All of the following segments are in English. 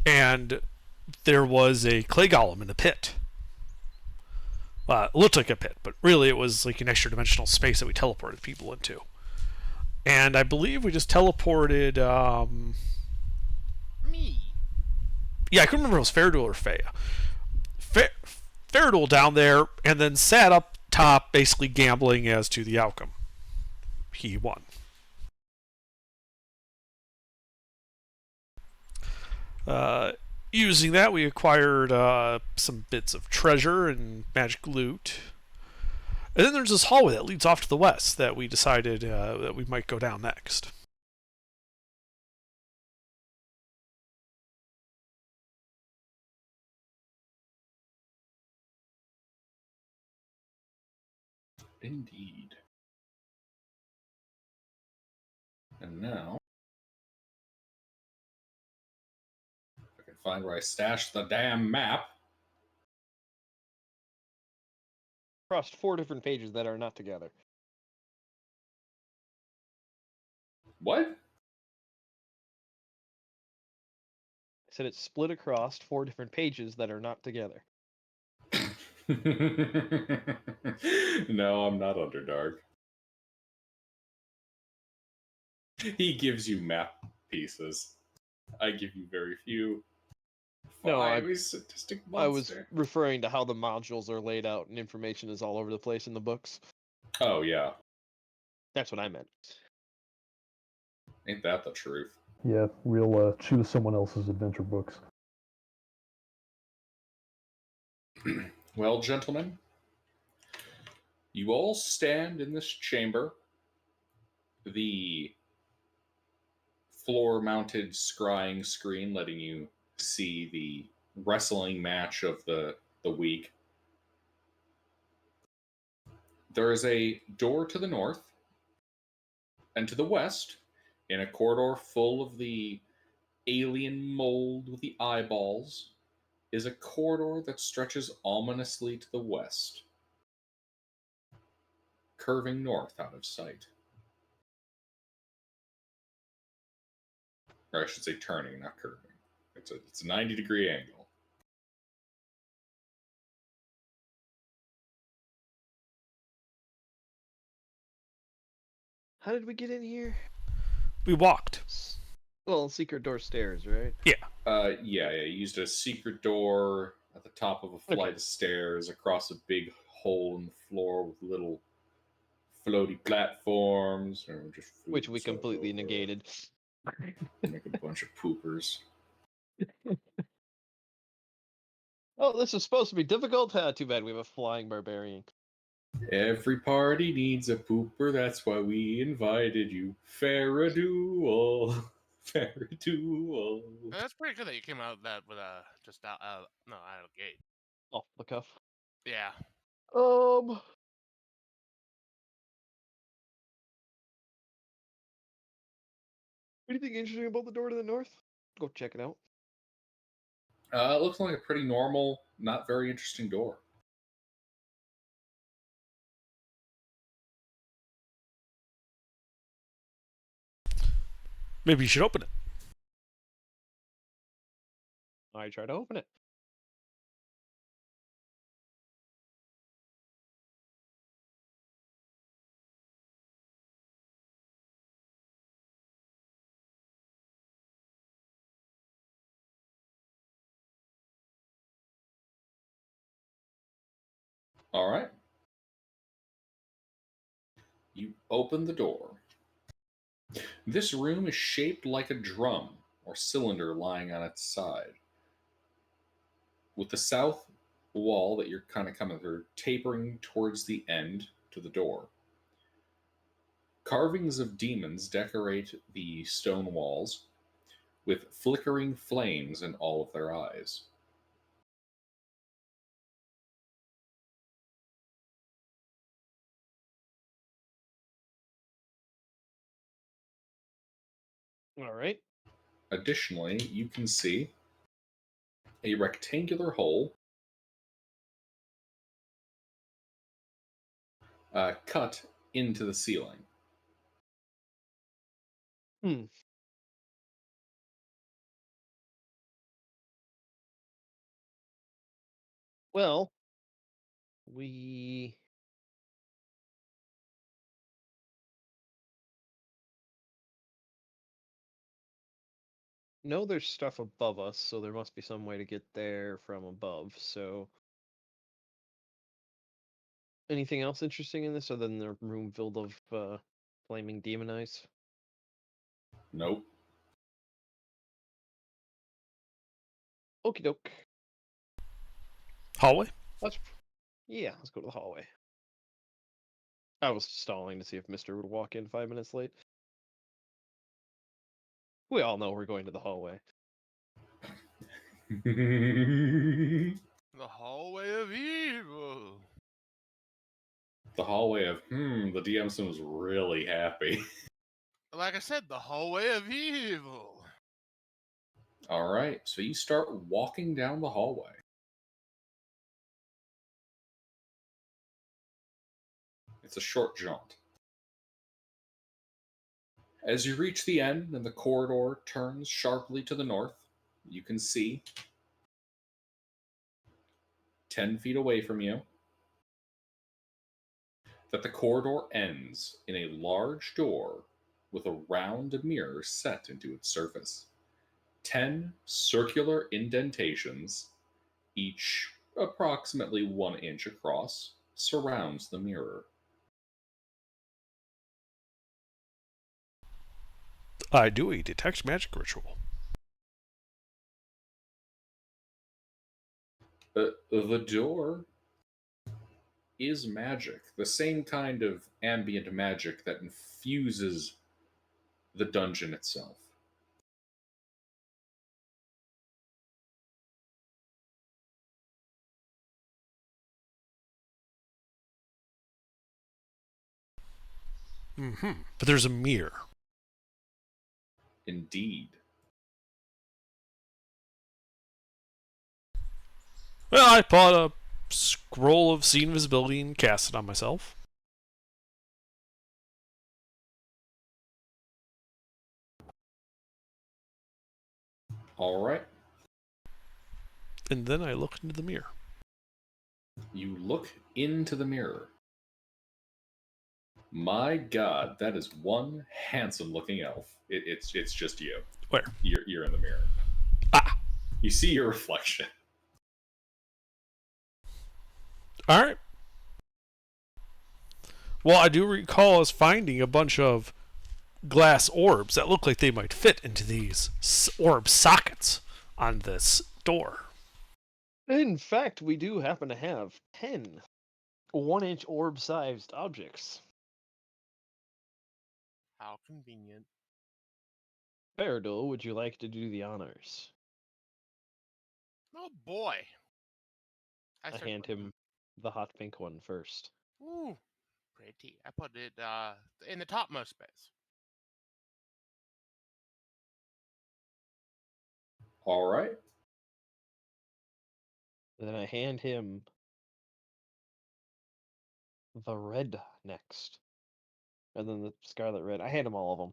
and there was a clay golem in the pit. It looked like a pit, but really it was like an extra dimensional space that we teleported people into. And I believe we just teleported. Me. Yeah, I couldn't remember if it was Faradul or Fea. Faradul down there, and then sat up top, basically gambling as to the outcome. He won. Uh, Using that, we acquired some bits of treasure and magic loot. And then there's this hallway that leads off to the west that we decided that we might go down next. Indeed. And now, if I can find where I stashed the damn map. Crossed 4 different pages that are not together. What? I said it's split across 4 different pages that are not together. No, I'm not Underdark. He gives you map pieces. I give you very few. No, sadistic monster. I was referring to how the modules are laid out and information is all over the place in the books. Oh, yeah. That's what I meant. Ain't that the truth? Yeah, real choose someone else's adventure books. Well, gentlemen, you all stand in this chamber. The floor-mounted scrying screen letting you see the wrestling match of the week. There is a door to the north, and to the west, in a corridor full of the alien mold with the eyeballs, is a corridor that stretches ominously to the west, curving north out of sight. Or I should say turning, not curving. It's a 90-degree angle. How did we get in here? We walked. Well, secret door stairs, right? Yeah. You used a secret door at the top of a flight of stairs across a big hole in the floor with little floaty platforms, or just Which we completely negated. Make a bunch of poopers. Oh, this is supposed to be difficult? Too bad we have a flying barbarian. Every party needs a pooper, that's why we invited you. Faradul. Faradul. That's pretty good that you came out of that with just out of the gate. Off the cuff. Yeah. Anything interesting about the door to the north? Go check it out. It looks like a pretty normal, not very interesting door. Maybe you should open it. I try to open it. All right. You open the door. This room is shaped like a drum or cylinder lying on its side, with the south wall that you're kind of coming through tapering towards the end to the door. Carvings of demons decorate the stone walls with flickering flames in all of their eyes. All right. Additionally, you can see a rectangular hole cut into the ceiling. Well, we know there's stuff above us, so there must be some way to get there from above. So, anything else interesting in this other than the room filled of flaming demon eyes? Nope. Okie doke. Hallway? Let's let's go to the hallway. I was stalling to see if Mister would walk in 5 minutes late. We all know we're going to the hallway. The The hallway of evil. hallway of the DM seems really happy. Like I said, the hallway of evil. All right, so you start walking down the hallway. It's a short jaunt. As you reach the end and the corridor turns sharply to the north, you can see 10 feet away from you that the corridor ends in a large door with a round mirror set into its surface. 10 circular indentations, each approximately 1 inch across, surrounds the mirror. I do a detect magic ritual. The door is magic, the same kind of ambient magic that infuses the dungeon itself. But there's a mirror. Indeed. Well, I bought a scroll of seeing invisibility and cast it on myself. All right. And then I look into the mirror. You look into the mirror. My God, that is one handsome-looking elf. It's just you. Where? You're in the mirror. Ah! You see your reflection. Alright. Well, I do recall us finding a bunch of glass orbs that look like they might fit into these orb sockets on this door. In fact, we do happen to have 10 1-inch orb-sized objects. How convenient. Faradol, would you like to do the honors? Oh boy. I certainly hand do. him the hot pink one first. Ooh, pretty. I put it in the topmost space. All right. Then I hand him the red next. And then the scarlet red. I hand him all of them.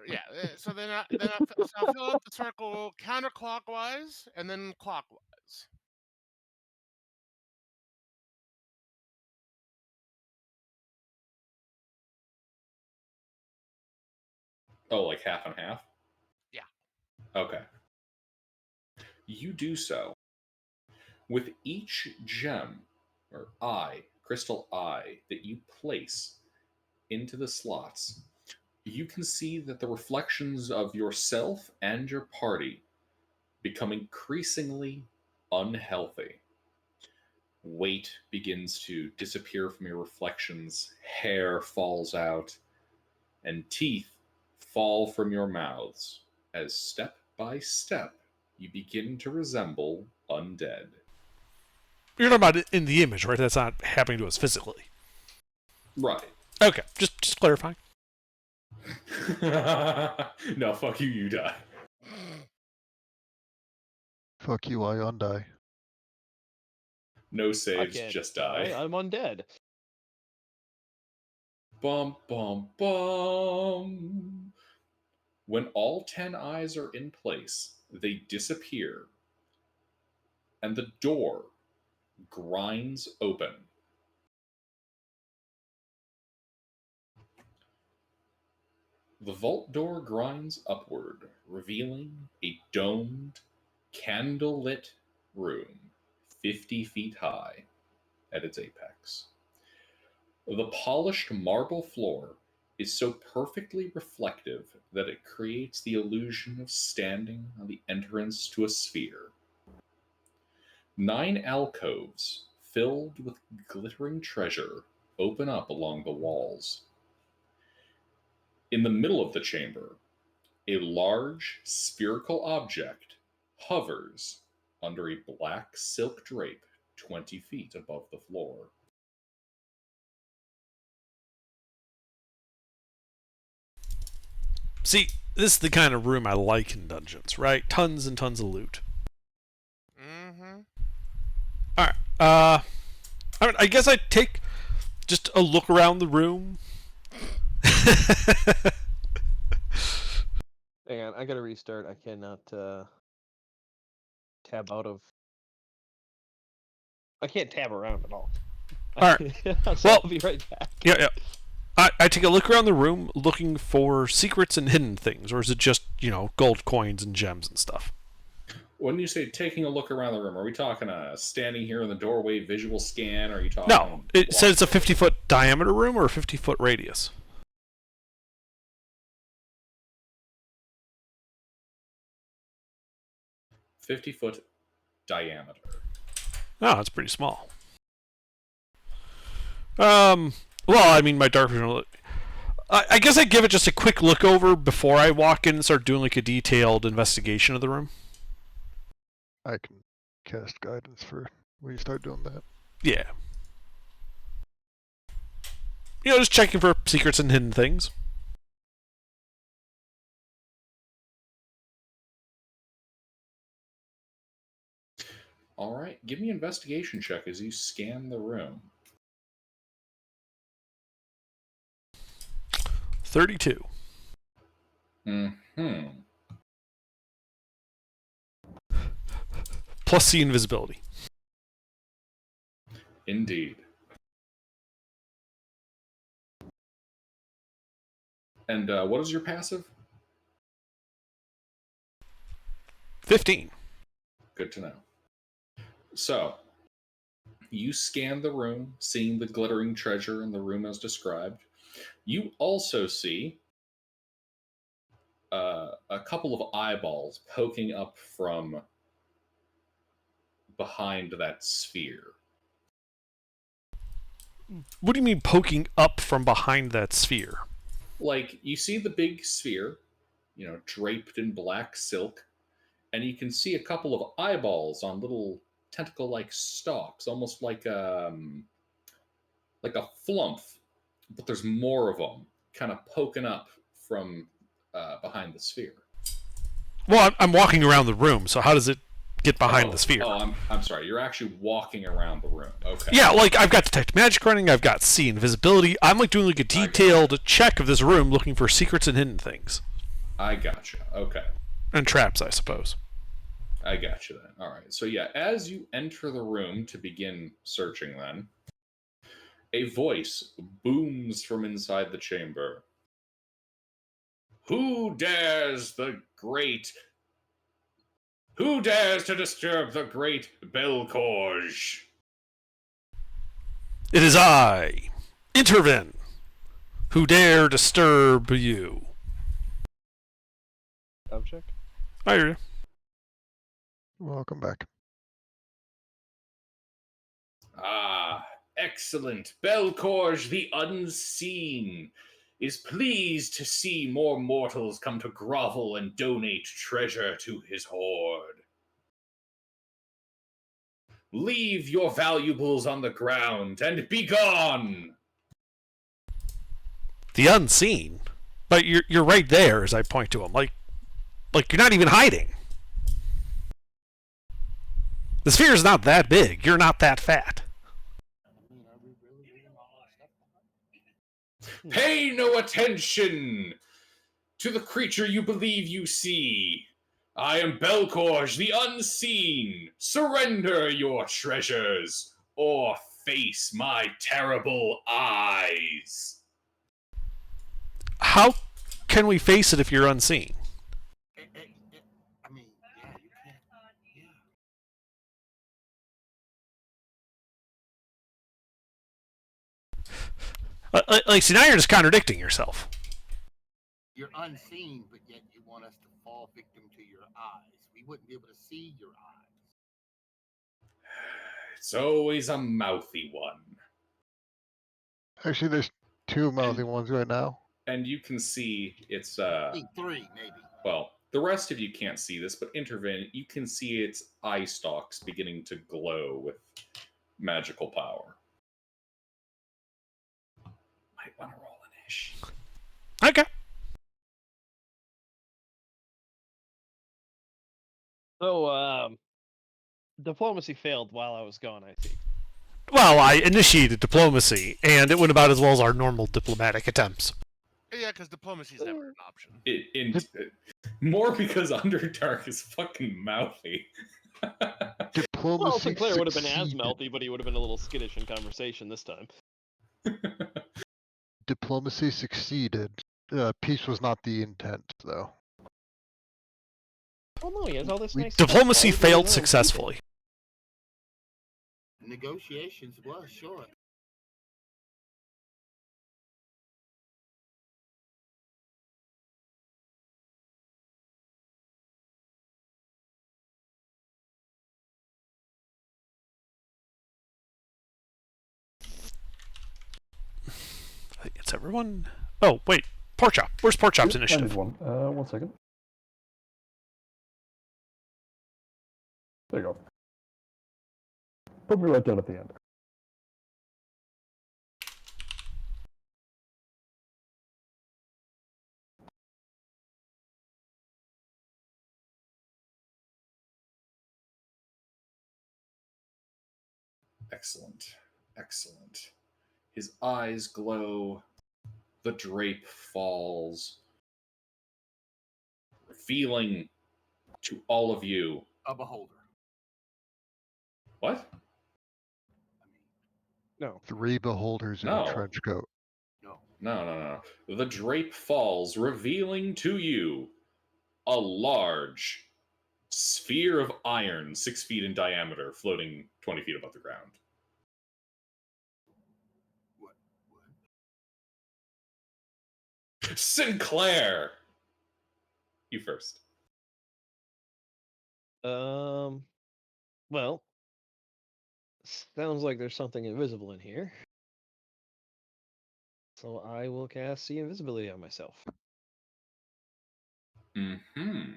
Yeah. So I'll fill out the circle counterclockwise and then clockwise. Oh, like half and half? Yeah. Okay. You do so. With each gem or crystal eye that you place into the slots, you can see that the reflections of yourself and your party become increasingly unhealthy. Weight begins to disappear from your reflections, hair falls out, and teeth fall from your mouths as step by step you begin to resemble undead. You're talking about it in the image, right? That's not happening to us physically. Right. Okay, just clarifying. No, fuck you, you die. Fuck you, I undie. No I saves, can't just die. die. I'm undead. Bum, bum, bum. When all 10 eyes are in place, they disappear, and the door grinds open. The vault door grinds upward, revealing a domed, candle-lit room 50 feet high at its apex. The polished marble floor is so perfectly reflective that it creates the illusion of standing on the entrance to a sphere. 9 alcoves filled with glittering treasure open up along the walls. In the middle of the chamber, a large spherical object hovers under a black silk drape 20 feet above the floor. See, this is the kind of room I like in dungeons, right? Tons and tons of loot. Mm-hmm. All right. I guess I'd take just a look around the room. Hang on, I gotta restart. I cannot tab out of. I can't tab around at all. All right. So Well, I'll be right back. Yeah. I take a look around the room looking for secrets and hidden things, or is it just, gold coins and gems and stuff? When you say taking a look around the room, are we talking standing here in the doorway visual scan? Or are you talking? No, it says it's a 50-foot diameter room or a 50-foot radius. 50-foot diameter. Oh, that's pretty small. Well, I mean, my dark vision. I guess I'd give it just a quick look over before I walk in and start doing like a detailed investigation of the room. I can cast guidance for when you start doing that. Yeah. Just checking for secrets and hidden things. All right, give me an investigation check as you scan the room. 32. Hmm. Plus C invisibility. Indeed. And what is your passive? 15. Good to know. So, you scan the room, seeing the glittering treasure in the room as described. You also see a couple of eyeballs poking up from behind that sphere. What do you mean poking up from behind that sphere? Like, you see the big sphere, draped in black silk, and you can see a couple of eyeballs on little tentacle-like stalks, almost like a flump, but there's more of them, kind of poking up from behind the sphere. Well, I'm walking around the room, so how does it get behind the sphere? Oh, I'm sorry. You're actually walking around the room. Okay. Yeah, like I've got detect magic running, I've got see invisibility. I'm like doing like a detailed check of this room, looking for secrets and hidden things. I gotcha. Okay. And traps, I suppose. I gotcha then. All right. So yeah, as you enter the room to begin searching, then a voice booms from inside the chamber. Who dares to disturb the great Belcorge? It is I, Intervin, who dare disturb you. Check. I hear you. Welcome back. Ah, excellent. Belcorge the Unseen is pleased to see more mortals come to grovel and donate treasure to his hoard. Leave your valuables on the ground and be gone! The Unseen? But you're right there as I point to him. Like you're not even hiding. The sphere is not that big. You're not that fat. Pay no attention to the creature you believe you see. I am Belcorge the Unseen. Surrender your treasures, or face my terrible eyes. How can we face it if you're unseen? I mean, yeah, you can't. Yeah. Like, see, now you're just contradicting yourself. You're unseen, but yet you want us to fall victim to your eyes. We wouldn't be able to see your eyes. It's always a mouthy one. Actually, there's two mouthy ones right now. And you can see it's I think three, maybe. well, the rest of you can't see this, but Intervin, you can see its eye stalks beginning to glow with magical power. Might want to roll an ish. Okay. So, diplomacy failed while I was gone, I see. Well, I initiated diplomacy, and it went about as well as our normal diplomatic attempts. Yeah, because diplomacy is never an option. More because Underdark is fucking mouthy. Diplomacy Well, Sinclair would have been as succeeded. mouthy, but he would have been a little skittish in conversation this time. Diplomacy succeeded. Peace was not the intent, though. Oh no, he has all this nice Diplomacy stuff all failed over his own successfully. Negotiations was short. I think it's everyone. Oh, wait. Pork Chop. Where's Pork Chop's Yep, I initiative? need one. 1 second. There you go. Put me right down at the end. Excellent. Excellent. His eyes glow. The drape falls, revealing to all of you. A beholder. What? No. 3 beholders in No. a trench coat. No. No. The drape falls, revealing to you a large sphere of iron, 6 feet in diameter, floating 20 feet above the ground. What? Sinclair! You first. Well, sounds like there's something invisible in here. So I will cast see invisibility on myself. Mm-hmm.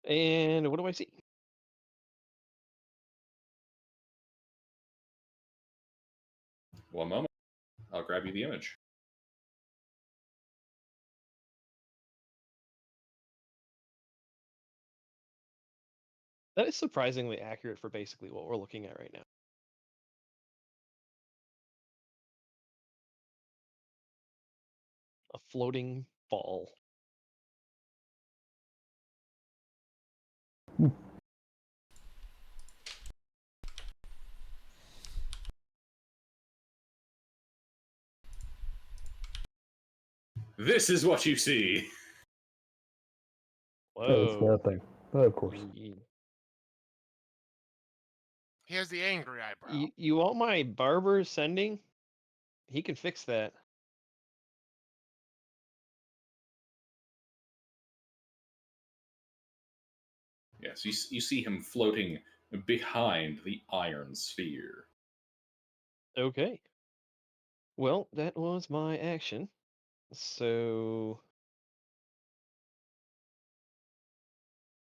And what do I see? One moment. I'll grab you the image. That is surprisingly accurate for basically what we're looking at right now. A floating ball. This is what you see. Oh, it's Whoa. that thing. Of course. He has the angry eyebrow. You want my barber sending? He can fix that. Yes, you see him floating behind the iron sphere. Okay. Well, that was my action. So,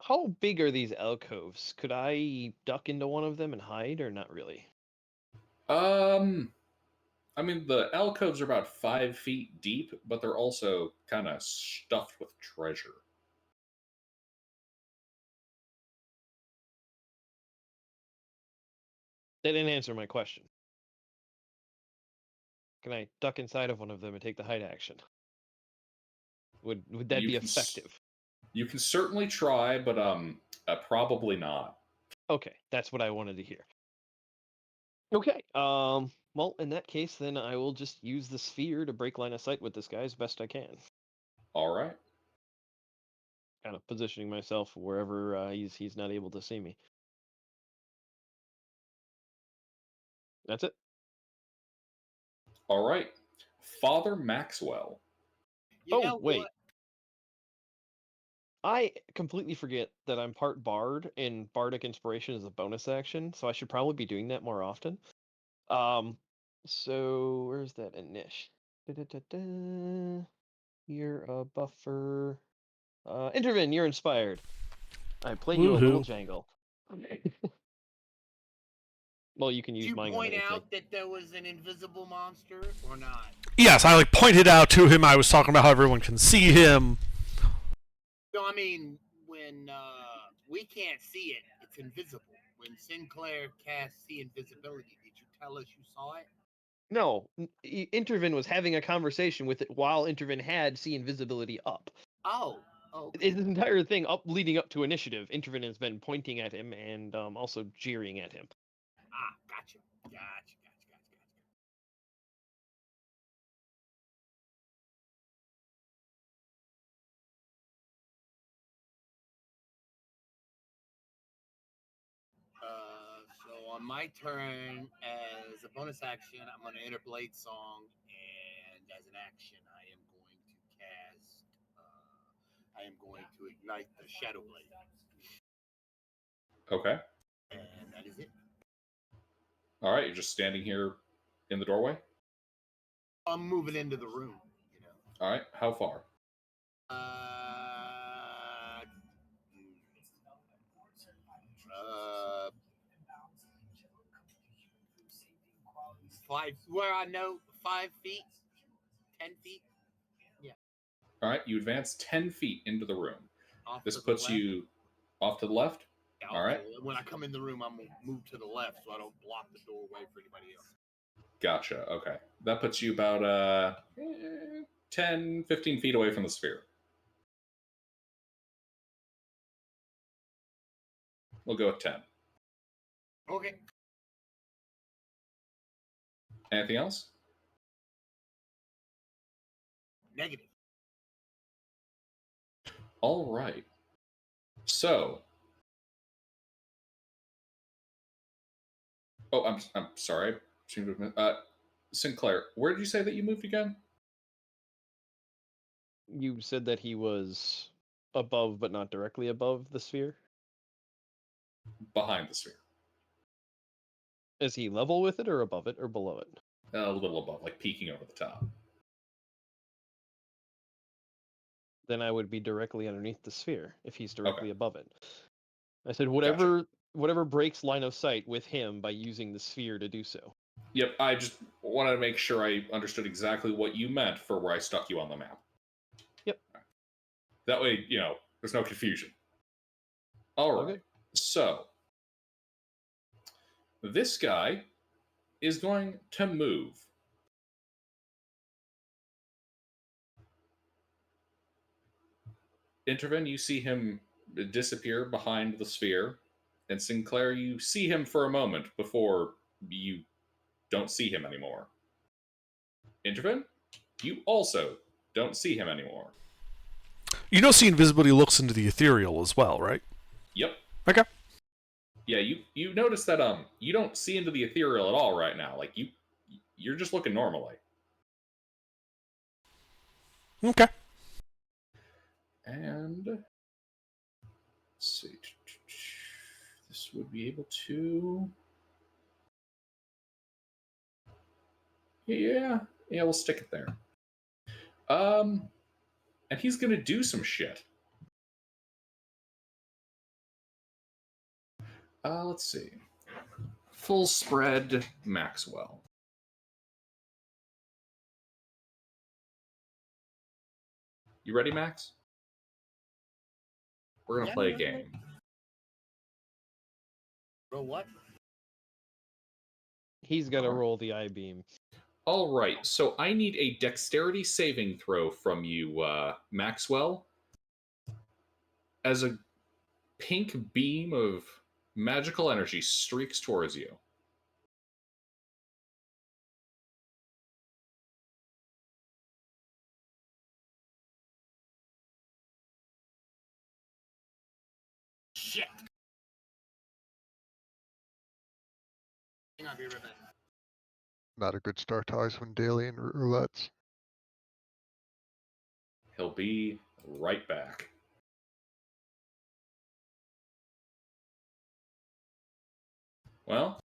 how big are these alcoves? Could I duck into one of them and hide, or not really? I mean, the alcoves are about 5 feet deep, but they're also kind of stuffed with treasure. That didn't answer my question. Can I duck inside of one of them and take the hide action? Would that You be can effective? You can certainly try, but probably not. Okay, that's what I wanted to hear. Okay. Well, in that case, then I will just use the sphere to break line of sight with this guy as best I can. All right. Kind of positioning myself wherever he's not able to see me. That's it. All right. Father Maxwell. You know Oh, wait. what? I completely forget that I'm part bard, and bardic inspiration is a bonus action, so I should probably be doing that more often. So where's that inish? Da-da-da-da. You're a buffer. Intervin, you're inspired. I play you a little Woohoo. jangle. Well, you can Did use you mine on point anything. out that there was an invisible monster or not? Yes, I pointed out to him. I was talking about how everyone can see him. No, I mean when we can't see it, it's invisible. When Sinclair cast see invisibility, did you tell us you saw it? No, Intervin was having a conversation with it while Intervin had see invisibility up. Oh, okay. His entire thing leading up to initiative, Intervin has been pointing at him and also jeering at him. Ah, gotcha. So on my turn, as a bonus action, I'm going to enter Blade Song, and as an action, I am going to cast. I am going to ignite the Shadow Blade, Okay. and that is it. All right. You're just standing here in the doorway. I'm moving into the room. All right. How far? Uh, 5. Where I know 5 feet, 10 feet. All right. You advance 10 feet into the room. Off This to the puts left. you off to the left. Yeah, All right. When I come in the room, I'm gonna move to the left so I don't block the doorway for anybody else. Gotcha. Okay. That puts you about 10, 15 feet away from the sphere. We'll go with 10. Okay. Anything else? Negative. All right. So. Oh, I'm sorry. I seem to have Sinclair, where did you say that you moved again? You said that he was above but not directly above the sphere. Behind the sphere. Is he level with it or above it or below it? A little above, like peeking over the top. Then I would be directly underneath the sphere if he's directly Okay. above it. I said Gotcha. whatever breaks line of sight with him by using the sphere to do so. Yep, I just wanted to make sure I understood exactly what you meant for where I stuck you on the map. Yep. That way, there's no confusion. All right. Okay. So, this guy is going to move. Intervin, you see him disappear behind the sphere. And Sinclair, you see him for a moment before you don't see him anymore. Intervin, you also don't see him anymore. You know, see invisibility looks into the ethereal as well, right? Yep. Okay. Yeah, you notice that you don't see into the ethereal at all right now. Like you're just looking normally. Okay. And let's see. This would be able to. Yeah, we'll stick it there. And he's gonna do some shit. Let's see. Full spread Maxwell. You ready, Max? We're gonna play a game. Roll what? He's got to roll the I-beam. All right, so I need a dexterity saving throw from you, Maxwell. as a pink beam of magical energy streaks towards you. Shit. I'll be right back. Not a good start to Icewind Daily and roulettes. He'll be right back. Well,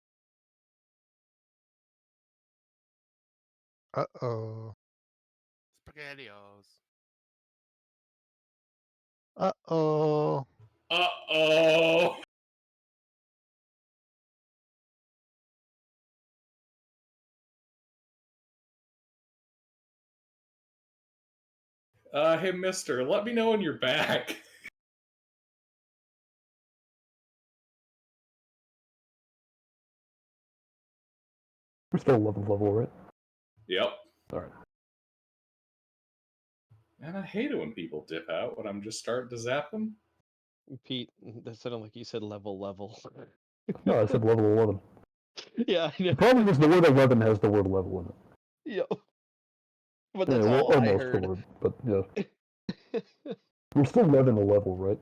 Uh-oh. Spaghettios. Uh-oh. uh-oh. Hey, mister, let me know when you're back. We're still 11th level, right? Yep. Alright. And I hate it when people dip out when I'm just starting to zap them. Pete, that sounded like you said level. No, I said level 11. Yeah, I know. The problem is the word 11 has the word level in it. Yeah. But Yeah, that's well, all I almost heard. the word, but yeah. We're still 11 a level, right?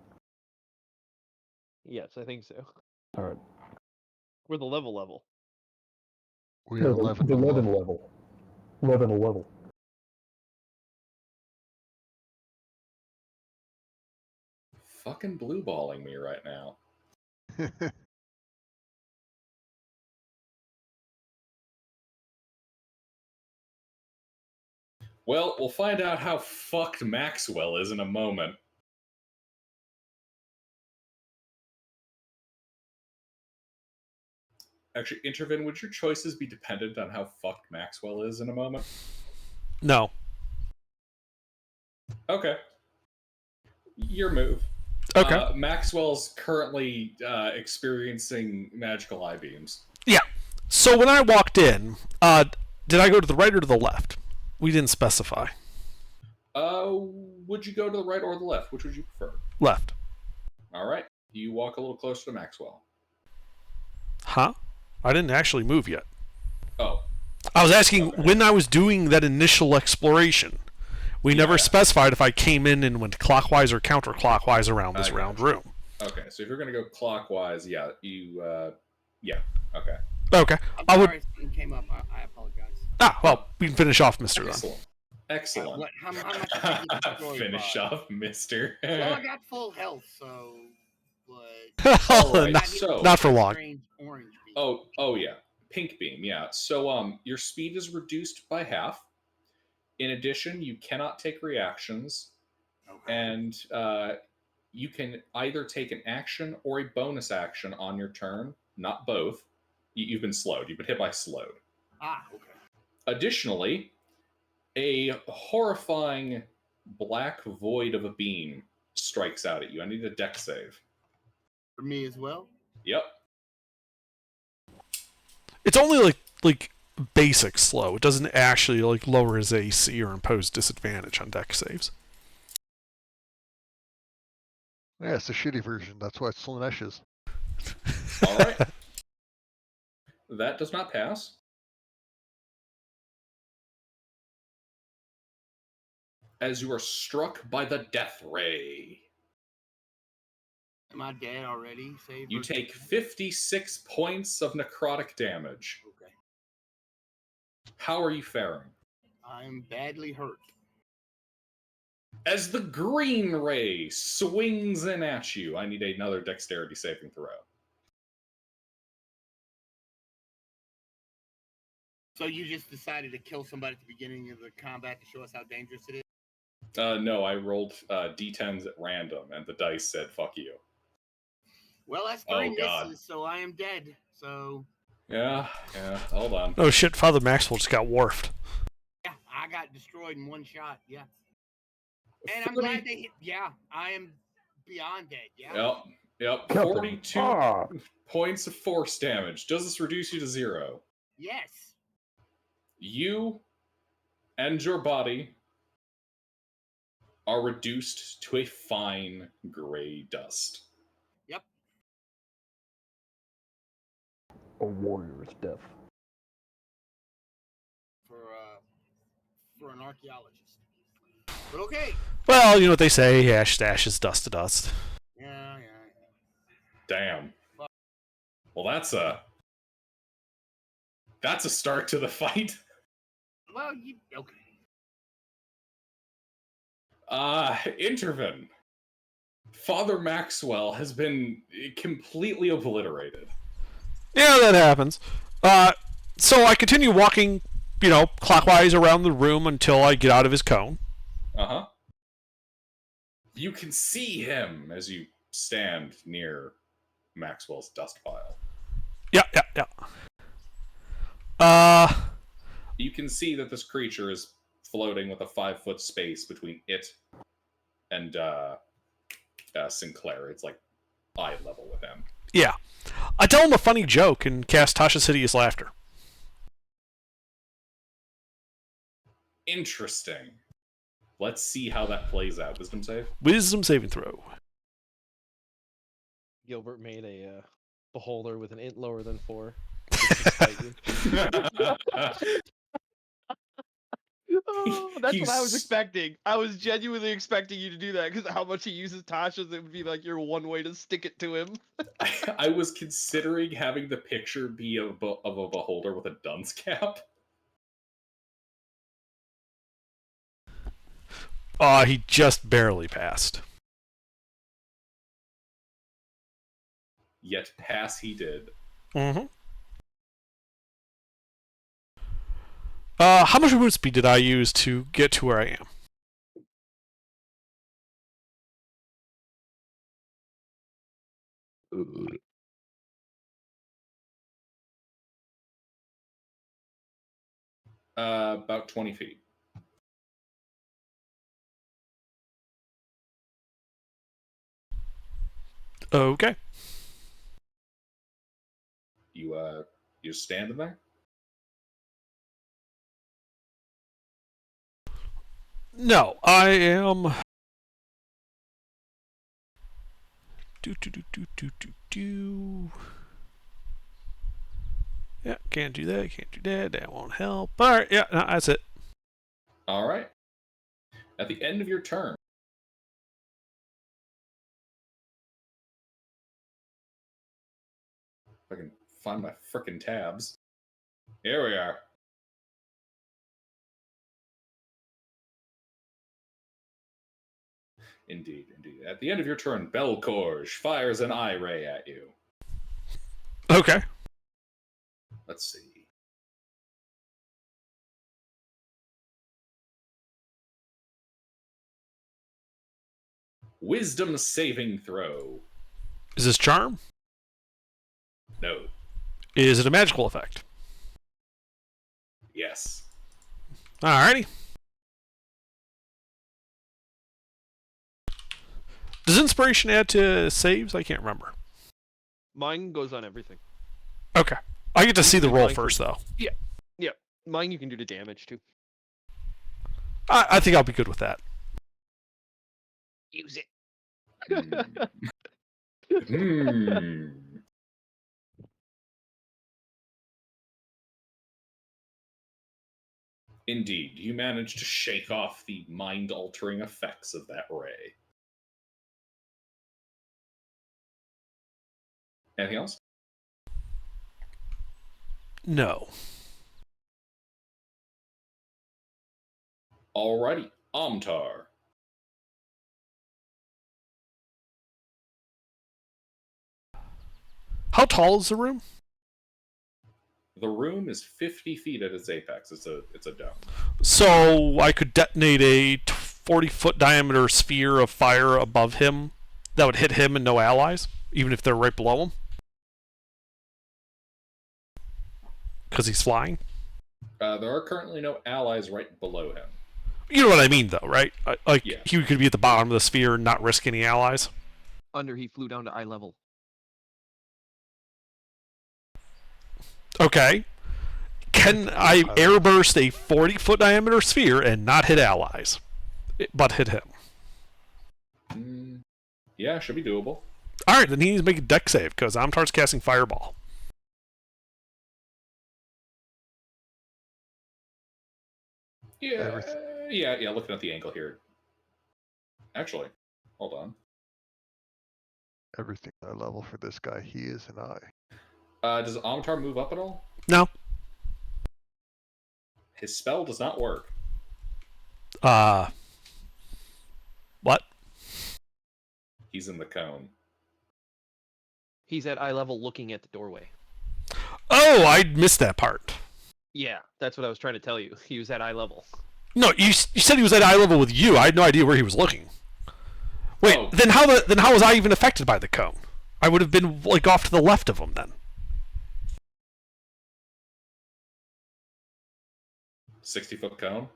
Yes, I think so. Alright. We're the level. We No, are the 11 the to 11 level. level. 11 a level. Fucking blue balling me right now. Well, we'll find out how fucked Maxwell is in a moment. Actually, Intervin, would your choices be dependent on how fucked Maxwell is in a moment? No. Okay. Your move. Okay. Maxwell's currently experiencing magical eye beams. Yeah. So when I walked in, did I go to the right or to the left? We didn't specify. Would you go to the right or the left? Which would you prefer? Left. All right. You walk a little closer to Maxwell. Huh? I didn't actually move yet. Oh. I was asking Okay. when I was doing that initial exploration. We never specified if I came in and went clockwise or counterclockwise around this round room. Okay, so if you're going to go clockwise, yeah, yeah, okay. Okay. I'm sorry if something came up. I apologize. Well, we can finish off Mr. then. Excellent. Excellent. How much did I get destroyed Finish by? off, mister. Well, I got full health, so... But... All right, not, so... not for long. Strange orange beam. Oh yeah, pink beam, yeah. So, your speed is reduced by half. In addition, you cannot take reactions, Okay. and you can either take an action or a bonus action on your turn, not both. You've been slowed. You've been hit by slowed. Okay. Additionally, a horrifying black void of a beam strikes out at you. I need a dex save. For me as well? Yep. It's only like basic slow. It doesn't actually lower his AC or impose disadvantage on dex saves. Yeah, it's a shitty version. That's why it's Slaaneshes. All right. That does not pass. As you are struck by the death ray. Am I dead already? Save You take 56 points of necrotic damage. Okay. How are you faring? I'm badly hurt. As the green ray swings in at you, I need another dexterity saving throw. So you just decided to kill somebody at the beginning of the combat to show us how dangerous it is? No, I rolled d10s at random, and the dice said, fuck you. Well, that's Oh, 3 God. misses, so I am dead. So, Yeah, hold on. Oh shit, Father Maxwell just got wharfed. yeah, I got destroyed in one shot, yeah. And I'm glad they hit, yeah, I am beyond dead, yeah. Yep, Captain. 42 points of force damage. Does this reduce you to 0? Yes. You and your body are reduced to a fine gray dust. Yep. A warrior's death. For an archaeologist. But okay. Well, you know what they say: ash to ashes, dust to dust. Yeah. Damn. Well, that's a start to the fight. Well, okay. Intervin. Father Maxwell has been completely obliterated. Yeah, that happens. So I continue walking, clockwise around the room until I get out of his cone. Uh-huh. You can see him as you stand near Maxwell's dust pile. Yeah. You can see that this creature is floating with a 5-foot space between it and Sinclair. It's like eye level with him. Yeah. I tell him a funny joke and cast Tasha's Hideous Laughter. Interesting. Let's see how that plays out. Wisdom save? Wisdom saving throw. Gilbert made a beholder with an int lower than 4. Oh, that's what I was expecting. I was genuinely expecting you to do that because how much he uses Tasha's, it would be like your one way to stick it to him. I was considering having the picture be of a beholder with a dunce cap. He just barely passed. Yet pass he did. Mm-hmm. How much movement speed did I use to get to where I am? About 20 feet. Okay. You standing there? No, I am. Yeah, can't do that. That won't help. All right, yeah, no, that's it. All right. At the end of your turn, if I can find my frickin' tabs. Here we are. Indeed. At the end of your turn, Belcorge fires an eye ray at you. Okay. Let's see. Wisdom saving throw. Is this charm? No. Is it a magical effect? Yes. Alrighty. Does inspiration add to saves? I can't remember. Mine goes on everything. Okay. I get to see the roll Mine first, though. Yeah. Mine you can do the damage too. I think I'll be good with that. Use it. Indeed, you managed to shake off the mind-altering effects of that ray. Anything else? No. Alrighty, Amtar. How tall is the room? The room is 50 feet at its apex. It's a dome. So I could detonate a 40-foot diameter sphere of fire above him that would hit him and no allies, even if they're right below him? Because he's flying? There are currently no allies right below him. You know what I mean, though, right? Yeah. He could be at the bottom of the sphere and not risk any allies. He flew down to eye level. Okay. Can I airburst a 40-foot diameter sphere and not hit allies, but hit him? Yeah, should be doable. All right, then he needs to make a deck save because Amtar's casting Fireball. Yeah, Everything. yeah. Looking at the angle here. Actually, hold on. Everything I level for this guy, he is an I. Does Amtar move up at all? No. His spell does not work. What? He's in the cone. He's at eye level looking at the doorway. Oh, I missed that part. Yeah, that's what I was trying to tell you. He was at eye level. No, you said he was at eye level with you. I had no idea where he was looking. Wait, Oh. then how was I even affected by the cone? I would have been like off to the left of him then. 60-foot cone.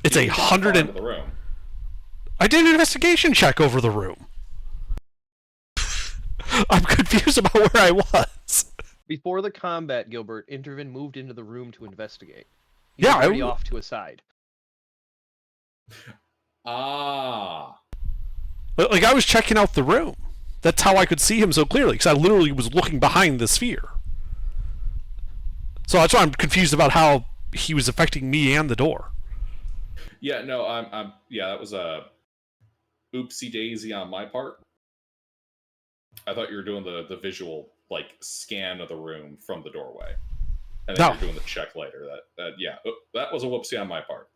It's You can far into the room. I did an investigation check over the room. I'm confused about where I was. Before the combat, Gilbert, Intervin moved into the room to investigate. He Yeah, was already off to a side. Ah. Like I was checking out the room. That's how I could see him so clearly because I literally was looking behind the sphere. So that's why I'm confused about how he was affecting me and the door. Yeah, no, yeah, that was a oopsie daisy on my part. I thought you were doing the visual like scan of the room from the doorway, and then No. you're doing the check later. That was a whoopsie on my part.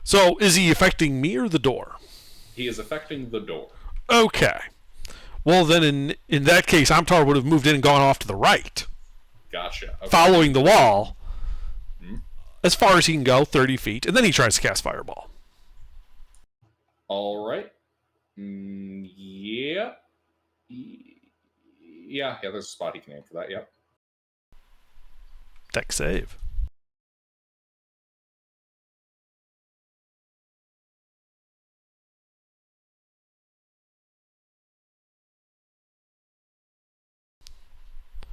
So is he affecting me or the door? He is affecting the door. Okay. Well, then in that case, Amtar would have moved in and gone off to the right, Gotcha. Okay. following the wall Hmm. as far as he can go, 30 feet, and then he tries to cast Fireball. All right. Yeah. Yeah, there's a spot he can aim for that, yep. Deck save.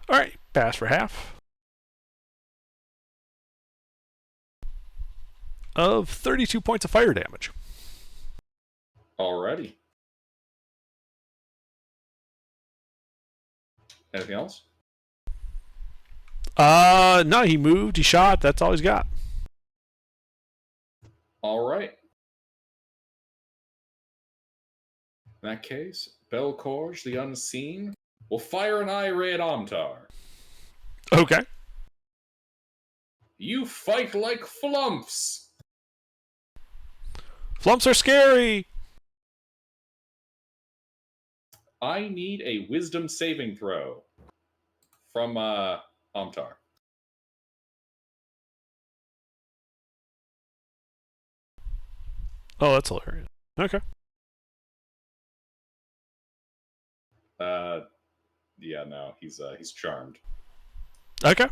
All right, pass for half. Of 32 points of fire damage. Alrighty. Anything else? No, he moved, he shot, that's all he's got. Alright. In that case, Belcorge, the Unseen, will fire an eye ray at Amtar. Okay. You fight like flumps! Flumps are scary! I need a wisdom saving throw from Amtar. Oh, that's hilarious. Okay. Yeah, no, he's charmed. Okay.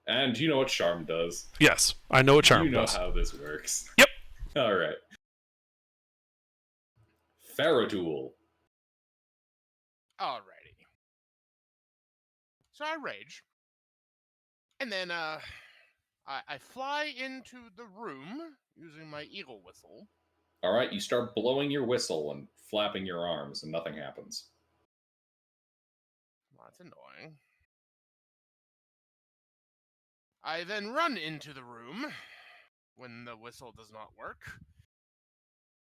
And you know what charm does. Yes, I know what charm You know does. how this works. Yep. Alright. Ferroduel. Alrighty. So I rage. And then I fly into the room using my eagle whistle. Alright, you start blowing your whistle and flapping your arms, and nothing happens. Well, that's annoying. I then run into the room when the whistle does not work.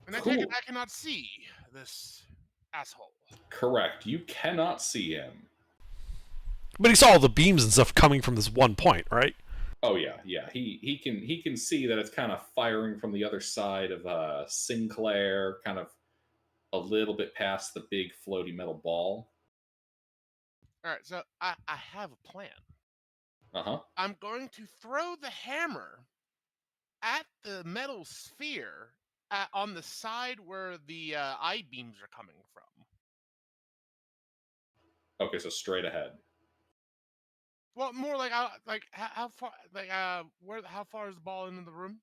And I take it Cool. I cannot see this asshole. Correct. You cannot see him. But he saw all the beams and stuff coming from this one point, right? Oh yeah. He can see that it's kind of firing from the other side of Sinclair, kind of a little bit past the big floaty metal ball. Alright, so I have a plan. Uh-huh. I'm going to throw the hammer at the metal sphere on the side where the eye beams are coming from. Okay, so straight ahead. Well, more like how far how far is the ball into the room?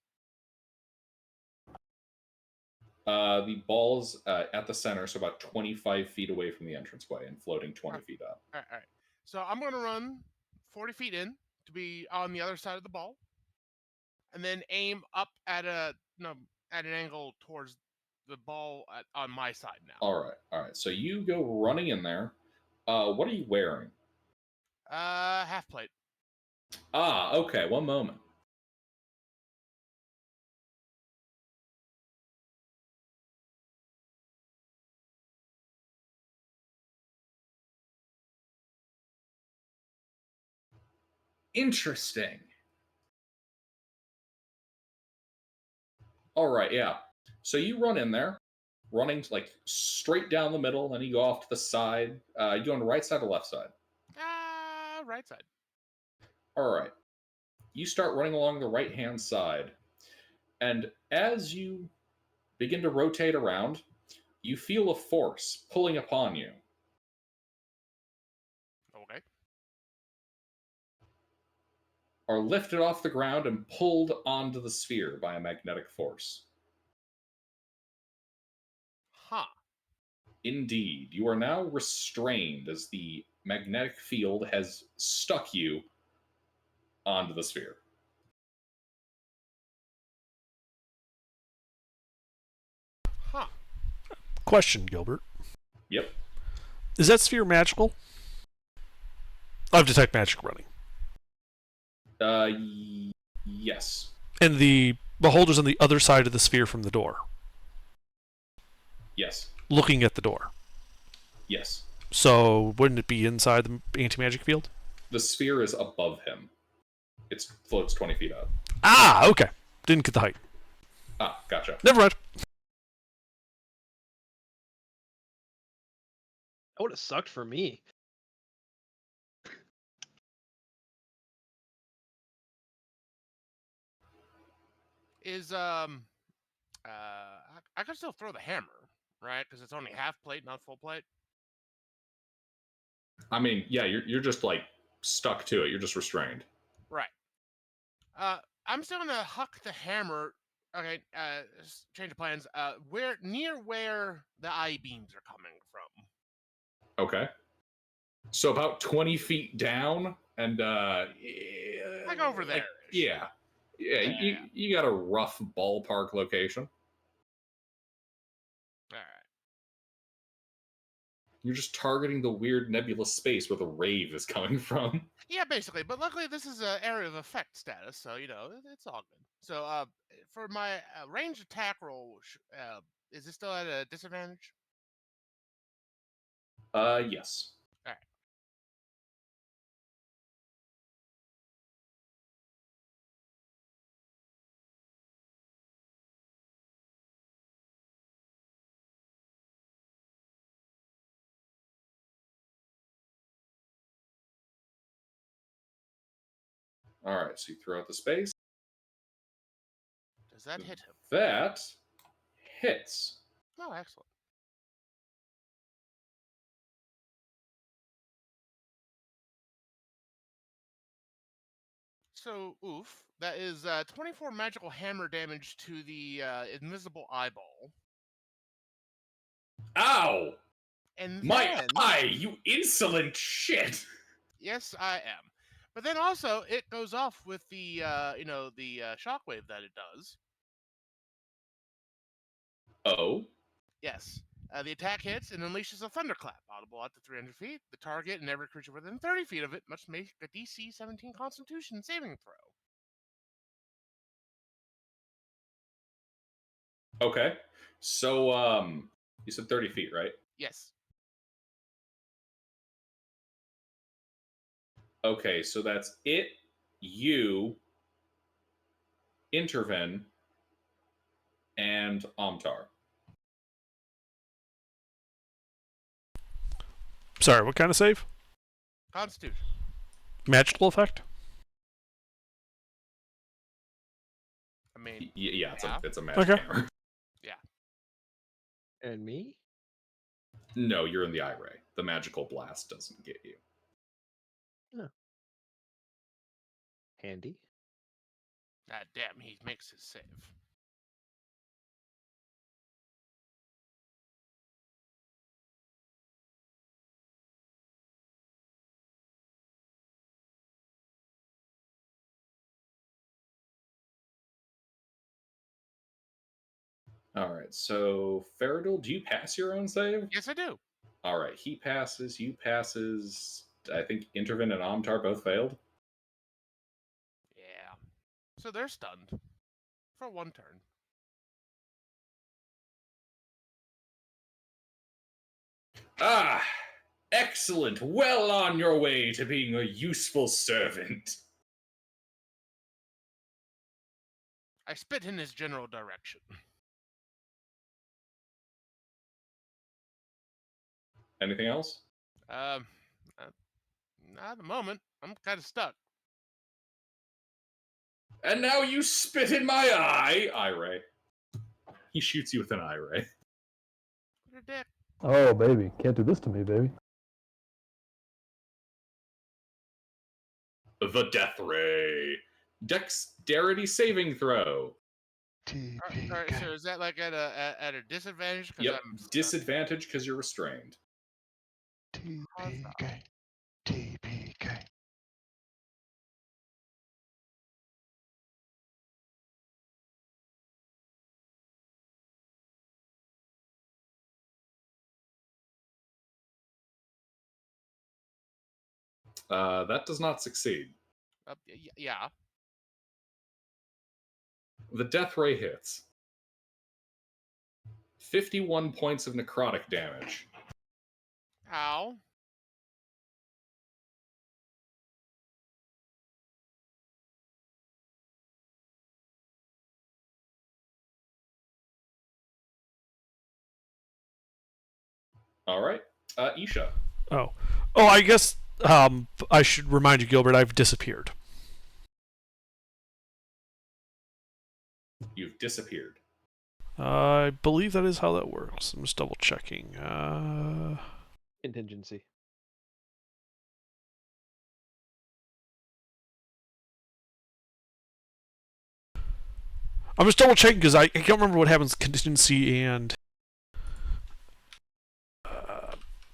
The ball's at the center, so about 25 feet away from the entranceway and floating 20 feet up. All right, all right. So I'm going to run 40 feet in to be on the other side of the ball, and then aim up at at an angle towards the ball on my side now. All right. So you go running in there. What are you wearing? Half plate. Ah, okay. One moment. Interesting. All right, yeah. So you run in there, running like straight down the middle, then you go off to the side. You go on the right side or left side? Right side. All right. You start running along the right hand side, and as you begin to rotate around, you feel a force pulling upon you. Okay. Are lifted off the ground and pulled onto the sphere by a magnetic force. Huh. Indeed, you are now restrained as the magnetic field has stuck you onto the sphere. Huh. Question, Gilbert. Yep. Is that sphere magical? I have detect magic running. Yes. And the beholder's on the other side of the sphere from the door, Yes. looking at the door. Yes. So wouldn't it be inside the anti-magic field? The sphere is above him. It floats 20 feet up. Ah, okay. Didn't get the height. Ah, gotcha. Never mind. That would have sucked for me. Is I can still throw the hammer, right? Because it's only half plate, not full plate. I mean, yeah, you're just like stuck to it. You're just restrained. Right. I'm still gonna huck the hammer. Okay. Change of plans. Where the I beams are coming from. Okay. So about 20 feet down, and Like over there. Yeah. You got a rough ballpark location. All right. You're just targeting the weird nebulous space where the rave is coming from. Yeah, basically. But luckily, this is an area of effect status, so it's all good. So, for my range attack roll, is this still at a disadvantage? Yes. All right. All right, so you throw out the space. Does that hit him? That hits. Oh, excellent. So, oof. That is 24 magical hammer damage to the invisible eyeball. Ow! And My then, eye, you insolent shit! yes, I am. But then also, it goes off with the shockwave that it does. Oh? Yes. The attack hits and unleashes a thunderclap, audible out to 300 feet. The target and every creature within 30 feet of it must make a DC 17 Constitution saving throw. Okay. So, you said 30 feet, right? Yes. Okay, so that's it, you, Interven, and Omtar. Sorry, what kind of save? Constitution. Magical effect? I mean, Yeah, yeah. it's a magic Okay. hammer. And me? No, you're in the eye ray. The magical blast doesn't get you. Oh. Handy. Ah, damn, he makes his save. All right, so Faradul, do you pass your own save? Yes, I do. All right, he passes, you passes. I think Intervin and Amtar both failed. Yeah. So they're stunned for one turn. Ah, excellent. Well on your way to being a useful servant. I spit in his general direction. Anything else? Um, not at the moment. I'm kind of stuck. And now you spit in my eye, eye ray. He shoots you with an eye ray. What a dick. Oh, baby. Can't do this to me, baby. The death ray. Dexterity saving throw. Alright, so is that like at a disadvantage? Yep, I'm stuck? disadvantage because you're restrained. TPK. TPK. That does not succeed. Yeah. The death ray hits. 51 points of necrotic damage. Ow. All right, Isha. Oh, I guess I should remind you, Gilbert. I've disappeared. You've disappeared. I believe that is how that works. I'm just double checking. Contingency. I'm just double checking because I can't remember what happens contingency and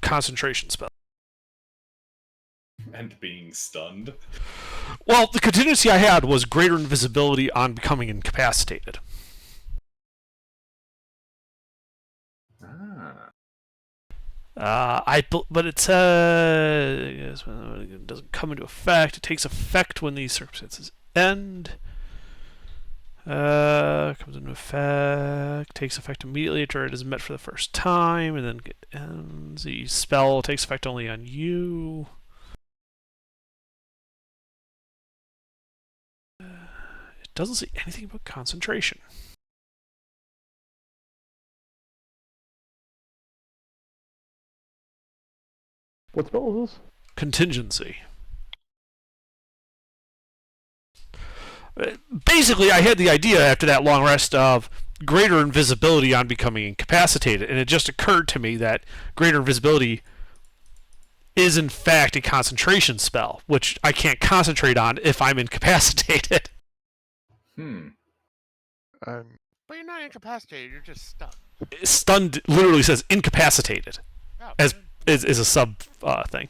concentration spell. And being stunned. Well, the contingency I had was greater invisibility on becoming incapacitated. But it says it doesn't come into effect. It takes effect when these circumstances end. Comes into effect. Takes effect immediately after it is met for the first time, and then it ends. The spell takes effect only on you. It doesn't say anything about concentration. What spell is this? Contingency. Basically, I had the idea after that long rest of greater invisibility on becoming incapacitated, and it just occurred to me that greater invisibility is in fact a concentration spell, which I can't concentrate on if I'm incapacitated. I'm But you're not incapacitated, you're just stuck. Stunned literally says incapacitated Oh, as man. is a sub thing.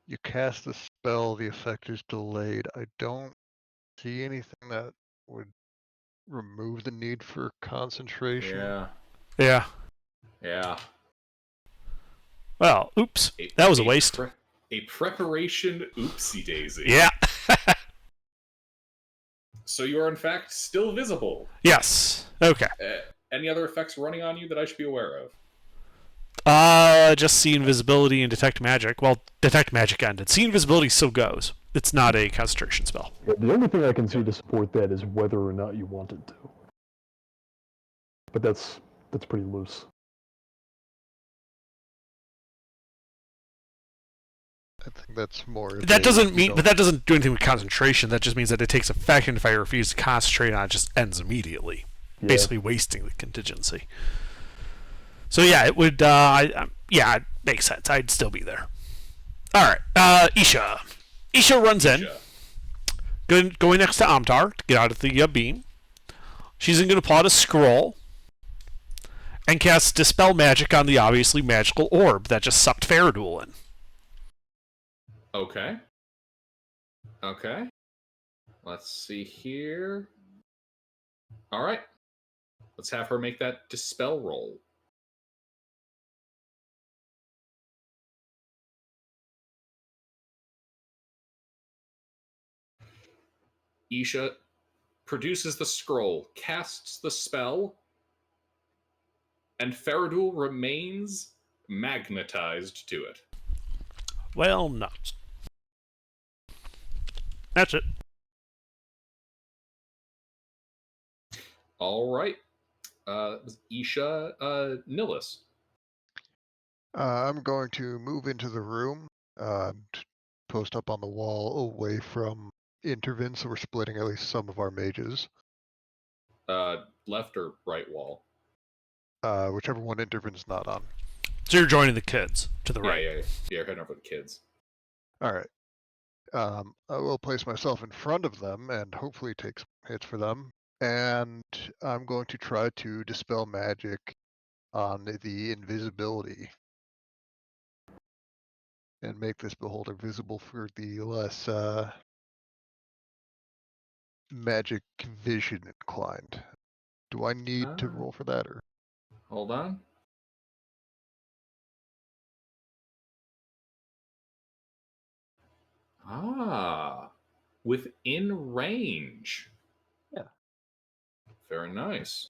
You cast the spell, the effect is delayed. I don't see anything that would remove the need for concentration. Yeah. Yeah. Well, oops. That was a waste. A preparation oopsie daisy. Yeah. So you are in fact still visible. Yes. Okay. Any other effects running on you that I should be aware of? Just see invisibility and detect magic. Well, detect magic ended. See invisibility still goes. It's not a concentration spell. Yeah, the only thing I can see to support that is whether or not you want it to. But that's pretty loose. I think that's more. That doesn't mean, but that doesn't do anything with concentration. That just means that it takes effect, and if I refuse to concentrate on it, it just ends immediately, basically wasting the contingency. So yeah, it would. Yeah, it makes sense. I'd still be there. All right, Isha. Isha runs in, going next to Amtar to get out of the beam. She's going to pull out a scroll and cast Dispel Magic on the obviously magical orb that just sucked Faradul in. Okay. Okay. Let's see here. All right. Let's have her make that dispel roll. Isha produces the scroll, casts the spell, and Faradul remains magnetized to it. Well, nuts. That's it. All right. Isha Nillis. I'm going to move into the room, post up on the wall away from Intervin, so we're splitting at least some of our mages. Left or right wall? Whichever one Intervin's not on. So you're joining the kids to the right. Yeah, you're heading over to the kids. All right. I will place myself in front of them and hopefully take some hits for them. And I'm going to try to dispel magic on the invisibility and make this beholder visible for the less magic vision inclined. Do I need to roll for that, or? Hold on. Within range. Yeah. Very nice.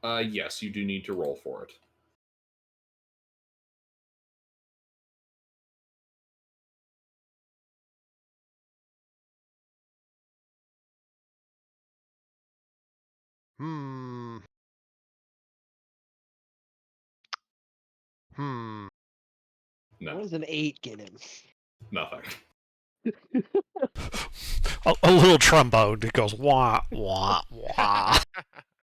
Yes, you do need to roll for it. No, What does an 8 get him? nothing. A little trombone that goes wah, wah, wah.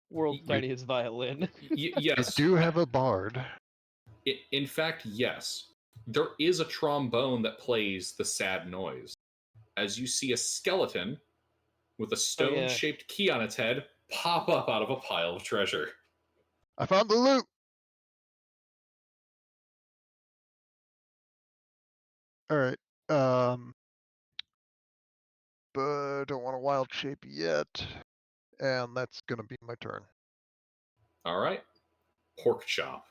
World's You- tiniest violin. I Yes. do have a bard. In fact, yes. There is a trombone that plays the sad noise. As you see a skeleton with a stone-shaped key on its head pop up out of a pile of treasure. I found the loot! Alright. But I don't want a wild shape yet. And that's gonna be my turn. All right. Pork chop.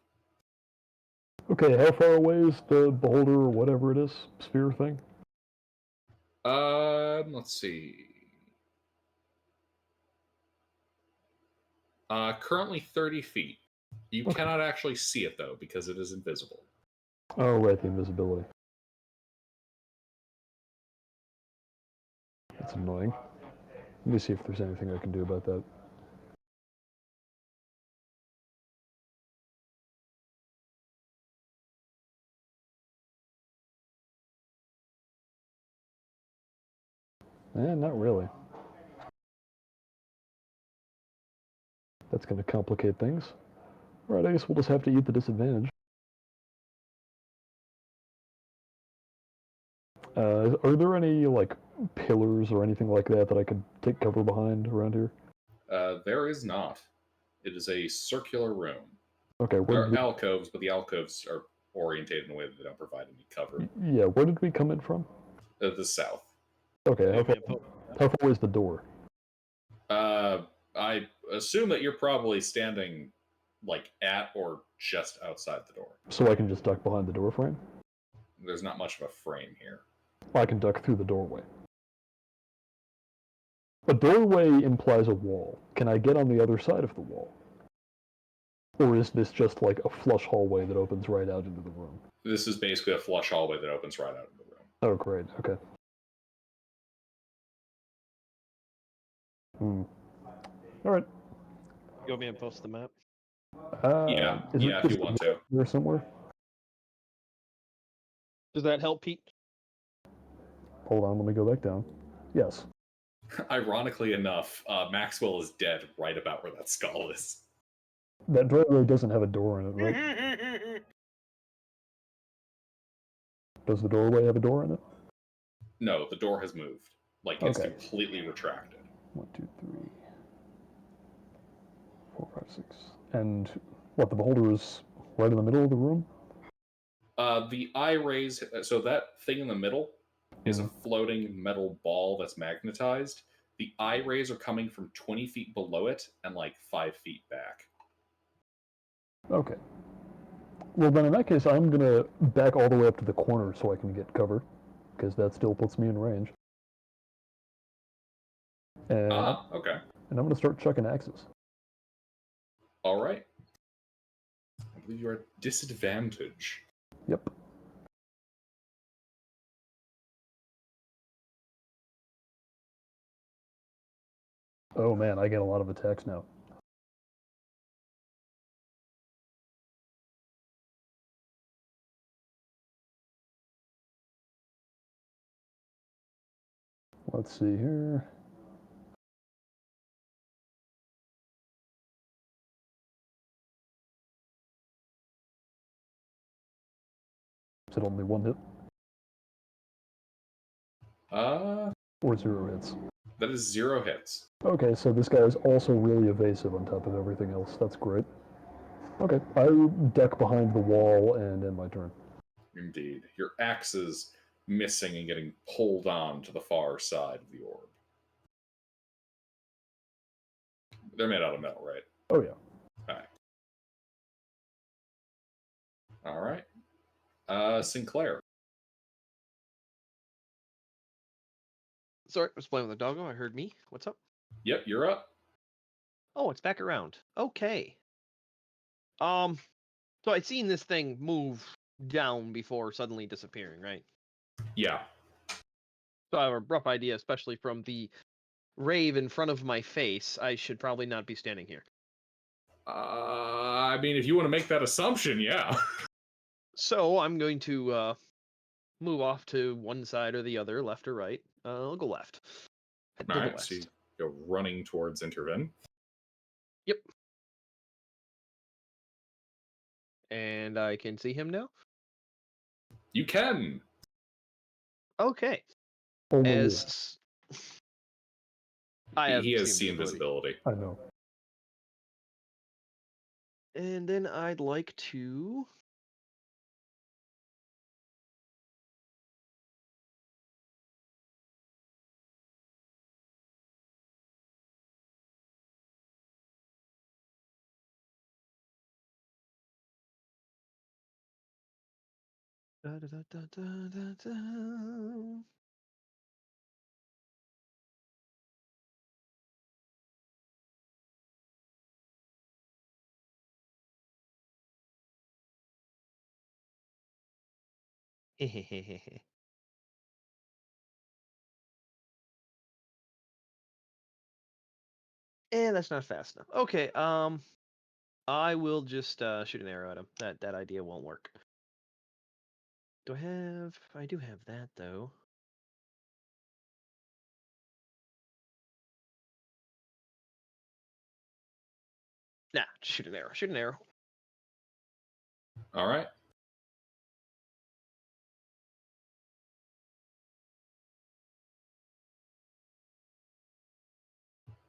Okay, how far away is the beholder or whatever it is, sphere thing? Let's see. Currently 30 feet. You Okay. cannot actually see it, though, because it is invisible. Oh, right, the invisibility. That's annoying. Let me see if there's anything I can do about that. Not really. That's going to complicate things. Alright, I guess we'll just have to eat the disadvantage. Are there any, like, pillars or anything like that that I could take cover behind around here? There is not. It is a circular room. Okay, There are alcoves, but the alcoves are orientated in a way that they don't provide any cover. Yeah, where did we come in from? The south. Okay, how far away is the door? I assume that you're probably standing, like, at or just outside the door. So I can just duck behind the door frame? There's not much of a frame here. I can duck through the doorway. A doorway implies a wall. Can I get on the other side of the wall? Or is this just like a flush hallway that opens right out into the room? This is basically a flush hallway that opens right out of the room. Oh, great. Okay. All right. You want me to post the map? Yeah, is it if just you want to. there somewhere? Does that help, Pete? Hold on, let me go back down. Yes. Ironically enough, Maxwell is dead right about where that skull is. That doorway doesn't have a door in it, right? Does the doorway have a door in it? No, the door has moved. Like, it's completely retracted. 1, 2, 3, 4, 5, 6. And what, the beholder is right in the middle of the room? The eye rays, so that thing in the middle is a Mhm. floating metal ball that's magnetized. The eye rays are coming from 20 feet below it and like 5 feet back. Okay. Well, then in that case, I'm gonna back all the way up to the corner so I can get cover, because that still puts me in range. And Okay. and I'm gonna start chucking axes. All right. I believe you're at disadvantage. Yep. Oh man, I get a lot of attacks now. Let's see here. Is it only one hit Uh, or 0 hits? that is 0 hits. Okay, so this guy is also really evasive on top of everything else. That's great. Okay, I duck behind the wall and end my turn. Indeed. Your axe is missing and getting pulled on to the far side of the orb. They're made out of metal, right? Oh yeah. All right. Sinclair. Sorry, I was playing with the doggo. I heard me. What's up? Yep, you're up. Oh, it's back around. Okay. So I'd seen this thing move down before suddenly disappearing, right? Yeah. So I have a rough idea, especially from the rave in front of my face. I should probably not be standing here. I mean, if you want to make that assumption, yeah. So I'm going to move off to one side or the other, left or right. I'll go left. Head to All the right, so you west. go running towards Interven. Yep. And I can see him now. You can. Okay. Only you. As I have He has seen seen visibility. I know. And then I'd like to da, da, da, da, da, da, da. And that's not fast enough. Okay, I will just shoot an arrow at him. That idea won't work. Do I have? I do have that though. Nah, just shoot an arrow. Shoot an arrow. All right.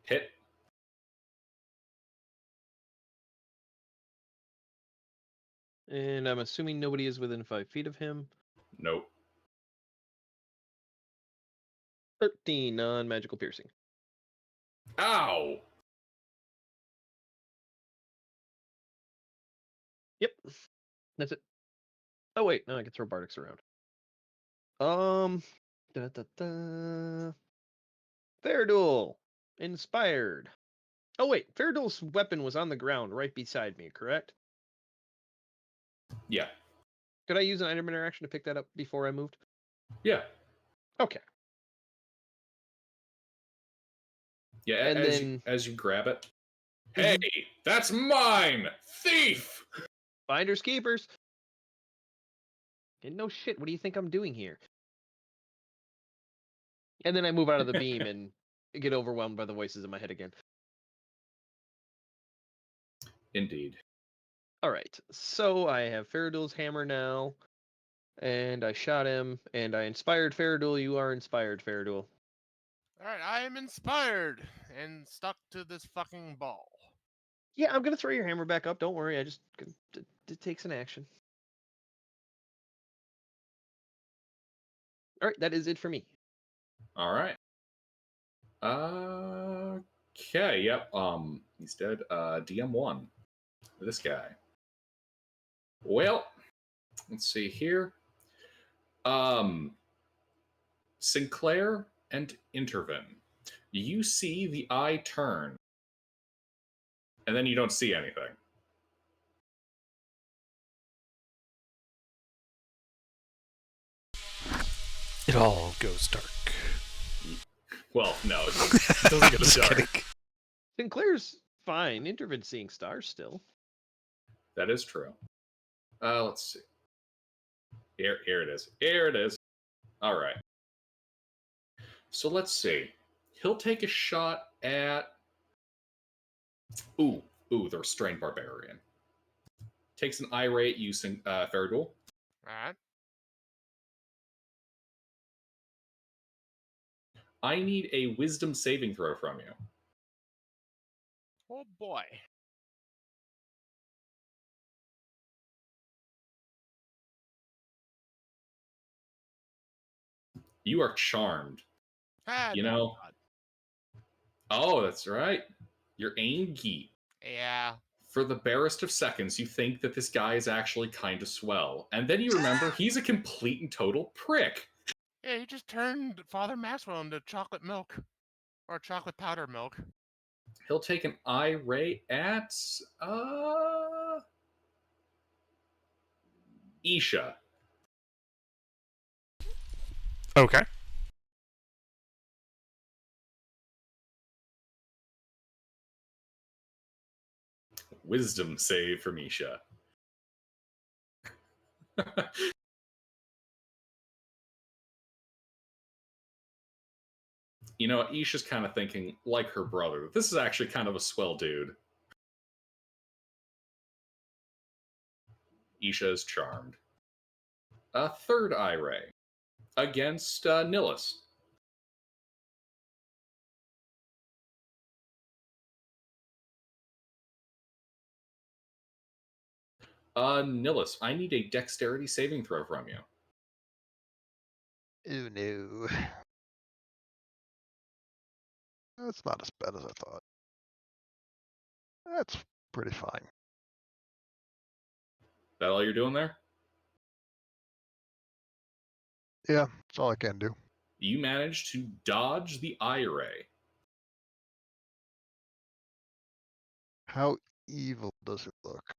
Hit. And I'm assuming nobody is within 5 feet of him. Nope. 13 non-magical piercing. Ow! Yep, that's it. Oh wait, no, I can throw Bardics around. Da da da. Fairduel, inspired. Oh wait, Fairduel's weapon was on the ground right beside me, correct? Yeah. Could I use an item interaction to pick that up before I moved? Yeah. Okay. Yeah, And as you grab it. Mhm. Hey, that's mine! Thief! Finders keepers. And no shit, what do you think I'm doing here? And then I move out of the beam and get overwhelmed by the voices in my head again. Indeed. All right, so I have Faradul's hammer now, and I shot him, and I inspired Faradul. You are inspired, Faradul. All right, I am inspired and stuck to this fucking ball. Yeah, I'm gonna throw your hammer back up. Don't worry, I just it takes an action. All right, that is it for me. All right. Okay. Yep. He's dead. DM1. This guy. Well, let's see here. Sinclair and Intervin. You see the eye turn, and then you don't see anything. It all goes dark. Well, no, it doesn't get Just dark. kidding. Sinclair's fine. Interven's seeing stars still. That is true. Let's see. Here it is. Here it is. All right. So let's see. He'll take a shot at. Ooh, the restrained barbarian. Takes an irate using Faradul. All right. I need a wisdom saving throw from you. Oh boy. You are charmed. You No, know. God. Oh, that's right. You're Angie. Yeah. For the barest of seconds, you think that this guy is actually kind of swell. And then you remember he's a complete and total prick. Yeah, he just turned Father Maxwell into chocolate milk. Or chocolate powder milk. He'll take an irate at Isha. Okay. Wisdom save from Isha. You know, Isha's kind of thinking, like her brother, this is actually kind of a swell dude. Isha is charmed. A third eye ray against Nillis. Nillis, I need a dexterity saving throw from you. Oh no. That's not as bad as I thought. That's pretty fine. That all you're doing there? Yeah, that's all I can do. You managed to dodge the eye ray. How evil does it look?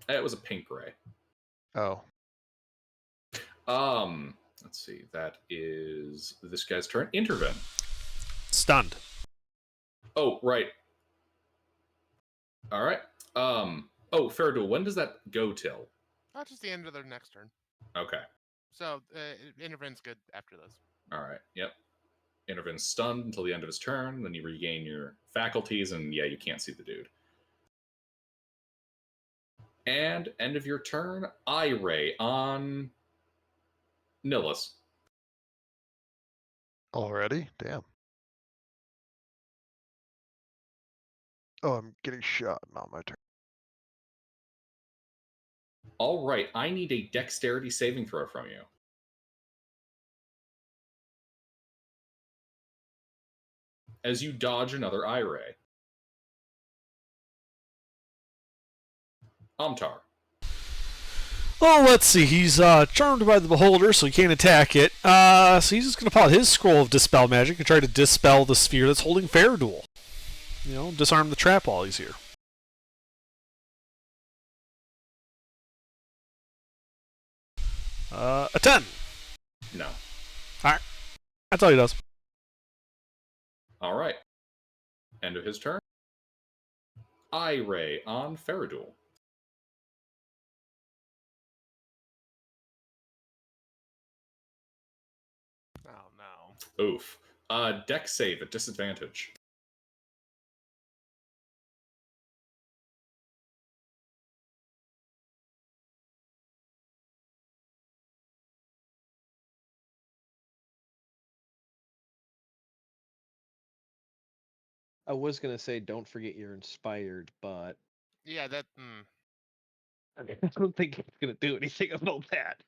It was a pink ray. Oh, Let's see. That is this guy's turn. Intervene. Stunned. Oh, right. All right. Faradul, when does that go till? Not just the end of their next turn. Okay. So, Interven's good after this. All right. Yep. Intervene's stunned until the end of his turn. Then you regain your faculties, and yeah, you can't see the dude. And end of your turn, eye ray on Nillis. already? Damn. Oh, I'm getting shot. Not my turn. All right. I need a dexterity saving throw from you. As you dodge another eye ray. Amtar. Well, let's see. He's charmed by the beholder, so he can't attack it. So he's just going to pull out his scroll of dispel magic and try to dispel the sphere that's holding Faradul. You know, disarm the trap while he's here. A 10. No. Alright. That's all he does. All right. End of his turn. Eye ray on Faradul. Oh, no. Oof. Dex save at disadvantage. I was gonna say don't forget you're inspired, but Yeah, that. I don't think it's gonna do anything about that.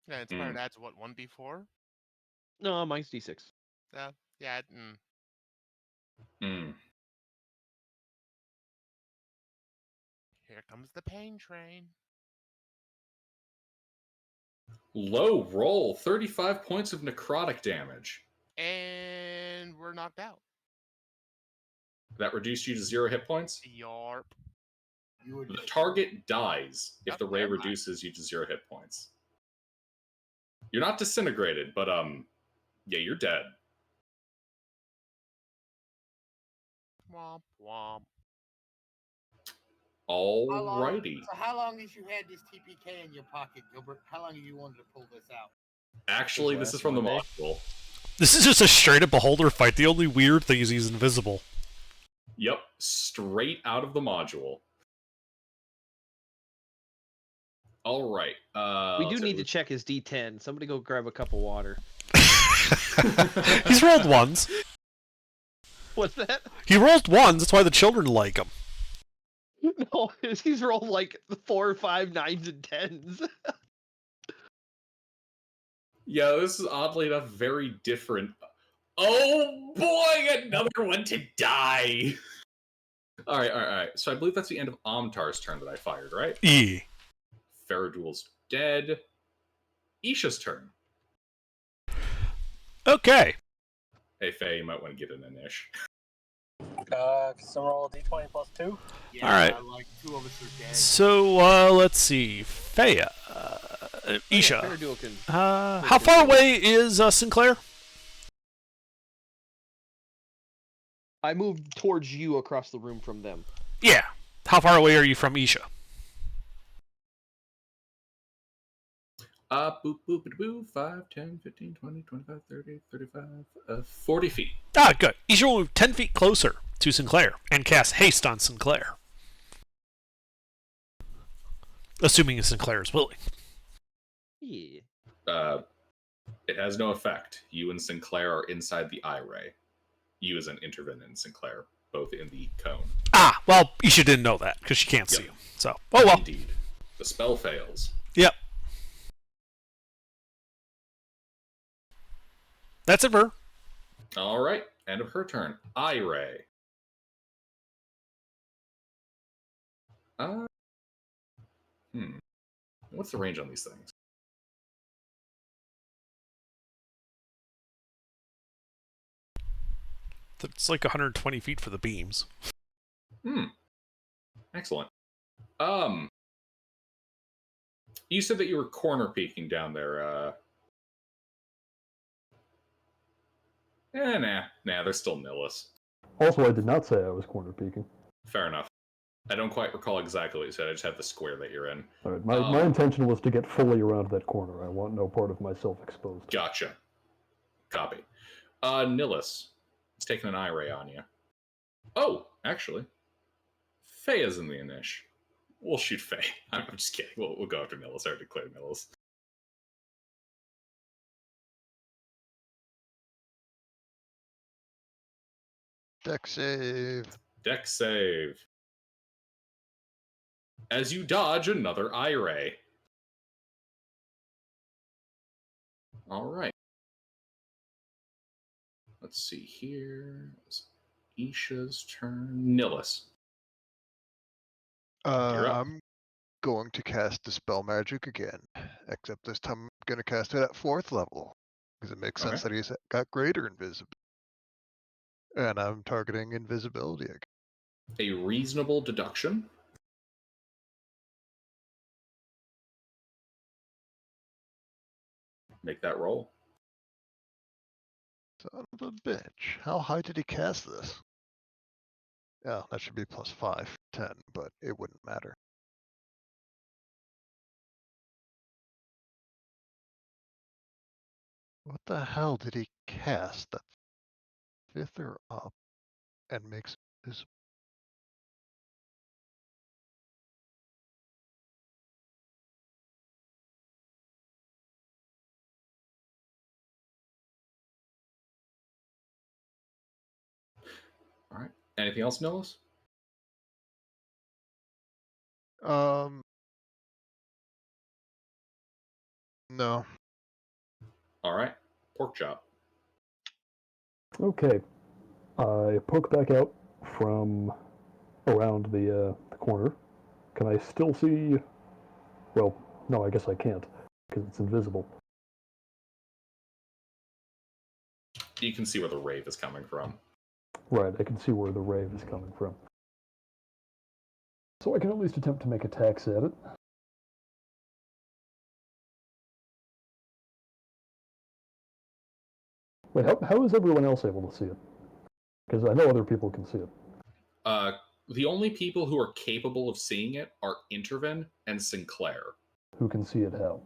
Yeah, inspired adds what, 1d4? No, mine's D6. Yeah. Here comes the pain train. Low roll, 35 points of necrotic damage. And we're knocked out. That reduced you to 0 hit points. Yarp. You were The target dies if Yep, the ray never mind. reduces you to 0 hit points. You're not disintegrated, but yeah, you're dead. Womp womp. Alrighty. So how long has you had this TPK in your pocket, Gilbert? How long have you wanted to pull this out? Actually, this last is from the Monday. module. This is just a straight up beholder fight. The only weird thing is he's invisible. Yep, straight out of the module. All right. We do need to check his D10. Somebody go grab a cup of water. He's rolled ones. What's that? He rolled ones. That's why the children like him. No, he's rolled like 4, 5, 9s, and 10s. Yeah, this is oddly enough very different. Oh boy, another one to die. All right. So I believe that's the end of Amtar's turn that I fired, right? E. Faradul's dead. Isha's turn. Okay. Hey, Faye, you might want to get an Inish. Some roll a d20 plus 2. Yeah, All right. like 2 of us are dead. So let's see. Faya. Isha. Faradul can- How far away is Sinclair? I moved towards you across the room from them. Yeah. How far away are you from Isha? Boop, boop, boo, 5, 10, 15, 20, 25, 30, 35, 40 feet. Ah, good. Isha will move 10 feet closer to Sinclair and cast haste on Sinclair. Assuming Sinclair is willing. Yeah. It has no effect. You and Sinclair are inside the eye ray. You as an intervenant and Sinclair, both in the cone. Ah, well, Isha didn't know that because she can't see him. So, oh well. Indeed. The spell fails. Yep. That's it for her. All right. End of her turn. Eye ray. What's the range on these things? It's like 120 feet for the beams. Excellent. You said that you were corner peeking down there. Nah. There's still Nihilus. Also, I did not say I was corner peeking. Fair enough. I don't quite recall exactly what you said. I just have the square that you're in. All right, my intention was to get fully around that corner. I want no part of myself exposed. Gotcha. Copy. Nihilus. It's taking an eye ray on you. Oh, actually. Faye's in the Inish. We'll shoot Faye. I'm just kidding. We'll go after Nihilus. I already declared Nihilus. Deck save. Deck save. As you dodge another eye ray. All right. Let's see here. It's Isha's turn. Nihilus. You're up. I'm going to cast Dispel Magic again, except this time I'm going to cast it at 4th level, because it makes sense that he's got greater invisibility. And I'm targeting invisibility again. A reasonable deduction. Make that roll. Son of a bitch. How high did he cast this? Yeah, that should be plus 5, 10, but it wouldn't matter. What the hell did he cast? That's 5th or up and makes his. All right. Anything else, Nihilus? No. All right. Pork chop. Okay. I poke back out from around the corner. Can I still see? Well, no, I guess I can't because it's invisible. You can see where the rave is coming from. Right, I can see where the rave is coming from. So I can at least attempt to make attacks at it. Wait, how is everyone else able to see it? Because I know other people can see it. The only people who are capable of seeing it are Intervin and Sinclair Who can see it how?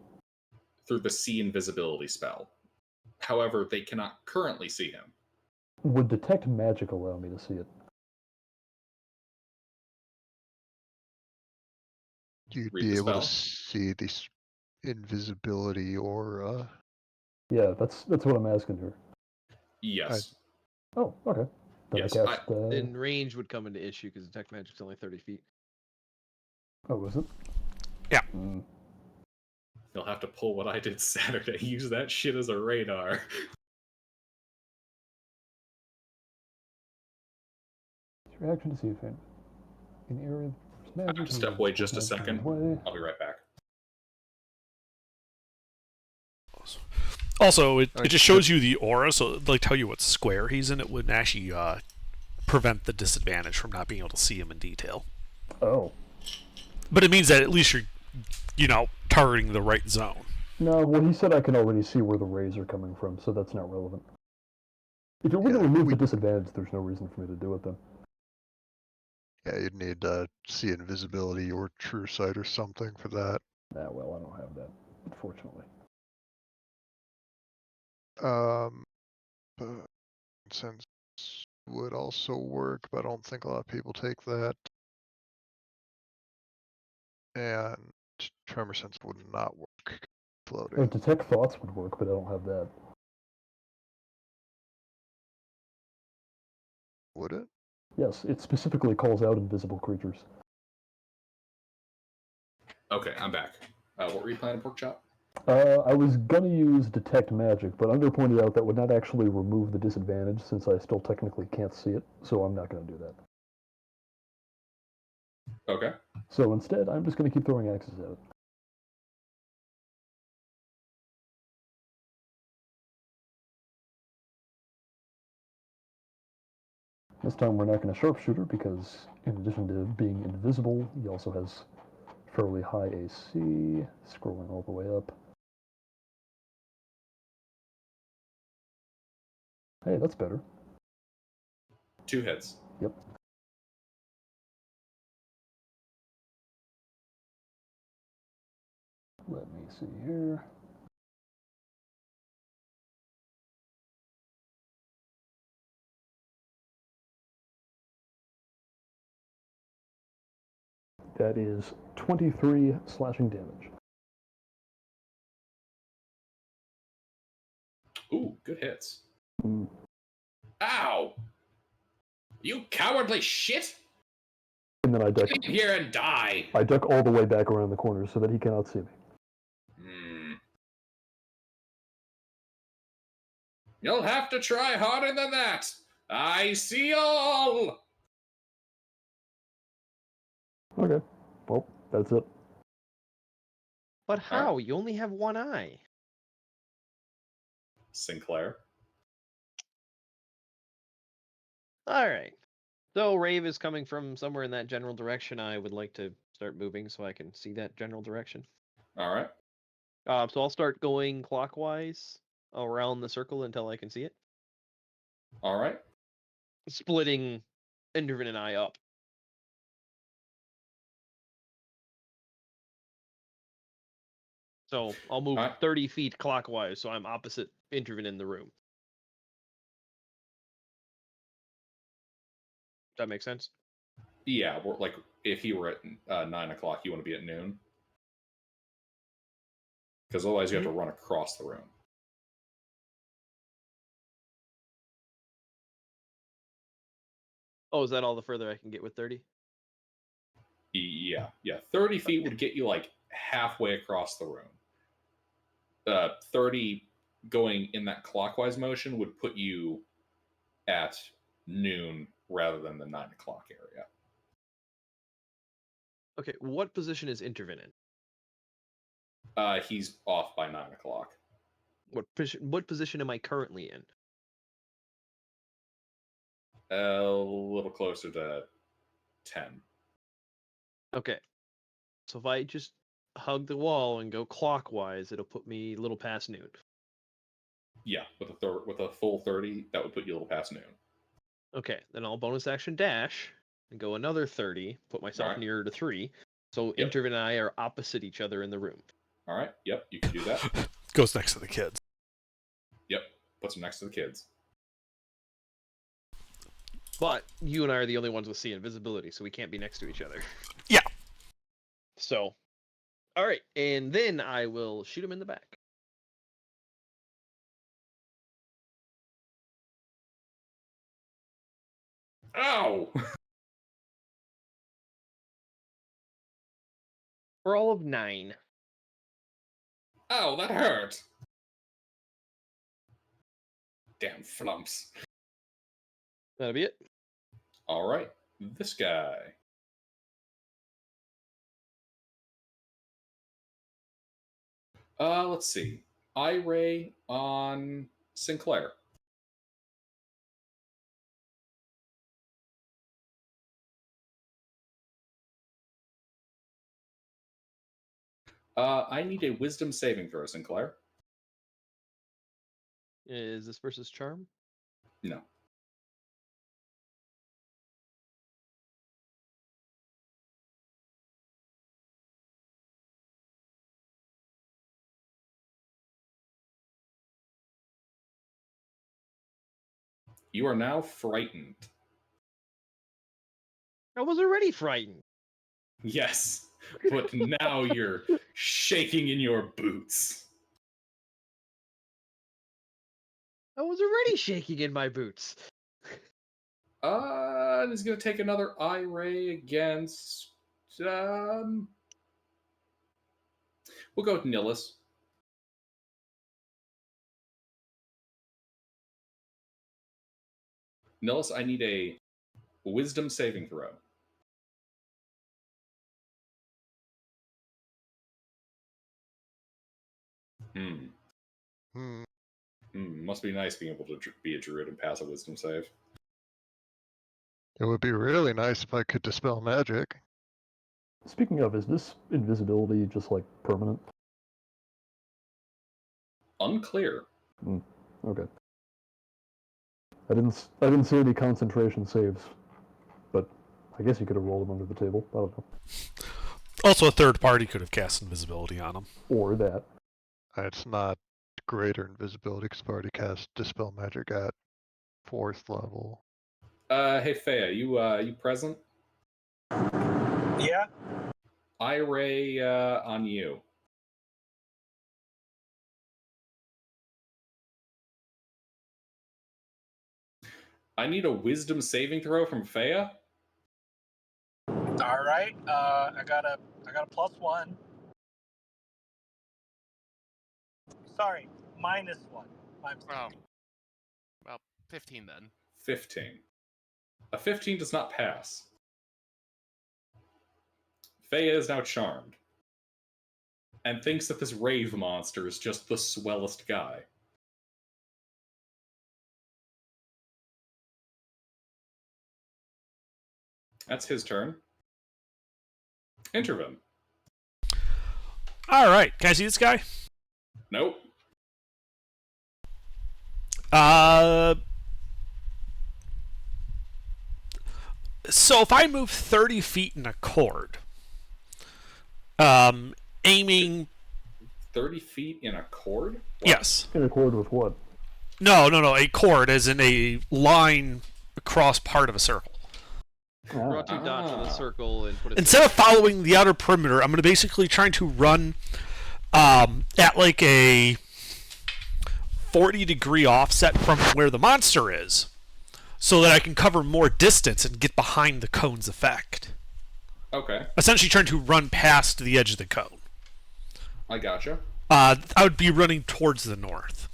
through the see invisibility spell. However, they cannot currently see him. Would detect magic allow me to see it? You'd Read be the able to spell. see this invisibility or Yeah, that's what I'm asking here. Yes. Oh, okay. Then Yes, I cast. Then range would come into issue because detect magic's only 30 feet. Oh, is it? Yeah. Mm. You'll have to pull what I did Saturday. Use that shit as a radar. It's your action to see if in the area there's magic. I have to step away just a second. Away. I'll be right back. Also, it Alright, just shows you the aura, so it'd, like, tell you what square he's in. It wouldn't actually prevent the disadvantage from not being able to see him in detail. Oh. But it means that at least you're, targeting the right zone. No, well, he said I can already see where the rays are coming from, so that's not relevant. If it were to Yeah, remove the disadvantage, there's no reason for me to do it then. yeah, you'd need see invisibility or true sight or something for that. Ah, well, I don't have that, unfortunately. But sense would also work, but I don't think a lot of people take that. And tremor sense would not work. Floating. Detect thoughts would work, but I don't have that. Would it? Yes, it specifically calls out invisible creatures. Okay, I'm back. What were you planning, pork chop? I was gonna use detect magic, but Under pointed out that would not actually remove the disadvantage since I still technically can't see it, so I'm not gonna do that. Okay. So instead, I'm just gonna keep throwing axes at it. This time we're not going to sharpshooter because in addition to being invisible, he also has fairly high AC, scrolling all the way up. Hey, that's better. 2 hits. Yep. Let me see here. That is 23 slashing damage. Ooh, good hits. Mm. Ow! You cowardly shit! And then I duck. Get in here and die! I duck all the way back around the corner so that he cannot see me. You'll have to try harder than that! I see all! Okay. Well, that's it. But how? You only have one eye. Sinclair. All right. So Rave is coming from somewhere in that general direction. I would like to start moving so I can see that general direction. Alright. So I'll start going clockwise around the circle until I can see it. Alright. Splitting Endervin and I up. So I'll move 30 feet clockwise, so I'm opposite Endervin in the room. Does that make sense? Yeah, like if you were at 9 o'clock, you want to be at noon. Because otherwise you have to run across the room. Oh, is that all the further I can get with 30? Yeah. 30 feet would get you like halfway across the room. 30 going in that clockwise motion would put you at noon rather than the 9 o'clock area. Okay, what position is Intervin in? He's off by 9 o'clock. What position am I currently in? A little closer to 10. Okay, so if I just hug the wall and go clockwise, it'll put me a little past noon. Yeah, with a full 30, that would put you a little past noon. Okay, then I'll bonus action dash and go another 30, put myself Alright. nearer to 3. So Yep. Intervin and I are opposite each other in the room. All right. Yep, you can do that. Goes next to the kids. Yep, puts him next to the kids. But you and I are the only ones with C invisibility, so we can't be next to each other. Yeah. So, all right, and then I will shoot him in the back. Ow! For all of 9. Ow, that hurt! Damn flumps. That'll be it. All right, this guy. Let's see. Ray on Sinclair. I need a wisdom saving throw, Sinclair. Is this versus charm? No. You are now frightened. I was already frightened. Yes, but now you're shaking in your boots. I was already shaking in my boots. And he's going to take another Ray against... we'll go with Nihilus. Nihilus, I need a wisdom saving throw. Must be nice being able to be a druid and pass a wisdom save. It would be really nice if I could dispel magic. Speaking of, is this invisibility just like permanent? Unclear. Okay. I didn't see any concentration saves, but I guess you could have rolled them under the table. I don't know. Also, a third party could have cast invisibility on him. Or that. It's not greater invisibility because I've already cast dispel magic at 4th level. Hey Fea, you present? Yeah. Ray, on you. I need a wisdom saving throw from Fea. All right. I got a +1. Sorry, -1. Oh. Well, 15 then. 15. A 15 does not pass. Fea is now charmed. And thinks that this rave monster is just the swellest guy. That's his turn. Intervin. All right, can I see this guy? Nope. So if I move 30 feet in a cord, aiming... 30 feet in a cord? What? Yes. In accord with what? No, a cord as in a line across part of a circle. Draw 2 dots in the circle and put it... Instead of following the outer perimeter, I'm going to basically try to run at like a 40-degree offset from where the monster is, so that I can cover more distance and get behind the cone's effect. Okay. Essentially trying to run past the edge of the cone. I gotcha. I would be running towards the north.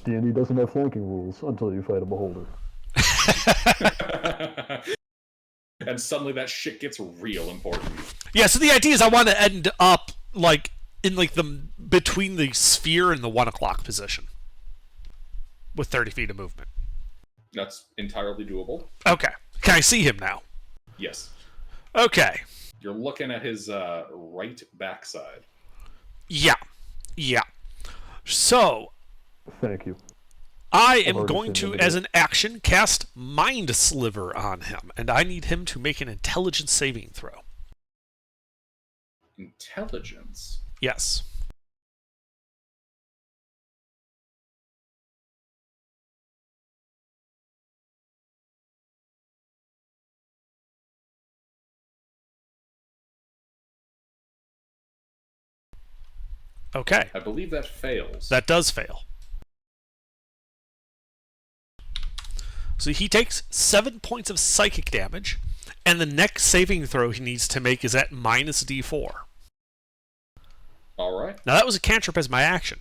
D&D doesn't have flanking rules until you fight a beholder. And suddenly that shit gets real important. Yeah, so the idea is I want to end up like in like the between the sphere and the 1 o'clock position with 30 feet of movement. That's entirely doable. Okay. Can I see him now? Yes. Okay. You're looking at his right backside. Yeah. Yeah. So Thank you. I am already going seen to, them as do an action, cast Mind Sliver on him, and I need him to make an intelligence saving throw. Intelligence? Yes. Okay. I believe that fails. That does fail. So he takes 7 points of psychic damage, and the next saving throw he needs to make is at minus D4. All right. Now that was a cantrip as my action.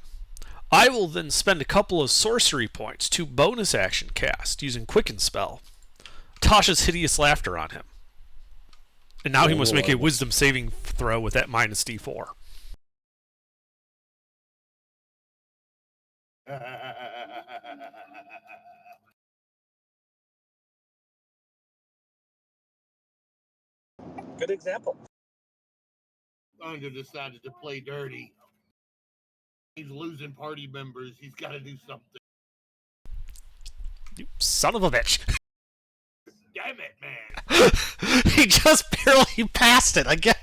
I will then spend a couple of sorcery points to bonus action cast using Quicken Spell. Tasha's Hideous Laughter on him. And now he must make a wisdom saving throw with that minus D4. Good example. Thunder decided to play dirty. He's losing party members. He's got to do something. You son of a bitch. Damn it, man. He just barely passed it again.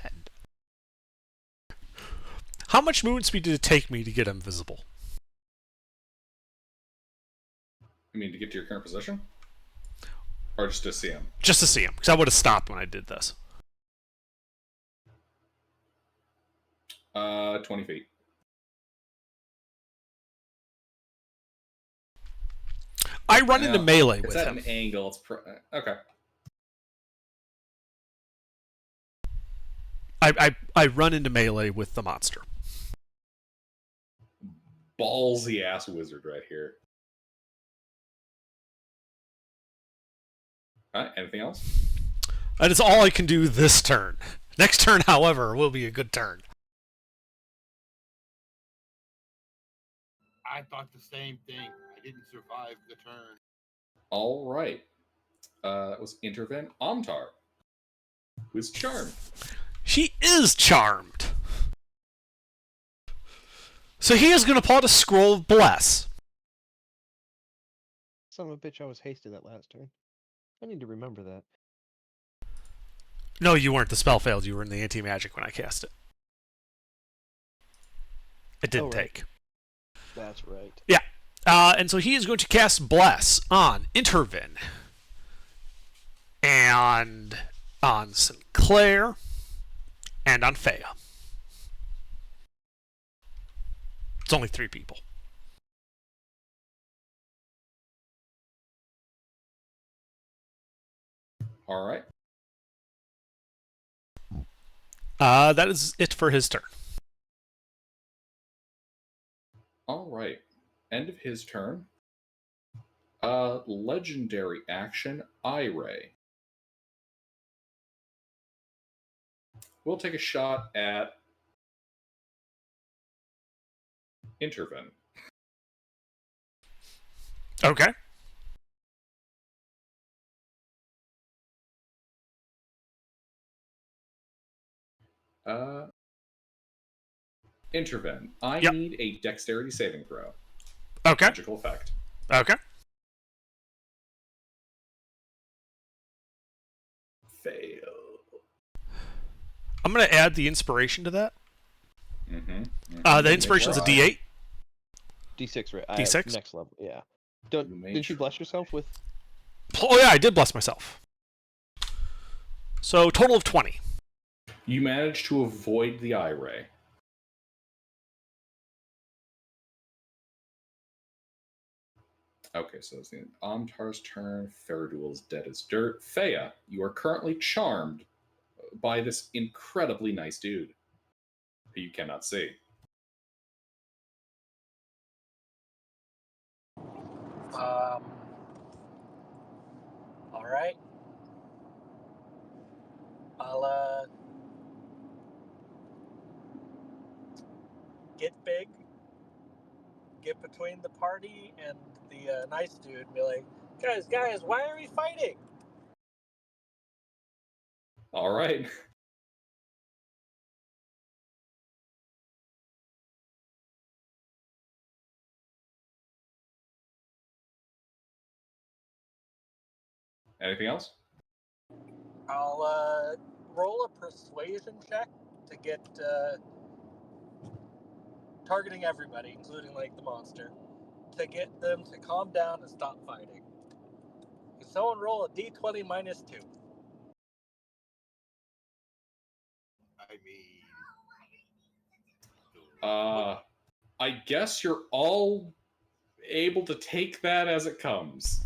How much movement speed did it take me to get invisible? You mean to get to your current position? Or just to see him? Just to see him, because I would have stopped when I did this. 20 feet. I run into melee It's with at him. an angle. It's okay. I run into melee with the monster. Ballsy ass wizard right here. Alright, anything else? That is all I can do this turn. Next turn, however, will be a good turn. I thought the same thing. I didn't survive the turn. Alright. That was Interven Omtar, who's charmed. She is charmed. So he is going to pull out a scroll of bless. Son of a bitch, I was hasted that last turn. I need to remember that. No, you weren't. The spell failed. You were in the anti-magic when I cast it. It didn't Oh, right. take. That's right. Yeah. And so he is going to cast Bless on Intervin. And on Sinclair. And on Fea. It's only 3 people. Alright. That is it for his turn. Alright. End of his turn. Legendary action, Eye Ray. We'll take a shot at Interven. Okay. Interven. I Yep. need a dexterity saving throw. Okay. Magical effect. Okay. Fail. I'm going to add the inspiration to that. The inspiration is a D8. D6, right? D6? Next level, yeah. You Didn't may you bless yourself with? Oh, yeah, I did bless myself. So, total of 20. You managed to avoid the eye ray. Okay, so it's the Omtar's turn. Faraduel's dead as dirt. Fea, you are currently charmed by this incredibly nice dude who you cannot see. All right. I'll get big, get between the party and the nice dude, and be like, guys, why are we fighting? All right. Anything else? I'll roll a persuasion check to get targeting everybody, including like the monster, to get them to calm down and stop fighting. Can someone roll a d20 minus 2? I mean, I guess you're all able to take that as it comes.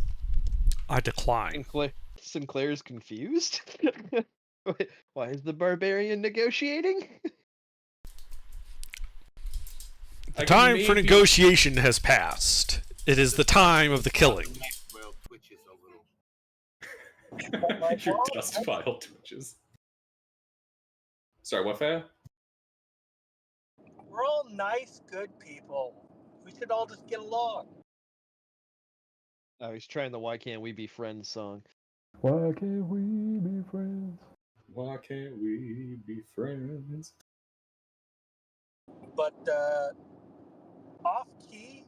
I decline. Sinclair's confused? Why is the barbarian negotiating? The time for negotiation has passed. It is the time of the killing. Maxwell twitches a little. Your dust pile twitches. Sorry, what, Faya? We're all nice, good people. We should all just get along. Oh, he's trying the "Why Can't We Be Friends" song. Why can't we be friends? Why can't we be friends? But off key,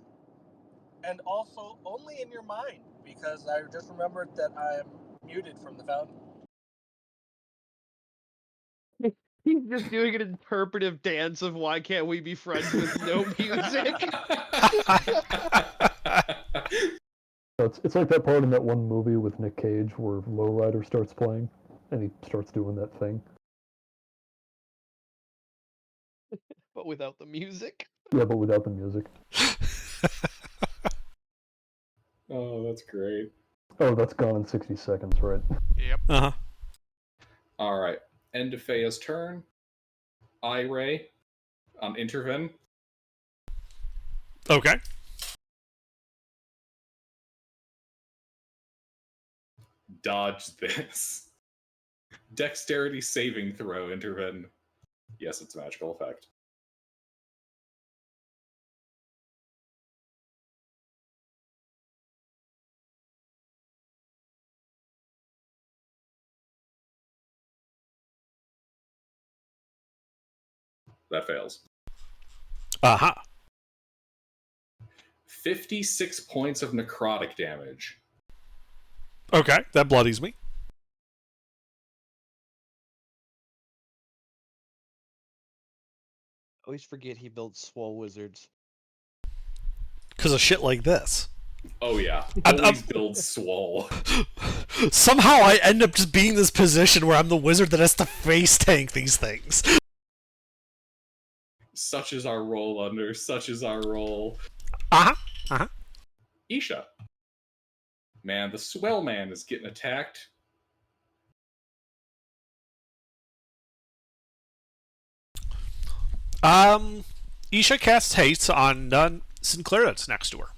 and also only in your mind, because I just remembered that I am muted from the fountain. He's just doing an interpretive dance of "Why Can't We Be Friends" with no music. It's like that part in that one movie with Nick Cage where Lowrider starts playing, and he starts doing that thing. But without the music. Yeah, but without the music. Oh, that's great. Oh, that's gone in 60 seconds, right? Yep. Uh-huh. All right. End of Fea's turn. Ray, intervene. Okay. Dodge this. Dexterity saving throw, intervene. Yes, it's a magical effect. That fails. Uh-huh. 56 points of necrotic damage. Okay, that bloodies me. Always forget he built swole wizards. Because of shit like this. Oh yeah, I'm- always build swole. Somehow I end up just being in this position where I'm the wizard that has to face tank these things. Such is our role, Under. Such is our role. Uh-huh. Uh-huh. Isha. Man, the swell man is getting attacked. Isha casts haste on Sinclair that's next to her.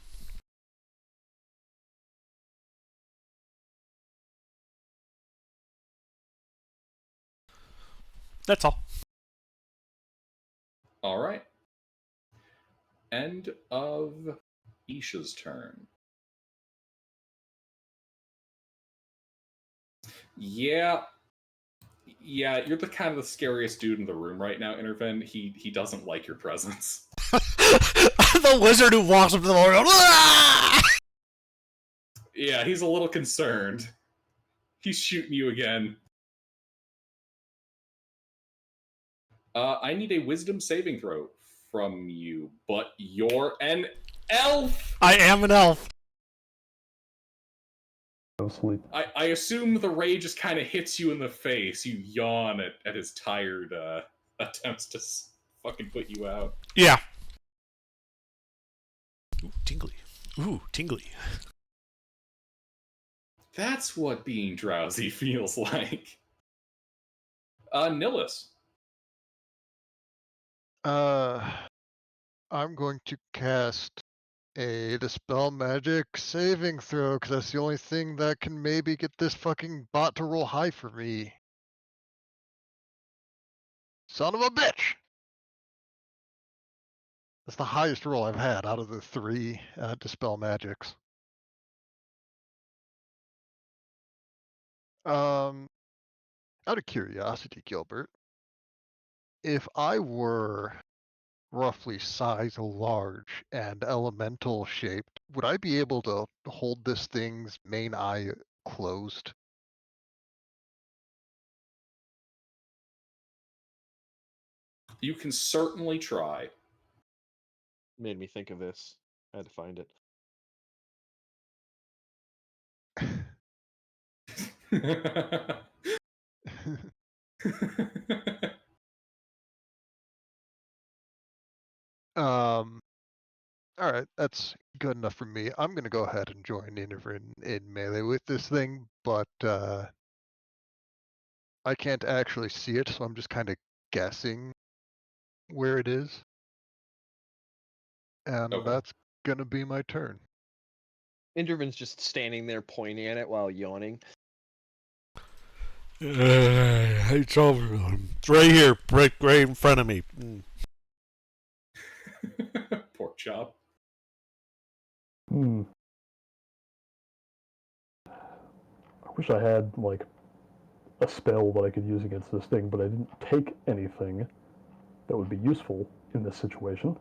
That's all. All right. End of Isha's turn. Yeah, you're the kind of the scariest dude in the room right now, Interven. He doesn't like your presence. The wizard who walks up to the door and goes, "Ah!" Yeah, he's a little concerned. He's shooting you again. I need a wisdom saving throw from you, but you're an elf! I am an elf. No sleep. I assume the ray just kind of hits you in the face. You yawn at his tired attempts to fucking put you out. Yeah. Ooh, tingly. Ooh, tingly. That's what being drowsy feels like. Nihilus. I'm going to cast a Dispel Magic saving throw, because that's the only thing that can maybe get this fucking bot to roll high for me. Son of a bitch! That's the highest roll I've had out of the 3 Dispel Magics. Out of curiosity, Gilbert, if I were roughly size large and elemental shaped, would I be able to hold this thing's main eye closed? You can certainly try. Made me think of this. I had to find it. All right, that's good enough for me. I'm gonna go ahead and join in melee with this thing, but I can't actually see it, so I'm just kind of guessing where it is, and Okay. that's gonna be my turn. Intervin's just standing there pointing at it while yawning. It's over. It's right here, right in front of me. Pork chop. I wish I had, like, a spell that I could use against this thing, but I didn't take anything that would be useful in this situation.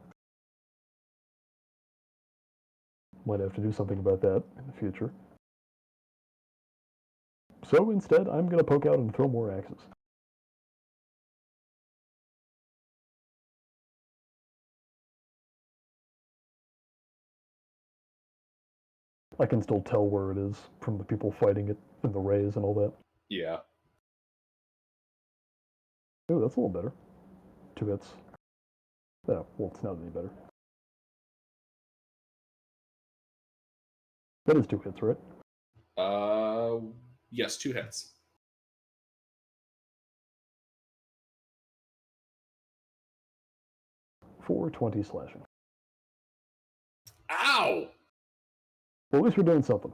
Might have to do something about that in the future. So instead, I'm going to poke out and throw more axes. I can still tell where it is from the people fighting it and the rays and all that. Yeah. Oh, that's a little better. 2 hits. Oh, well, it's not any better. That is 2 hits, right? Yes, 2 hits. For 20 slashing. Ow! Well, at least we're doing something.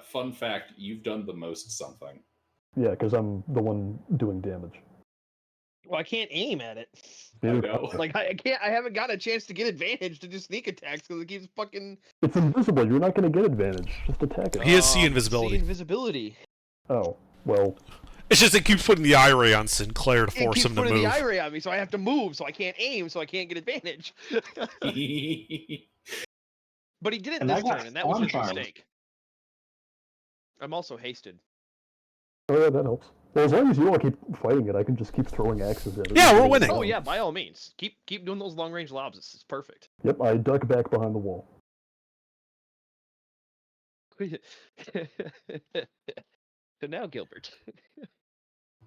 Fun fact, you've done the most something. Yeah, because I'm the one doing damage. Well, I can't aim at it. I know. Like I can't. I haven't got a chance to get advantage to do sneak attacks because it keeps fucking. It's invisible. You're not going to get advantage. Just attack it. He has C invisibility. C invisibility. Oh, well. It's just it keeps putting the eye ray on Sinclair to It force keeps him to putting move. the eye ray on me, so I have to move, so I can't aim, so I can't get advantage. But he did it And this I got turn, and that was his Storm Charm. mistake. I'm also hasted. Oh, yeah, that helps. Well, as long as you all keep fighting it, I can just keep throwing axes at it. Yeah, we're winning. Oh yeah, by all means, keep doing those long range lobs. It's perfect. Yep, I duck back behind the wall. So now, Gilbert.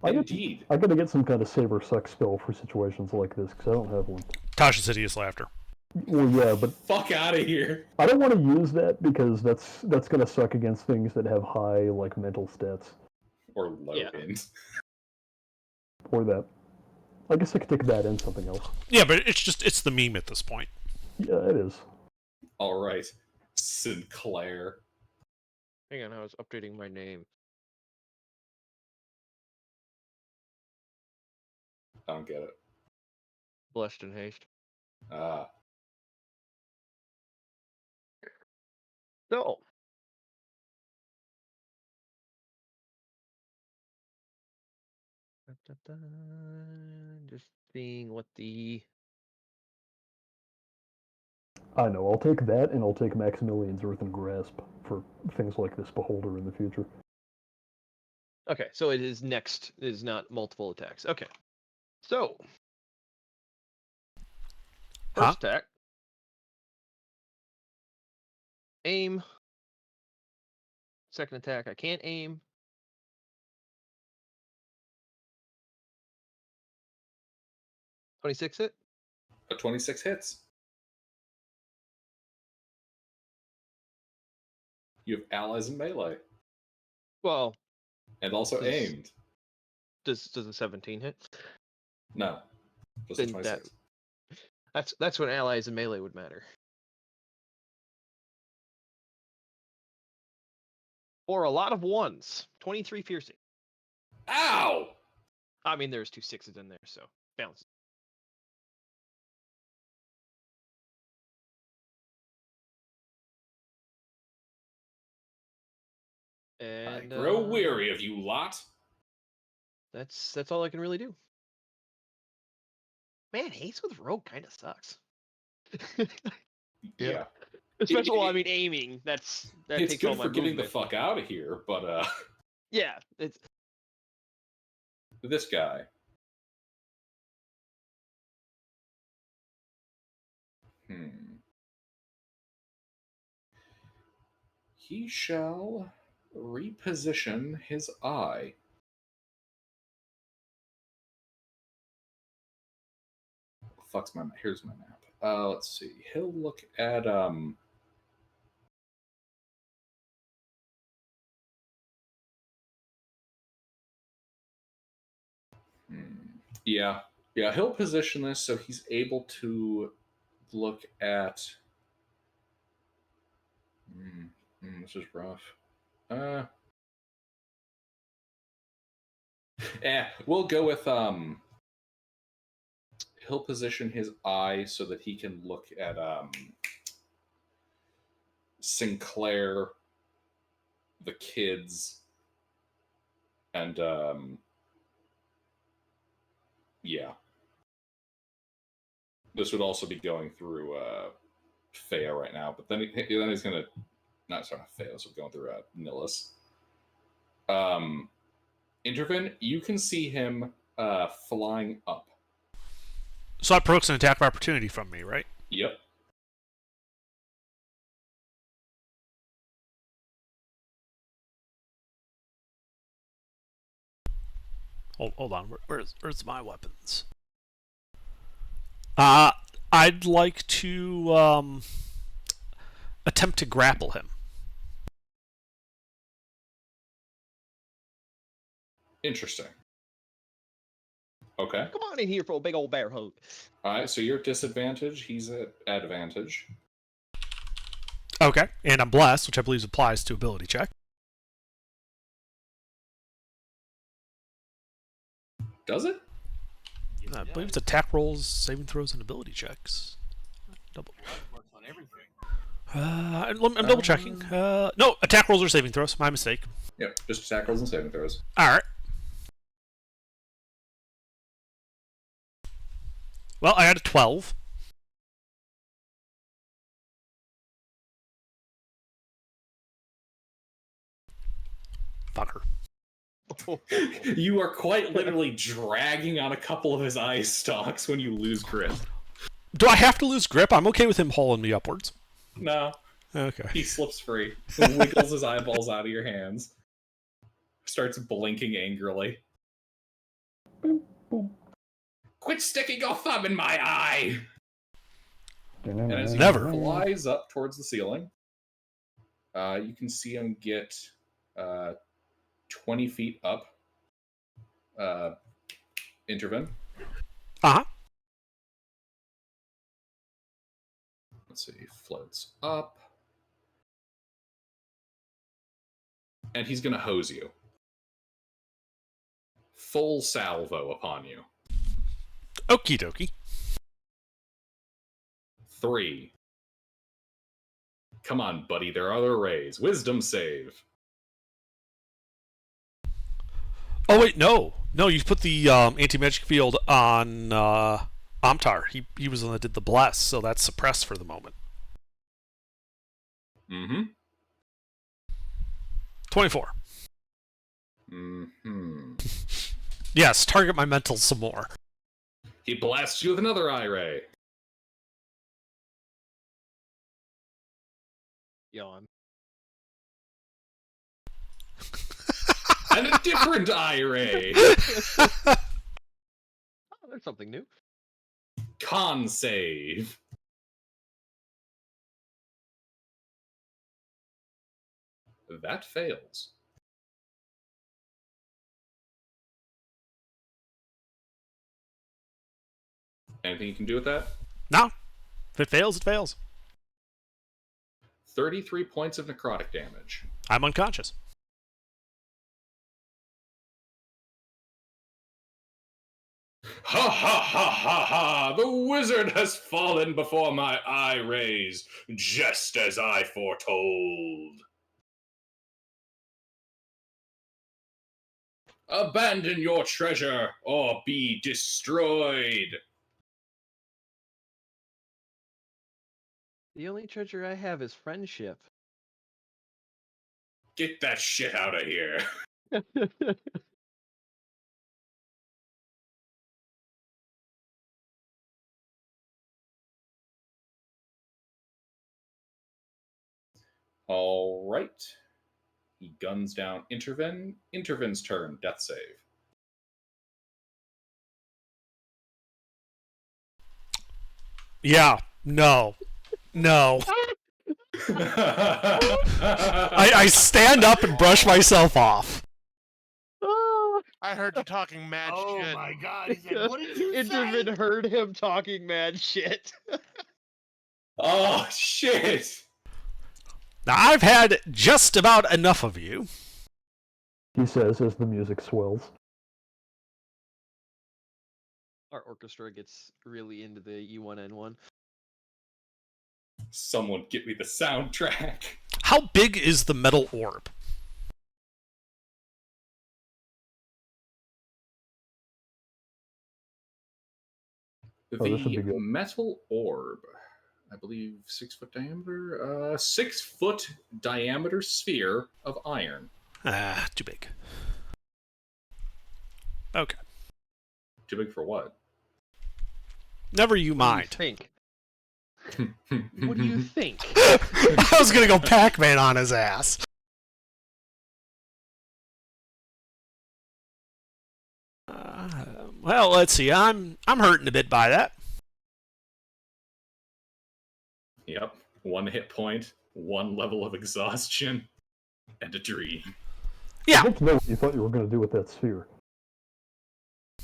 Indeed. I gotta get some kind of saber suck spell for situations like this, because I don't have one. Tasha's hideous laughter. Well, yeah, but Fuck out of here. I don't want to use that because that's gonna suck against things that have high, like, mental stats. Or low ends. Or that. I guess I could take that and something else. Yeah, but it's the meme at this point. Yeah, it is. All right, Sinclair. Hang on, I was updating my name. I don't get it. Blessed in haste. Ah. So. Just seeing what the. I know, I'll take that and I'll take Maximilian's Earthen Grasp for things like this Beholder in the future. Okay, so it is next, it is not multiple attacks. Okay. So. First attack. Aim. Second attack, I can't aim. $26 hit? A 26 hits. You have allies in melee. Well. And also aimed. Does a 17 hit? No. Just a 26. That's when allies and melee would matter. Or a lot of ones. 23 piercing. Ow! I mean, there's 2 6s in there, so balance. And I grow weary of you lot. That's all I can really do. Man, haste with rogue kind of sucks. Yeah. Especially, well, I mean, aiming. That It's takes all good my for getting the movement. fuck out of here, but Yeah, it's this guy. He shall reposition his eye. Fuck's my map. Here's my map. Let's see. He'll look at yeah. Yeah, he'll position this so he's able to look at this is rough. We'll go with he'll position his eye so that he can look at Sinclair, the kids, and yeah. This would also be going through Fea right now, but then he's gonna not Fea, so going through Nillis. Intervin, you can see him flying up. So that provokes an attack of opportunity from me, right? Yep. Hold on. Where's my weapons? I'd like to attempt to grapple him. Interesting. Okay. come on in here for a big old bear hug. All right. So you're at disadvantage. He's at advantage. Okay, and I'm blessed, which I believe applies to ability check. Does it? I believe it's attack rolls, saving throws, and ability checks. Double. Works on everything. I'm double checking. No, attack rolls or saving throws. My mistake. Yep. Just attack rolls and saving throws. All right. Well, I had a 12. Fucker. You are quite literally dragging on a couple of his eye stalks when you lose grip. Do I have to lose grip? I'm okay with him hauling me upwards. No. Okay. He slips free, wiggles his eyeballs out of your hands, starts blinking angrily. Boom, boom. Quit sticking your thumb in my eye! And as he Never. flies up towards the ceiling, you can see him get 20 feet up. Intervene. Uh-huh. Let's see, floats up. And he's going to hose you. Full salvo upon you. Okie dokie. 3. Come on, buddy, there are other rays. Wisdom save. Oh, wait, no. No, you put the anti-magic field on Amtar. He was the one that did the bless, so that's suppressed for the moment. Mm-hmm. 24. Mm-hmm. Yes, target my mental some more. He blasts you with another eye ray. Yawn. And a different eye ray. Oh, there's something new. Con save. That fails. Anything you can do with that? No. If it fails, it fails. 33 points of necrotic damage. I'm unconscious. Ha ha ha ha ha! The wizard has fallen before my eye rays, just as I foretold. Abandon your treasure or be destroyed. The only treasure I have is friendship. Get that shit out of here. All right. He guns down Interven. Interven's turn. Death save. Yeah. No. No. I stand up and brush myself off. I heard you talking mad Oh shit. my god, he said, what did you say? Intervin heard him talking mad shit. Oh, shit. Now, I've had just about enough of you. He says as the music swells. Our orchestra gets really into the E1N1. Someone get me the soundtrack. How big is the metal orb? this should be The good. metal orb, I believe 6 foot diameter, 6 foot diameter sphere of iron. Ah, too big. Okay. Too big for what? Never you mind. What do you think? I was gonna go Pac-Man on his ass. Well, let's see. I'm hurting a bit by that. Yep. 1 hit point, 1 level of exhaustion, and a dream. Yeah. I'd like to know what you thought you were going to do with that sphere.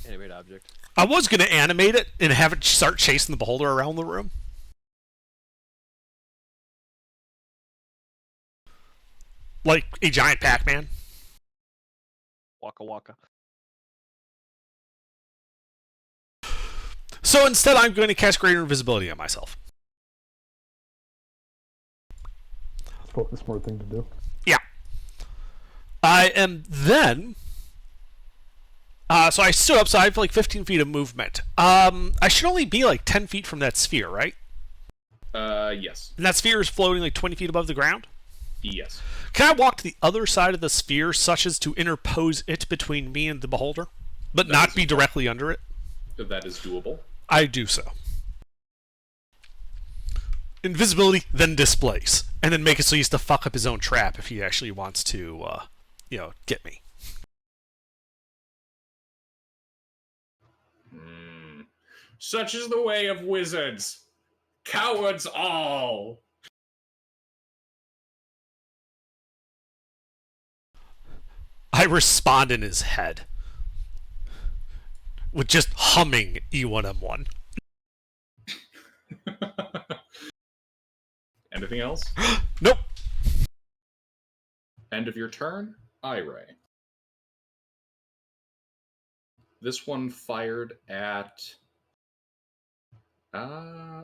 Animate object. I was gonna animate it and have it start chasing the beholder around the room. Like a giant Pac-Man. Waka waka. So instead, I'm going to cast Greater Invisibility on myself. That's probably the smart thing to do. Yeah. I am then... so I stood up, so I have like 15 feet of movement. I should only be like 10 feet from that sphere, right? Yes. And that sphere is floating like 20 feet above the ground? Yes. Can I walk to the other side of the sphere such as to interpose it between me and the beholder? But That not is be directly under it? That is doable. I do so. Invisibility, then displace. And then make it so he has to fuck up his own trap if he actually wants to, get me. Such is the way of wizards. Cowards all. I respond in his head. With just humming E1M1. Anything else? Nope. End of your turn, Ray. This one fired at...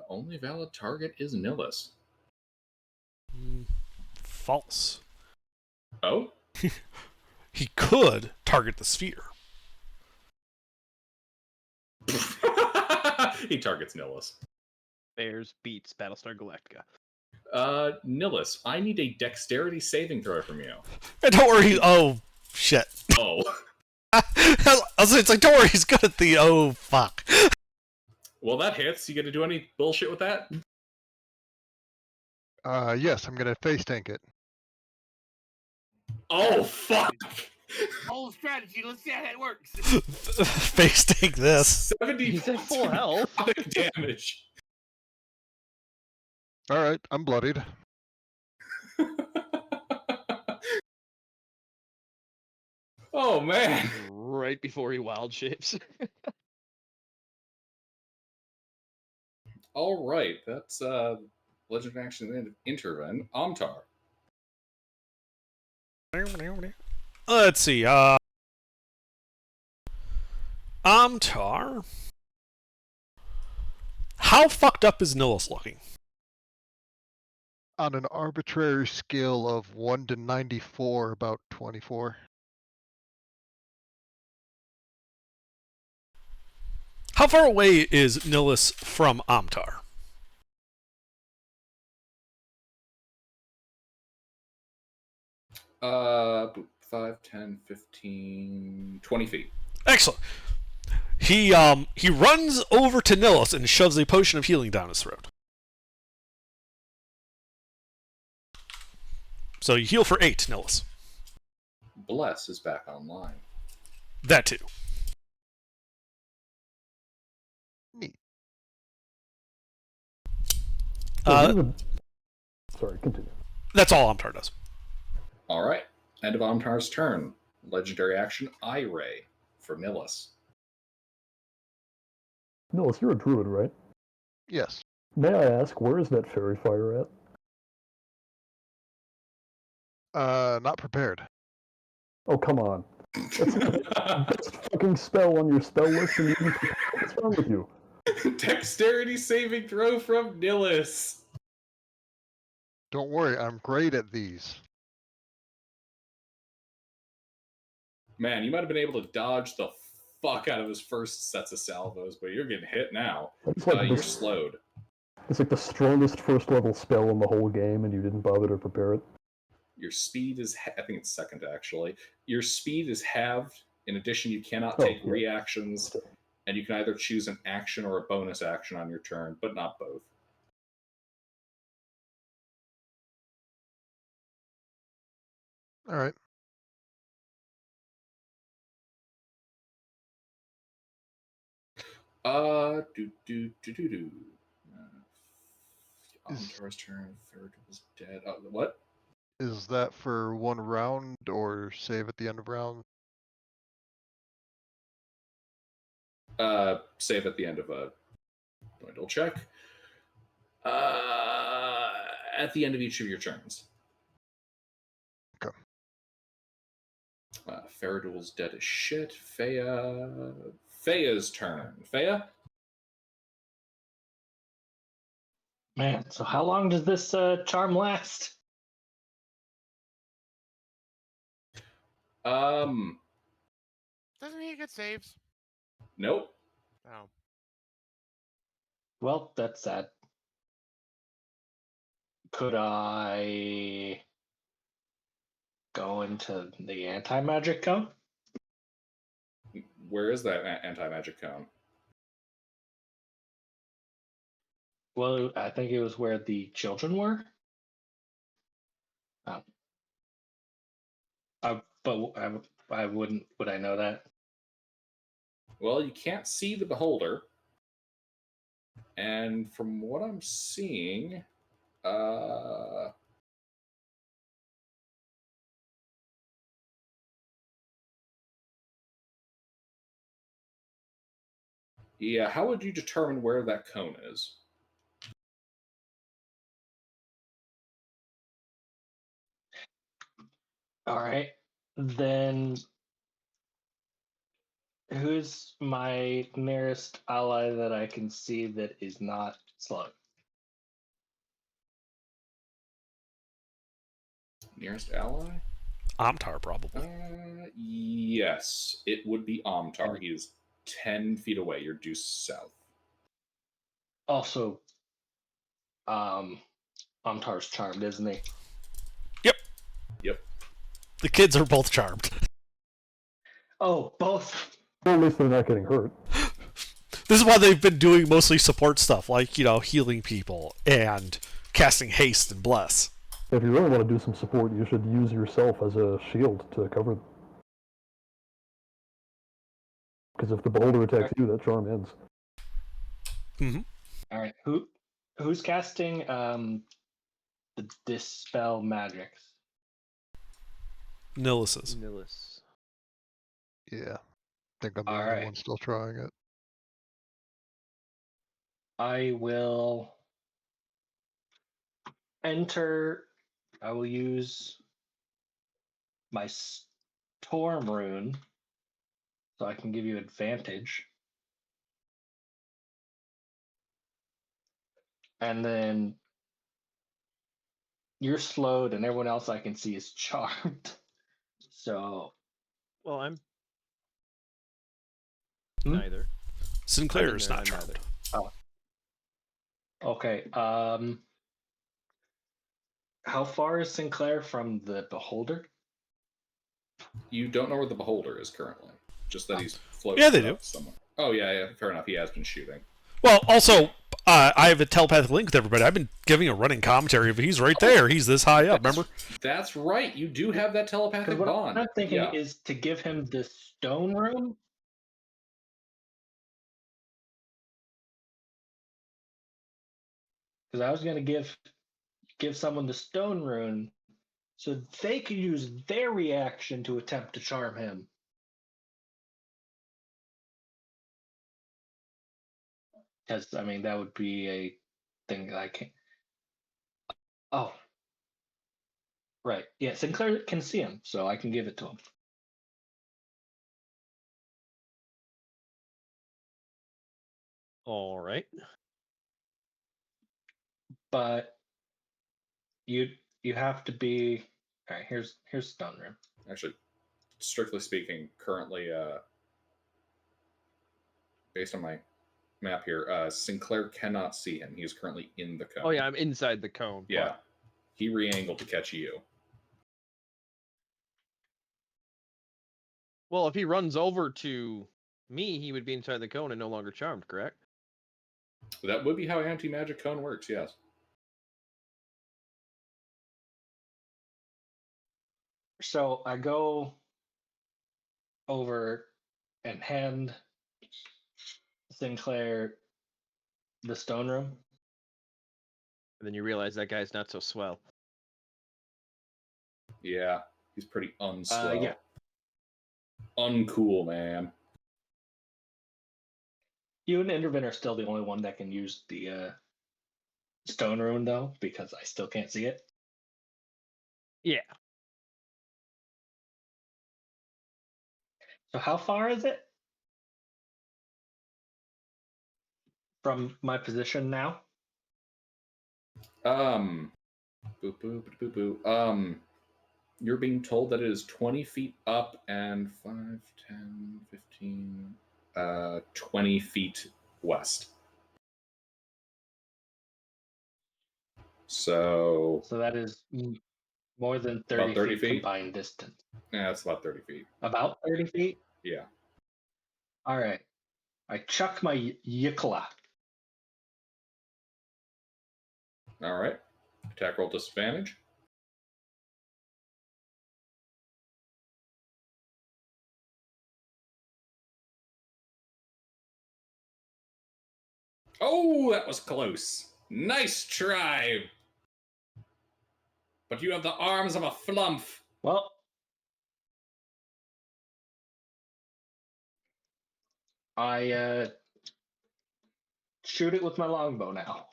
only valid target is Nihilus. False. Oh? He could target the sphere. He targets Nihilus. Bears beats Battlestar Galactica. Nihilus, I need a dexterity saving throw from you. And don't worry. Oh, shit. Oh. It's like, don't worry, he's good at the oh, fuck. Well, that hits. You get to do any bullshit with that? Yes, I'm gonna face tank it. Oh, fuck! Whole strategy. Let's see how that works. Face take this. 70 He's at points full of health. necrotic damage. All right, I'm bloodied. Oh, man. Right before he wild shapes. All right, that's Legend of Action and Interven. Amtar. Let's see. Amtar. How fucked up is Nihilus looking? On an arbitrary scale of 1 to 94, about 24. How far away is Nihilus from Amtar? Uh, 5, 10, 15, 20 feet. Excellent. He runs over to Nihilus and shoves a potion of healing down his throat. So you heal for 8, Nihilus. Bless is back online. That too. Neat. Sorry, continue. That's all Amtar does. All right. End of Amtar's turn. Legendary action, Eye Ray for Nihilus. Nihilus, you're a druid, right? Yes. May I ask, where is that fairy fire at? Not prepared. Oh, come on. That's the best fucking spell on your spell list, and you even what's wrong with you? Dexterity saving throw from Nihilus. Don't worry, I'm great at these. Man, you might have been able to dodge the fuck out of his first sets of salvos, but you're getting hit now. It's like You're slowed. It's like the strongest first level spell in the whole game, and you didn't bother to prepare it. Your speed is, I think it's second actually. Your speed is halved. In addition, you cannot take reactions, and you can either choose an action or a bonus action on your turn, but not both. All right. Do. Amtar's turn. Third was dead. What? Is that for one round or save at the end of round? Save at the end of a dwindle check. At the end of each of your turns. Okay. Faradul's dead as shit. Feya's turn. Feya? Man, so how long does this charm last? Um, Doesn't he get saves? nope. Oh. Well, that's sad. Could I go into the anti-magic cone? Where is that anti-magic cone? Well, I think it was where the children were. But I wouldn't. Would I know that? Well, you can't see the beholder. And from what I'm seeing, yeah, how would you determine where that cone is? All right. Then who's my nearest ally that I can see that is not slug? Nearest ally? Amtar, probably. Yes, it would be Amtar. He is 10 feet away. You're due south. Also, Amtar's charmed, isn't he? Yep. The kids are both charmed. Oh, both. Well, at least they're not getting hurt. This is why they've been doing mostly support stuff, like, healing people and casting haste and bless. If you really want to do some support, you should use yourself as a shield to cover them. Because if the beholder attacks you, that charm ends. Mm-hmm. All right. Who's casting the dispel magics? Nihilus. Nihilus. Yeah. I think I'm the All only right. one still trying it. I will enter. I will use my storm rune so I can give you advantage. And then you're slowed, and everyone else I can see is charmed. So Well, I'm Hmm? neither. Sinclair I'm in is there, not I'm charmed. neither. oh, okay. How far is Sinclair from the beholder? You don't know where the beholder is currently. Just that he's floating Yeah, they above do. somewhere. Oh yeah, fair enough. He has been shooting. Well, also, I have a telepathic link with everybody. I've been giving a running commentary, but he's right there. He's this high up, remember? That's right. You do have that Because telepathic what bond. I'm thinking Yeah. is to give him the stone room. Because I was going to give someone the stone rune so they could use their reaction to attempt to charm him. Because I mean that would be a thing that I can't. Oh, right. Yeah, Sinclair can see him, so I can give it to him. All right. But you have to be. All right. Here's stone room. Actually, strictly speaking, currently, based on my map here, Sinclair cannot see him. He is currently in the cone. Oh yeah, I'm inside the cone. Yeah. He re-angled to catch you. Well, if he runs over to me, he would be inside the cone and no longer charmed, correct? That would be how anti-magic cone works, yes. So I go over and hand Sinclair the stone room. And then you realize that guy's not so swell. Yeah. He's pretty unswell. Yeah. Uncool, man. You and Intervin are still the only one that can use the stone rune, though, because I still can't see it. Yeah. So how far is it from my position now? Boop, boop, boop, boop, boop. You're being told that it is 20 feet up and 5, 10, 15, 20 feet west. So that is more than 30, About 30 feet? combined distance. Yeah, it's about 30 feet. About 30 feet? Yeah. All right. I chuck my yikla. All right. Attack roll disadvantage. Oh, that was close. Nice try. But you have the arms of a flump. Well, I shoot it with my longbow now.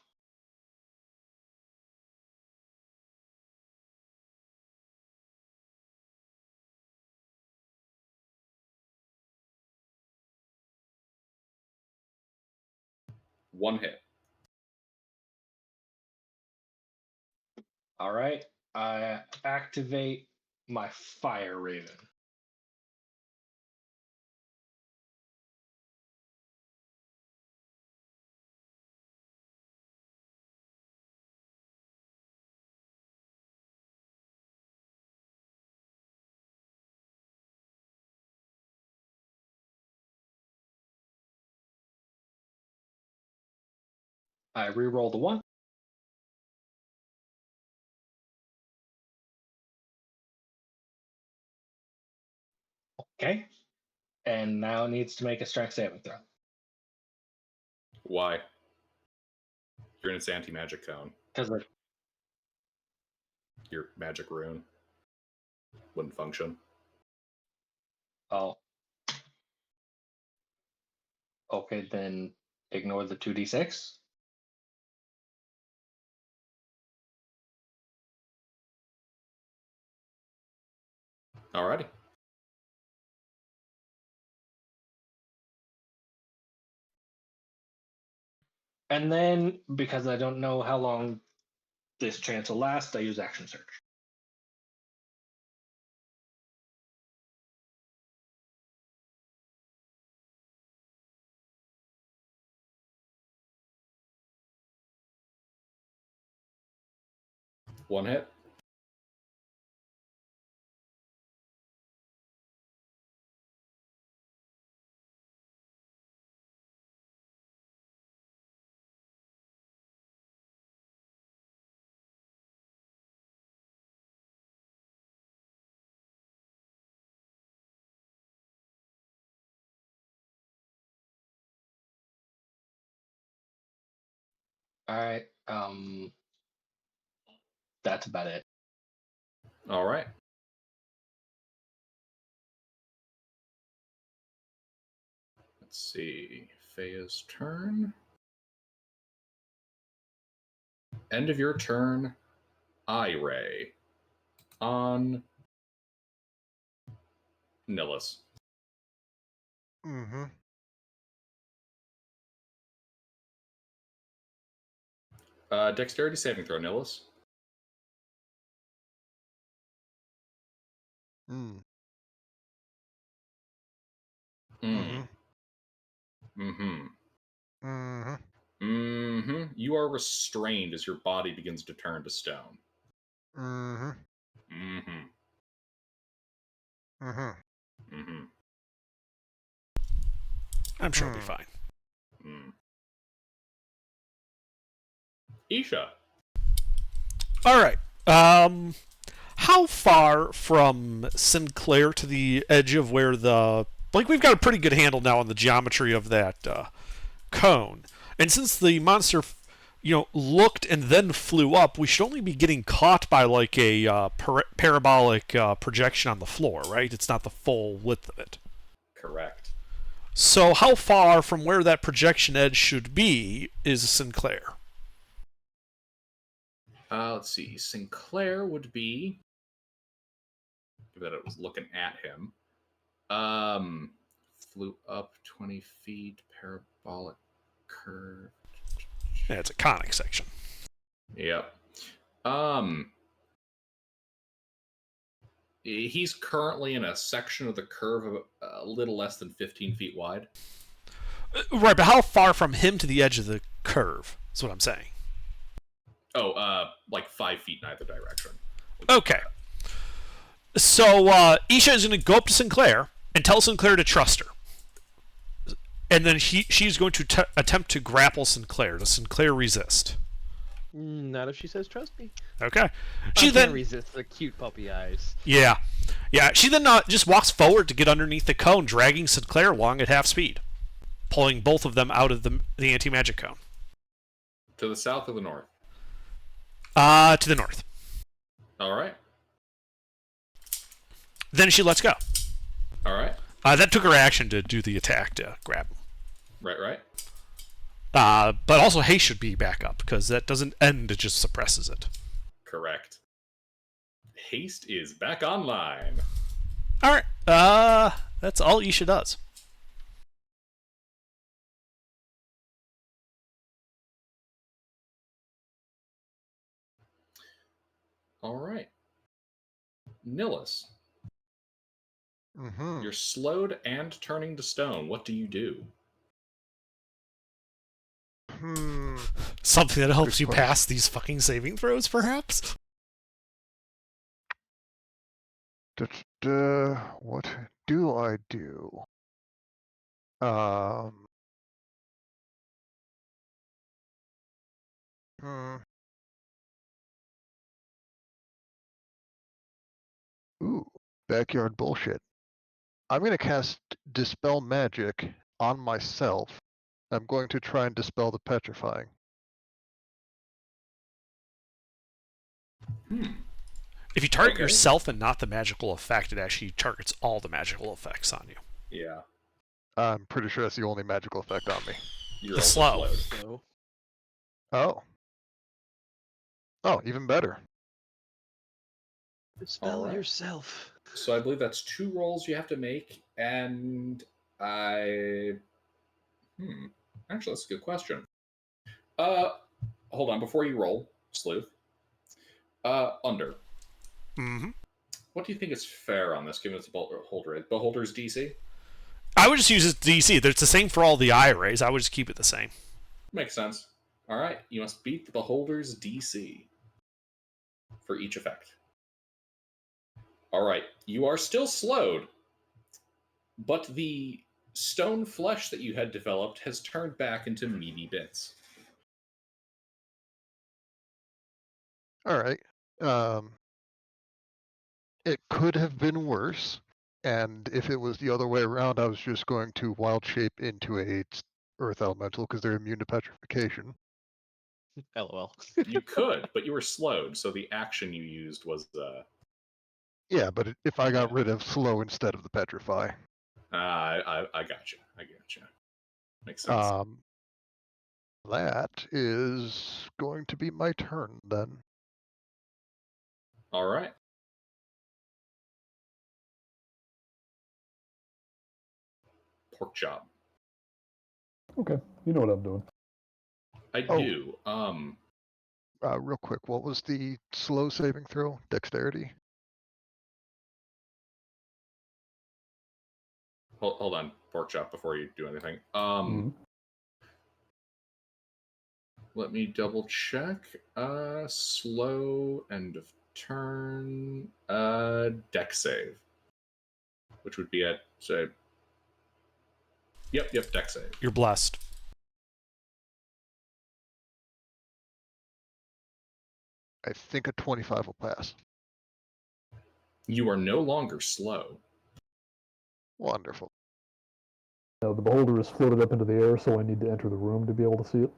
One hit. All right. I activate my fire raven. I re-roll the 1. Okay. And now it needs to make a strength saving throw. Why? You're in its anti-magic cone. Because Your magic rune wouldn't function. oh. Okay, then ignore the 2d6. Alrighty. And then, because I don't know how long this chance will last, I use action search. One hit. All right. That's about it. All right. Let's see. Fea's turn. End of your turn. Eye Ray. On Nillis. Mm-hmm. Dexterity saving throw, Nillis. Mm. Mm. Mm-hmm. Mm-hmm. Mm-hmm. You are restrained as your body begins to turn to stone. Mm-hmm. Mm-hmm. Mm-hmm. Mm-hmm. I'm sure it'll be fine. Mm. Isha. All right. How far from Sinclair to the edge of where the we've got a pretty good handle now on the geometry of that cone, and since the monster, looked and then flew up, we should only be getting caught by like a parabolic projection on the floor, right? It's not the full width of it. Correct. So how far from where that projection edge should be is Sinclair? Let's see. Sinclair would be. That it was looking at him. Flew up 20 feet, parabolic curve. Yeah, it's a conic section. Yep. He's currently in a section of the curve of a little less than 15 feet wide. Right, but how far from him to the edge of the curve is what I'm saying. Oh, like 5 feet in either direction. Okay. So Isha is going to go up to Sinclair and tell Sinclair to trust her. And then she's going to attempt to grapple Sinclair. Does Sinclair resist? Not if she says trust me. Okay. She can't resist the cute puppy eyes. Yeah. She then just walks forward to get underneath the cone, dragging Sinclair along at half speed, pulling both of them out of the anti-magic cone. To the south or the north? To the north. All right. Then she lets go. All right. That took her action to do the attack to grab him. Right. But also haste should be back up, because that doesn't end, it just suppresses it. Correct. Haste is back online. Alright, that's all Isha does. All right. Nillis. Mm-hmm. You're slowed and turning to stone. What do you do? Something that helps Good you question. pass these fucking saving throws, perhaps? What do I do? Ooh, backyard bullshit. I'm going to cast Dispel Magic on myself. I'm going to try and dispel the petrifying. If you target yourself and not the magical effect, it actually targets all the magical effects on you. Yeah. I'm pretty sure that's the only magical effect on me. You're The also slow. slowed. Oh. Oh, even better. Dispel Alright. yourself. So I believe that's 2 rolls you have to make, and actually, that's a good question. Hold on, before you roll, Sleuth. Under. Mm-hmm. What do you think is fair on this, given it's a beholder? Beholder's DC? I would just use it DC. It's the same for all the IRAs. I would just keep it the same. Makes sense. All right, you must beat the beholder's DC for each effect. All right, you are still slowed, but the stone flesh that you had developed has turned back into meaty bits. All right. It could have been worse, and if it was the other way around, I was just going to wild shape into a earth elemental because they're immune to petrification. LOL. You could, but you were slowed, so the action you used was Yeah, but if I got Yeah. rid of slow instead of the petrify. I gotcha. I gotcha. Makes sense. That is going to be my turn then. All right. Pork chop. Okay, you know what I'm doing. I Oh. do. Real quick, what was the slow saving throw? Dexterity? Hold on, pork chop, before you do anything. Let me double check. Slow end of turn. Dex save, which would be at say. Yep, dex save. You're blessed. I think a 25 will pass. You are no longer slow. Wonderful. Now, the beholder is floated up into the air, so I need to enter the room to be able to see it,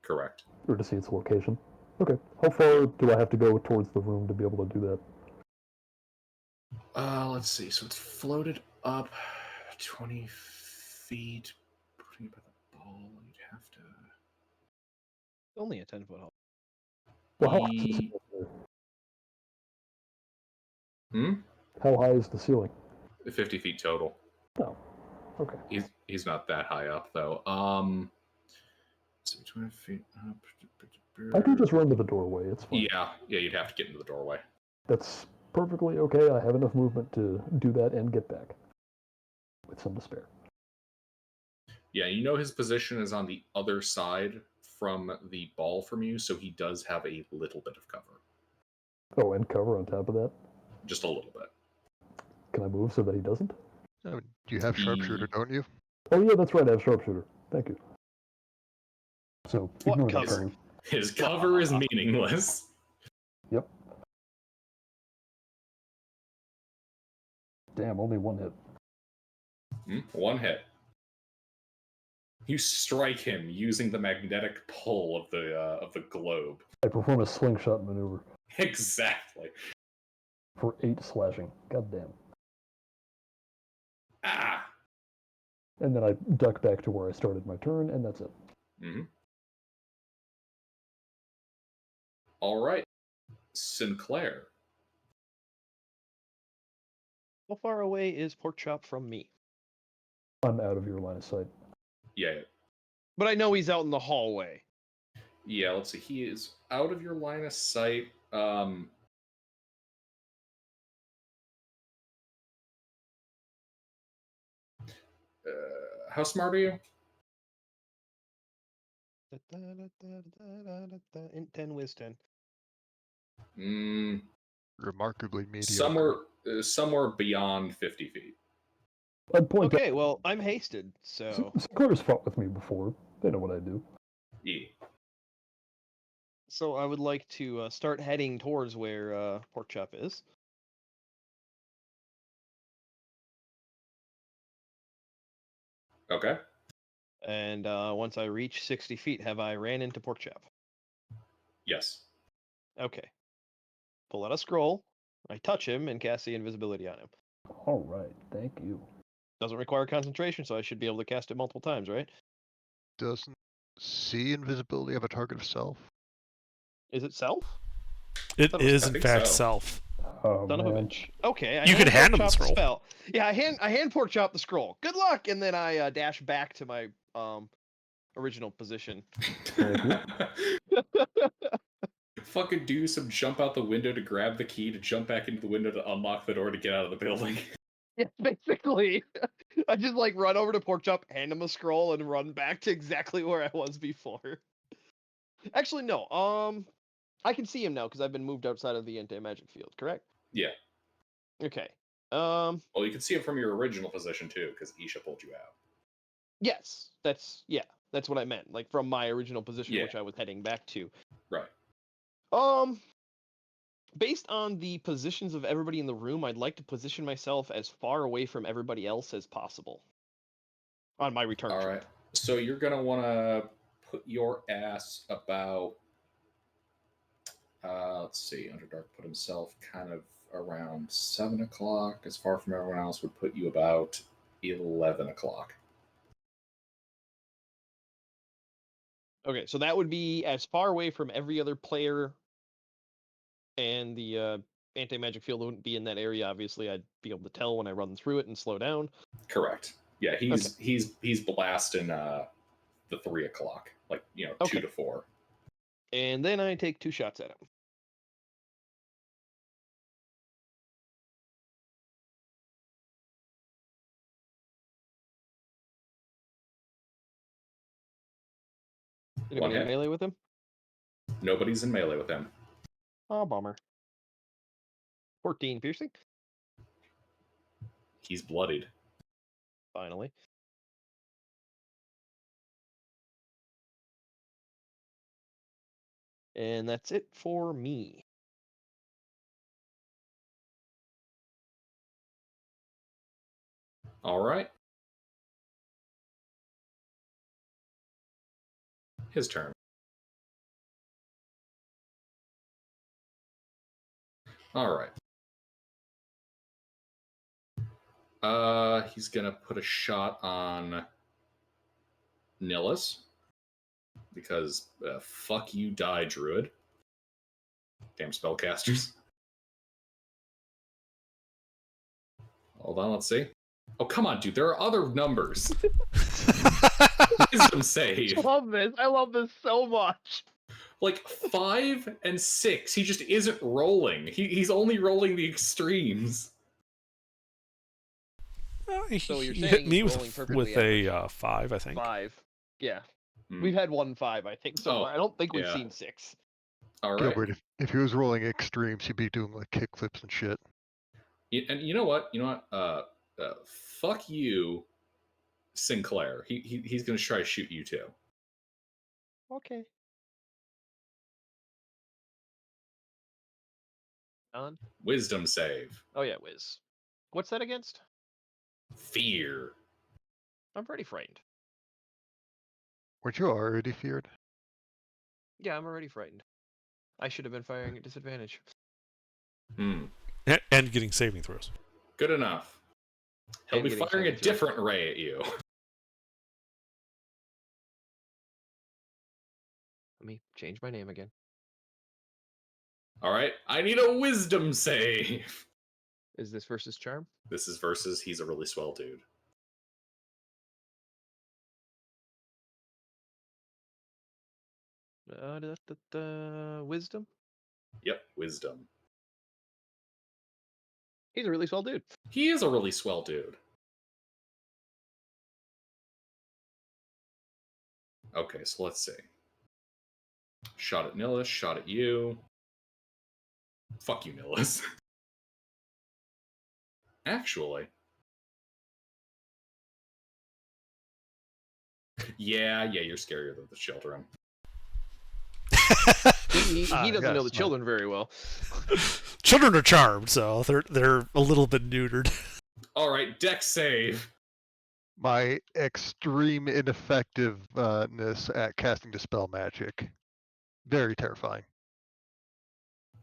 Correct. or to see its location. Okay, how far do I have to go towards the room to be able to do that? Let's see. So it's floated up 20 feet. Putting it by the ball, you'd have to. Only a 10-foot hole. Well, how high is the ceiling? How high is the ceiling? 50 feet total. Oh, okay. He's not that high up though. So 20 feet up. I can just run to the doorway. It's fine. Yeah, you'd have to get into the doorway. That's perfectly okay. I have enough movement to do that and get back with some to spare. Yeah, you know his position is on the other side from the ball from you, so he does have a little bit of cover. Oh, and cover on top of that? Just a little bit. Can I move so that he doesn't? You have sharpshooter, don't you? Oh yeah, that's right, I have sharpshooter. Thank you. So, What ignore that cover? cover. His cover is meaningless. Yep. Damn, only one hit. One hit. You strike him using the magnetic pull of the globe. I perform a slingshot maneuver. Exactly. For 8 slashing. God damn. Ah! And then I duck back to where I started my turn, and that's it. All right. Sinclair. How far away is Pork Chop from me? I'm out of your line of sight. Yeah. But I know he's out in the hallway. Yeah, let's see. He is out of your line of sight. How smart are you? Int 10, whiz 10. Remarkably mediocre. Somewhere beyond 50 feet. I'd point Okay, well, I'm hasted, so... Sinclair's fought with me before. They know what I do. Yeah. So I would like to start heading towards where Pork Chop is. Okay. And once I reach 60 feet, have I ran into Pork Chop? Yes. Okay. Pull out a scroll. I touch him and cast the invisibility on him. All right, thank you. Doesn't require concentration, so I should be able to cast it multiple times, right? Doesn't see invisibility have a target of self? Is it self? It That was is, I in think fact, so. self. Oh, Son of a man. bitch. Okay, I You could hand him the pork chop scroll. spell. Yeah, I hand pork chop the scroll. Good luck, and then I dash back to my original position. Thank you. Fucking do some jump out the window to grab the key to jump back into the window to unlock the door to get out of the building. Yeah, basically. I just like run over to pork chop, hand him a scroll, and run back to exactly where I was before. Actually, no. I can see him now because I've been moved outside of the anti-magic field. Correct? Yeah. Okay. Well, you can see it from your original position too, because Isha pulled you out. Yes, that's what I meant. Like from my original position, Yeah. which I was heading back to. Right. Based on the positions of everybody in the room, I'd like to position myself as far away from everybody else as possible on my return All trip. right. So you're gonna want to put your ass about. Let's see. Underdark put himself kind of around 7 o'clock. As far from everyone else would put you about 11 o'clock. Okay, so that would be as far away from every other player, and the anti-magic field wouldn't be in that area. Obviously, I'd be able to tell when I run through it and slow down. Correct. Yeah, he's blasting the 3 o'clock, like 2 to 4. And then I take 2 shots at him. Anybody in hit. melee with him? Nobody's in melee with him. Oh, bummer. 14 piercing. He's bloodied. Finally. And that's it for me. All right. His turn. All right. He's gonna put a shot on Nillis because fuck you, die, druid. Damn spellcasters. Hold on, let's see. Oh, come on, dude. There are other numbers. Wisdom save. I love this so much. Like 5 and 6. He just isn't rolling. He's only rolling the extremes. So you're He saying hit me he's with rolling perfectly a 5, I think. 5. Yeah. Hmm. We've had 1 5, I think, so Oh, far. I don't think we've yeah. seen 6. All right. Gilbert, if he was rolling extremes, he'd be doing like kickflips and shit. And you know what? Fuck you, Sinclair. He's gonna try to shoot you too. Okay. Done. Wisdom save. Oh yeah, Wiz. What's that against? Fear. I'm pretty frightened. Weren't you already feared? Yeah, I'm already frightened. I should have been firing at disadvantage. Hmm. And getting saving throws. Good enough. He'll And be getting firing a saving throws. different ray at you. Let me change my name again. All right. I need a wisdom save. Is this versus charm? This is versus he's a really swell dude. Wisdom? Yep, wisdom. He's a really swell dude. He is a really swell dude. Okay, so let's see. Shot at Nillis, shot at you. Fuck you, Nillis. Actually. Yeah, you're scarier than the children. He doesn't know yes, the children very well. Children are charmed, so they're a little bit neutered. All right, dex save. My extreme ineffectiveness at casting Dispel Magic. Very terrifying.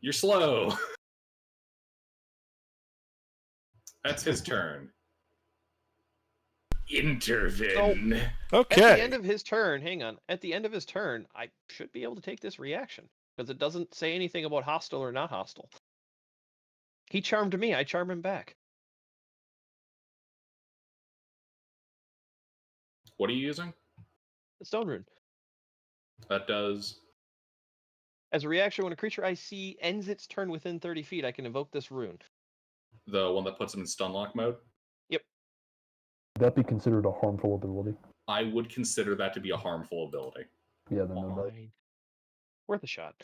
You're slow. That's his turn. Intervene. Okay. At the end of his turn, hang on. At the end of his turn, I should be able to take this reaction because it doesn't say anything about hostile or not hostile. He charmed me. I charm him back. What are you using? The stone rune. That does. As a reaction, when a creature I see ends its turn within 30 feet, I can invoke this rune. The one that puts him in stun lock mode? Yep. Would that be considered a harmful ability? I would consider that to be a harmful ability. Yeah, then no dice. Fine. Worth a shot.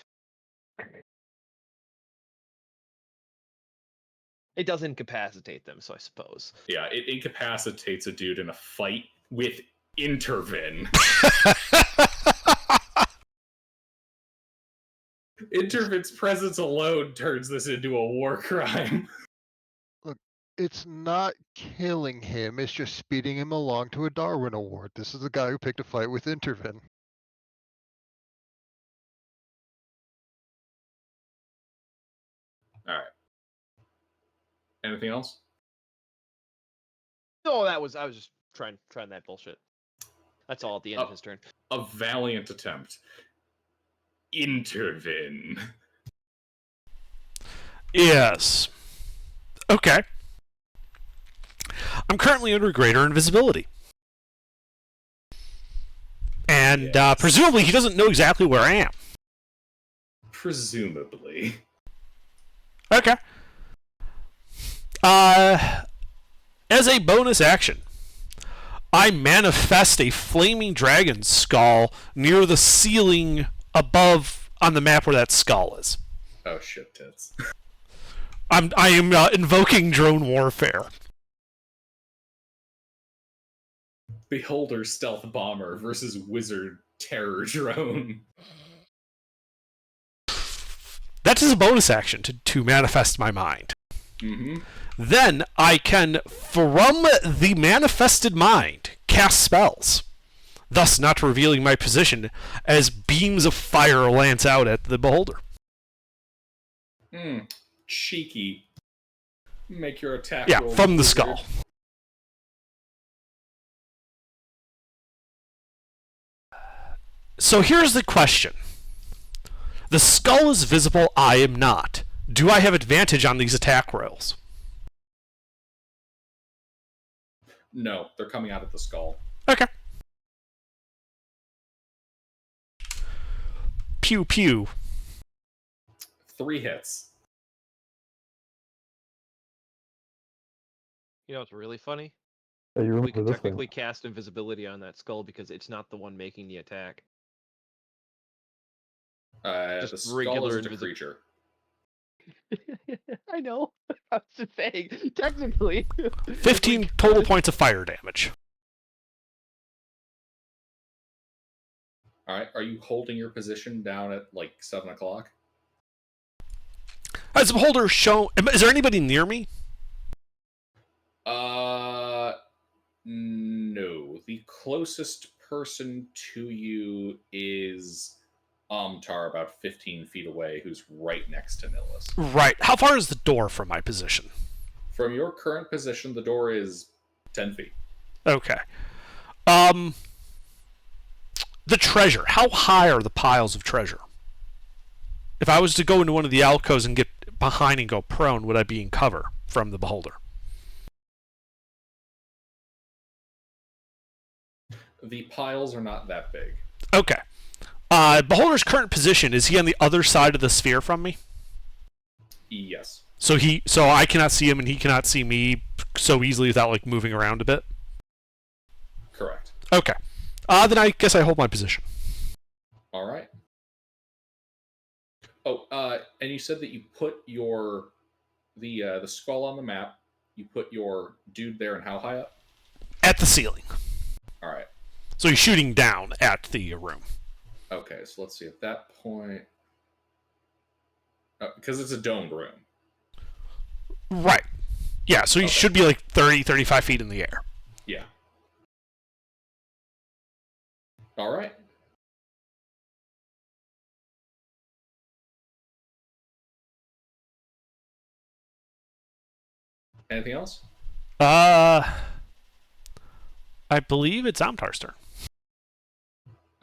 It does incapacitate them, so I suppose. Yeah, it incapacitates a dude in a fight with Intervin. Intervin's presence alone turns this into a war crime. Look, it's not killing him, it's just speeding him along to a Darwin Award. This is the guy who picked a fight with Intervin. Alright. Anything else? No, I was just trying that bullshit. That's all at the end of his turn. A valiant attempt. Intervin. Yes. Okay. I'm currently under greater invisibility. And Yes. presumably he doesn't know exactly where I am. Presumably. Okay. As a bonus action, I manifest a flaming dragon skull near the ceiling above on the map where that skull is. Oh shit tits. I am invoking drone warfare. Beholder stealth bomber versus wizard terror drone. That is a bonus action to manifest my mind. Mm-hmm. Then I can, from the manifested mind, cast spells, thus not revealing my position as beams of fire lance out at the beholder. Cheeky. Make your attack Yeah, roll from the wizard. skull. So here's the question. The skull is visible, I am not. Do I have advantage on these attack rolls? No, they're coming out of the skull. Okay. Pew pew. 3 hits. You know what's really funny? Hey, you We remember could this technically cast invisibility on that skull because it's not the one making the attack. The Just skull regular isn't a creature. I know. I was just saying, technically. 15 total points of fire damage. Alright, are you holding your position down at like 7 o'clock? Has the beholder shown... Is there anybody near me? No. The closest person to you is Amtar, about 15 feet away, who's right next to Nillis. Right. How far is the door from my position? From your current position, the door is 10 feet. Okay. The treasure. How high are the piles of treasure? If I was to go into one of the alcoves and get behind and go prone, would I be in cover from the beholder? The piles are not that big. Okay. Beholder's current position, is he on the other side of the sphere from me? Yes. So I cannot see him and he cannot see me so easily without like moving around a bit? Correct. Okay. Then I guess I hold my position. Alright. Oh, and you said that you put your the skull on the map, you put your dude there, and how high up? At the ceiling. Alright. So he's shooting down at the room. Okay, so let's see. At that point... because it's a domed room. Right. Yeah, so he should be like 30, 35 feet in the air. Yeah. Alright. Anything else? I believe it's Amtar's turn.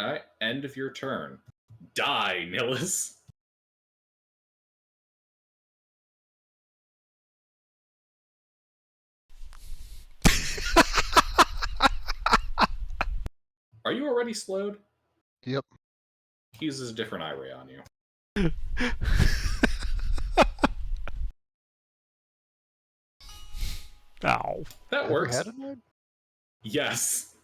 Alright, end of your turn. Die, Nillis. Are you already slowed? Yep. He uses a different eye ray on you. Ow. That Ever works. had a nerd? Yes.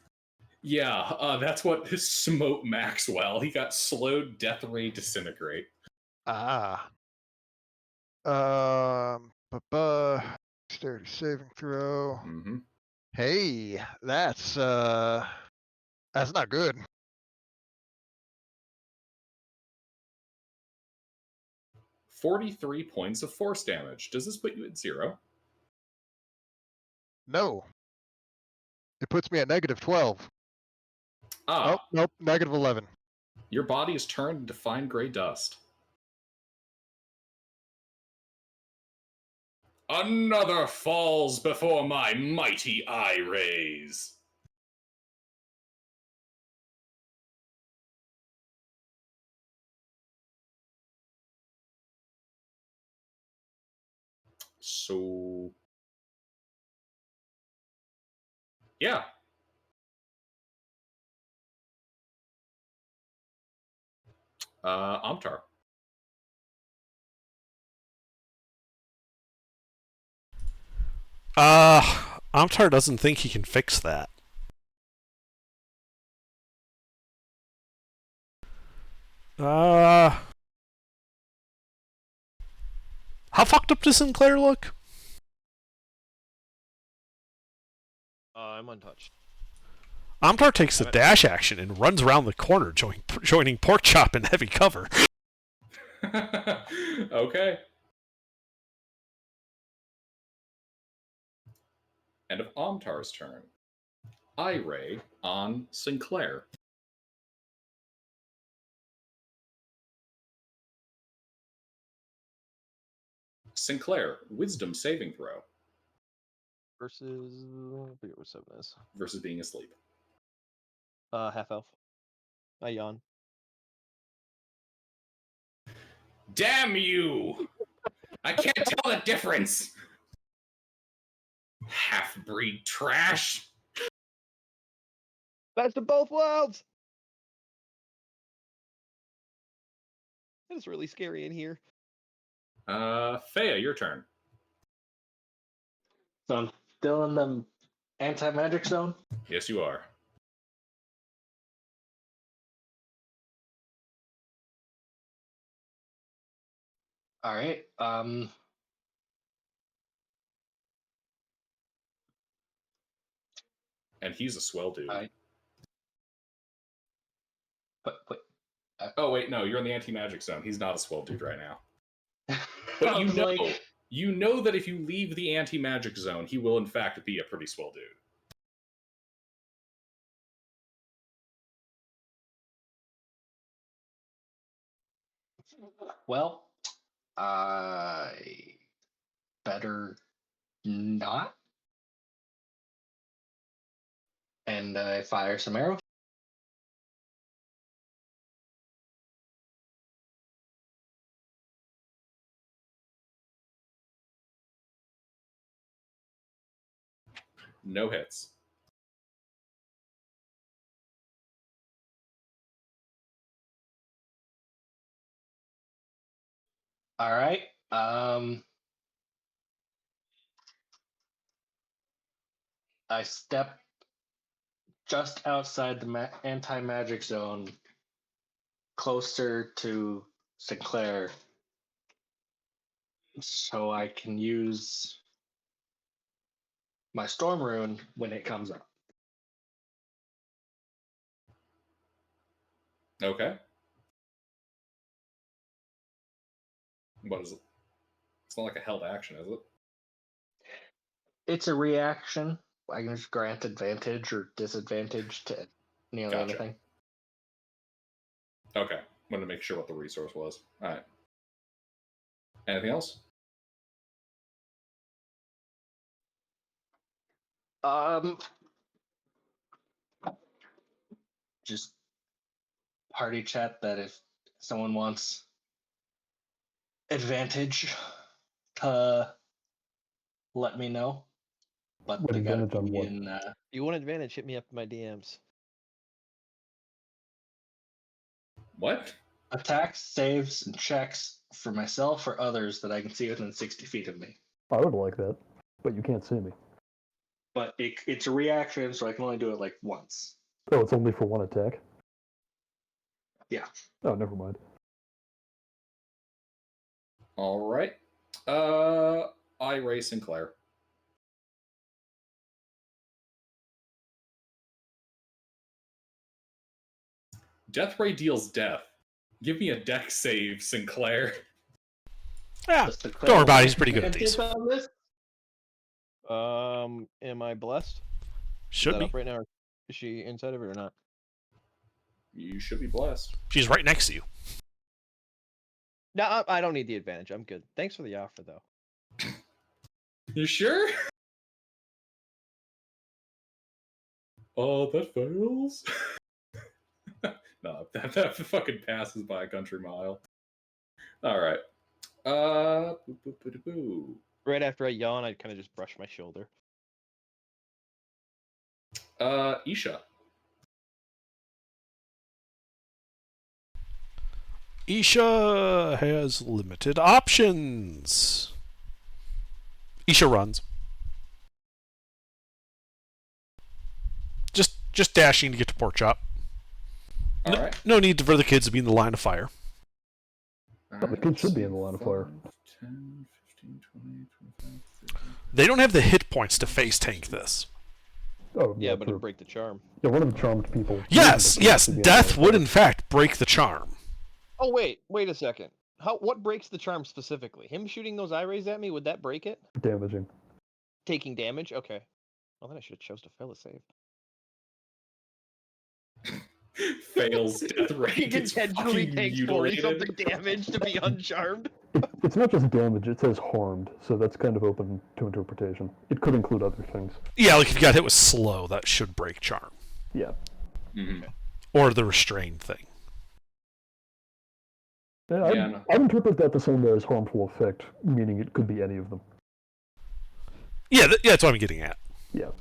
Yeah, that's what smote Maxwell. He got slowed, death ray, disintegrate. Ah. Dexterity saving throw. Mm-hmm. Hey, that's not good. $43 points of force damage. Does this put you at 0? No. It puts me at -12. Ah, Oh, nope, -11. your body is turned into fine gray dust. Another falls before my mighty eye rays. So, yeah. Amtar. Amtar doesn't think he can fix that. How fucked up does Sinclair look? I'm untouched. Amtar takes a dash action and runs around the corner, joining Porkchop in heavy cover. Okay. End of Amtar's turn. Eye ray on Sinclair. Sinclair, wisdom saving throw Versus, I forget what 7 is. versus being asleep. Half elf. I yawn. Damn you! I can't tell the difference! Half-breed trash! Best of both worlds! It's really scary in here. Thea, your turn. So I'm still in the anti-magic zone. Yes, you are. All right. And he's a swell dude. But Oh, wait, no, you're in the anti-magic zone. He's not a swell dude right now. I But was like, you know that if you leave the anti-magic zone, he will in fact be a pretty swell dude. well, I better not. And I fire some arrows. No hits. All right. I step just outside the anti-magic zone, closer to Sinclair, so I can use my storm rune when it comes up. Okay. What is it? It's not like a held action, is it? It's a reaction. I can just grant advantage or disadvantage to nearly Gotcha. anything. Okay. Wanted to make sure what the resource was. All right. Anything else? Just party chat that if someone wants advantage, let me know. But What they gotta advantage on be what? in. If you want advantage, hit me up in my DMs. What? Attacks, saves, and checks for myself or others that I can see within 60 feet of me. I would like that, but you can't see me. But it's a reaction, so I can only do it like once. Oh, it's only for one attack? Yeah. Oh, never mind. All right. Ray Sinclair. Death Ray deals death. Give me a dex save, Sinclair. Yeah, Just to don't worry about it. clarify, He's pretty good at these. on this? Am I blessed? Is Should that be. up right now? Or is she inside of it or not? You should be blessed. She's right next to you. No, I don't need the advantage. I'm good. Thanks for the offer, though. You sure? Oh, that fails. No, that fucking passes by a country mile. All right. Boo. Right after I yawn, I kind of just brush my shoulder. Isha. Isha has limited options. Isha runs. Just dashing to get to pork chop. All right. No need for the kids to be in the line of fire. All The kids should be in the line of fire. 10, 15, 20, 25, 30. They don't have the hit points to face tank this. Oh, Yeah, but true. it'll break the charm. Yeah, one of the charmed people. Yes, yes, should be in the death line would of in fact break the charm. Oh wait a second. What breaks the charm specifically? Him shooting those eye rays at me, would that break it? fire. Damaging. Taking damage? Okay. Well, then I should have chose to fail a save. Fails death ray. He Gets intentionally fucking takes 40 mutilated. something damage to be uncharmed. It's not just damage, it says harmed, so that's kind of open to interpretation. It could include other things. Yeah, like if you got hit with slow, that should break charm. Yeah. Mhm. Or the restrained thing. Yeah, Yeah, no. I'd interpret that the same way as harmful effect, meaning it could be any of them. Yeah, that's what I'm getting at. Yeah.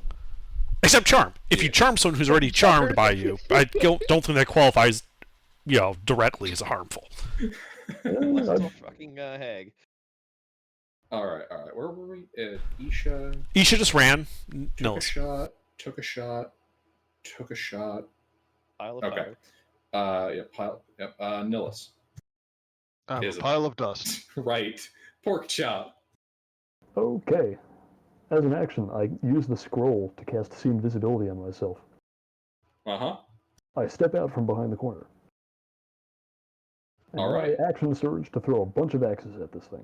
Except charm. If you charm someone who's already charmed by you, I don't think that qualifies, directly as harmful. Unless it's a I'd- fucking hag. All right. Where were we? Isha Isha just ran. took a Nils. shot. Took a shot. Took a shot. Pile of Okay. fire. Yeah. Pile. Yep. Nillis. I'm a Is it- pile of dust. Right. Pork chop. Okay. As an action, I use the scroll to cast See Invisibility on myself. Uh-huh. I step out from behind the corner. And All then right. I action surge to throw a bunch of axes at this thing.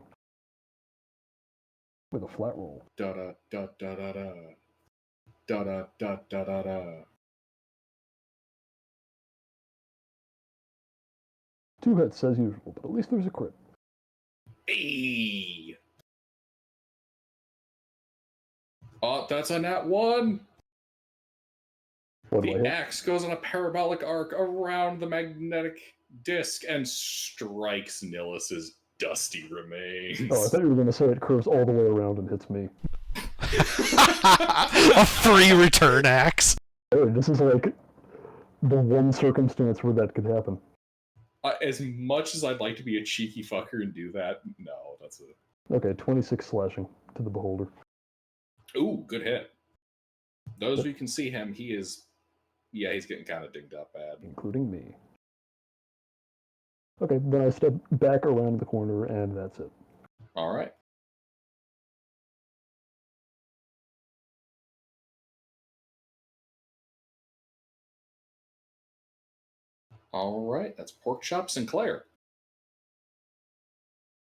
With a flat roll. Da da da da da da. Da da da da da da. 2 hits as usual, but at least there's a crit. Hey. Oh, that's a nat 1. What do I The hit? axe goes on a parabolic arc around the magnetic disc and strikes Nillis's dusty remains. Oh, I thought you were going to say it curves all the way around and hits me. A free return axe. Oh, this is like the one circumstance where that could happen. As much as I'd like to be a cheeky fucker and do that, no, that's a... Okay, 26 slashing to the beholder. Ooh, good hit. Those of you can see him, he is... Yeah, he's getting kind of dinged up bad. Including me. Okay, then I step back around the corner and that's it. All right. All right, that's Pork Chop Sinclair.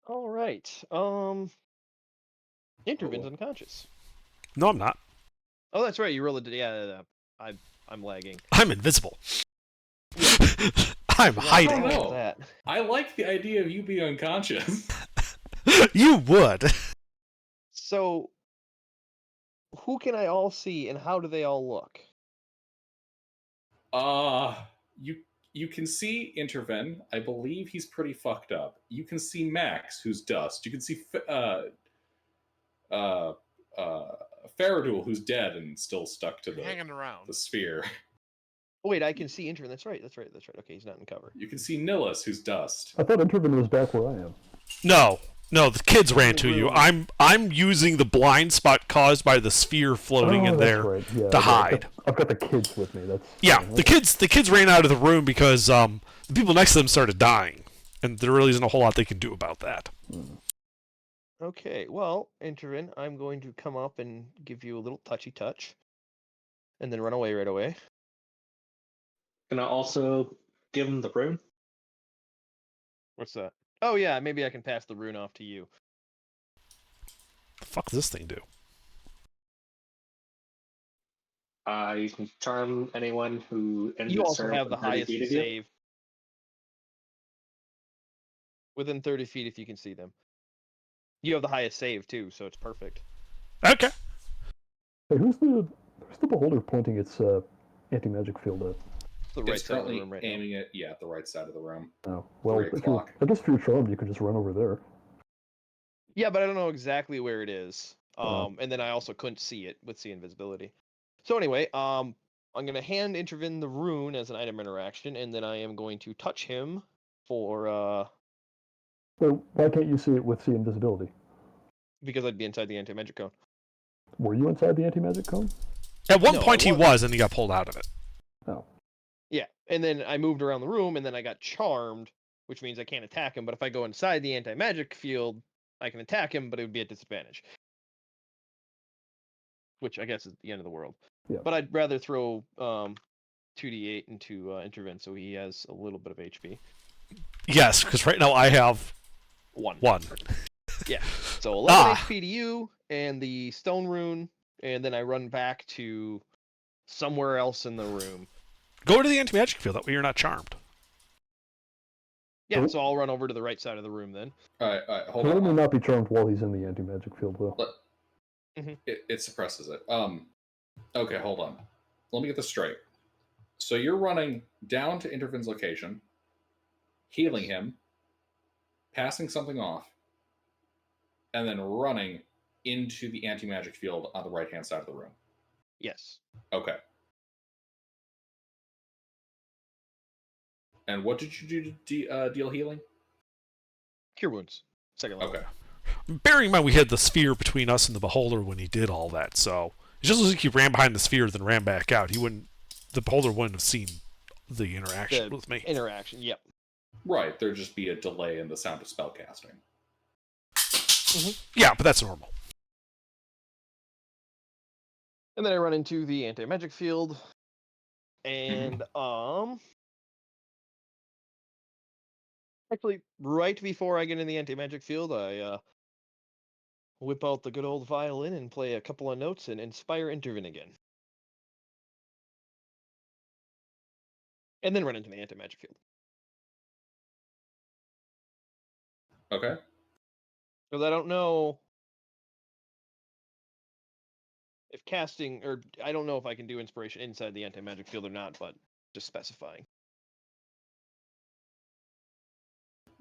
All right. Interven's unconscious. No, I'm not. Oh, that's right. You rolled it. Yeah. I'm lagging. I'm invisible. I'm Yeah, hiding. don't know. That. I like the idea of you being unconscious. You would. So, who can I all see, and how do they all look? You can see Interven. I believe he's pretty fucked up. You can see Max, who's dust. You can see Faradul, who's dead and still stuck to Hanging around. the sphere. Oh, wait, I can see Intervin. That's right. Okay, he's not in cover. You can see Nillis, who's dust. I thought Intervin was back where I am. No, the kids ran the to you. room. I'm using the blind spot caused by the sphere floating in that's there right. Yeah, to okay, hide. I've got the kids with me. That's Yeah, okay. the kids ran out of the room because the people next to them started dying, and there really isn't a whole lot they can do about that. Okay, well, Intervin, I'm going to come up and give you a little touchy touch, and then run away right away. Can I also give him the rune? What's that? Oh yeah, maybe I can pass the rune off to you. The fuck does this thing do? You can charm anyone who ends You its also turn have the within 30 highest feet of you. save. Within 30 feet if you can see them. You have the highest save too, so it's perfect. Okay. Hey, who's the beholder pointing its anti-magic field at? The right It's side of the currently room right now. aiming it, at the right side of the room. Oh, well, 3 o'clock. I guess if you're charmed, you can just run over there. Yeah, but I don't know exactly where it is. Oh. And then I also couldn't see it with the invisibility. So anyway, I'm gonna hand Intervin the rune as an item interaction, and then I am going to touch him for Well, why can't you see it with the invisibility? because I'd be inside the anti-magic cone. Were you inside the anti-magic cone? At one No, point I he wasn't. was, and he got pulled out of it. Oh. Yeah, and then I moved around the room, and then I got charmed, which means I can't attack him. But if I go inside the anti-magic field, I can attack him, but it would be at disadvantage. Which I guess is the end of the world. Yeah. But I'd rather throw 2d8 into Intervin, so he has a little bit of HP. Yes, because right now I have One. Yeah. So 11 HP to you, and the stone rune, and then I run back to somewhere else in the room. Go to the anti-magic field. That way you're not charmed. Yeah, so I'll run over to the right side of the room then. Alright, hold He may on. not be charmed while he's in the anti-magic field, though. It suppresses it. Okay, hold on. Let me get this straight. So you're running down to Intervin's location, healing him, passing something off, and then running into the anti-magic field on the right-hand side of the room. Yes. Okay. And what did you do to deal healing? Cure wounds. Second level. Okay. Bearing in mind we had the sphere between us and the beholder when he did all that, so it just looks like he ran behind the sphere then ran back out. The beholder wouldn't have seen the interaction with me. Interaction, yep. Right, there'd just be a delay in the sound of spellcasting. Yeah, but that's normal. And then I run into the anti-magic field, and actually, right before I get in the anti-magic field, I whip out the good old violin and play a couple of notes and inspire Intervin again. And then run into the anti-magic field. Okay. Because I don't know if casting, or I don't know if I can do inspiration inside the anti-magic field or not, but just specifying.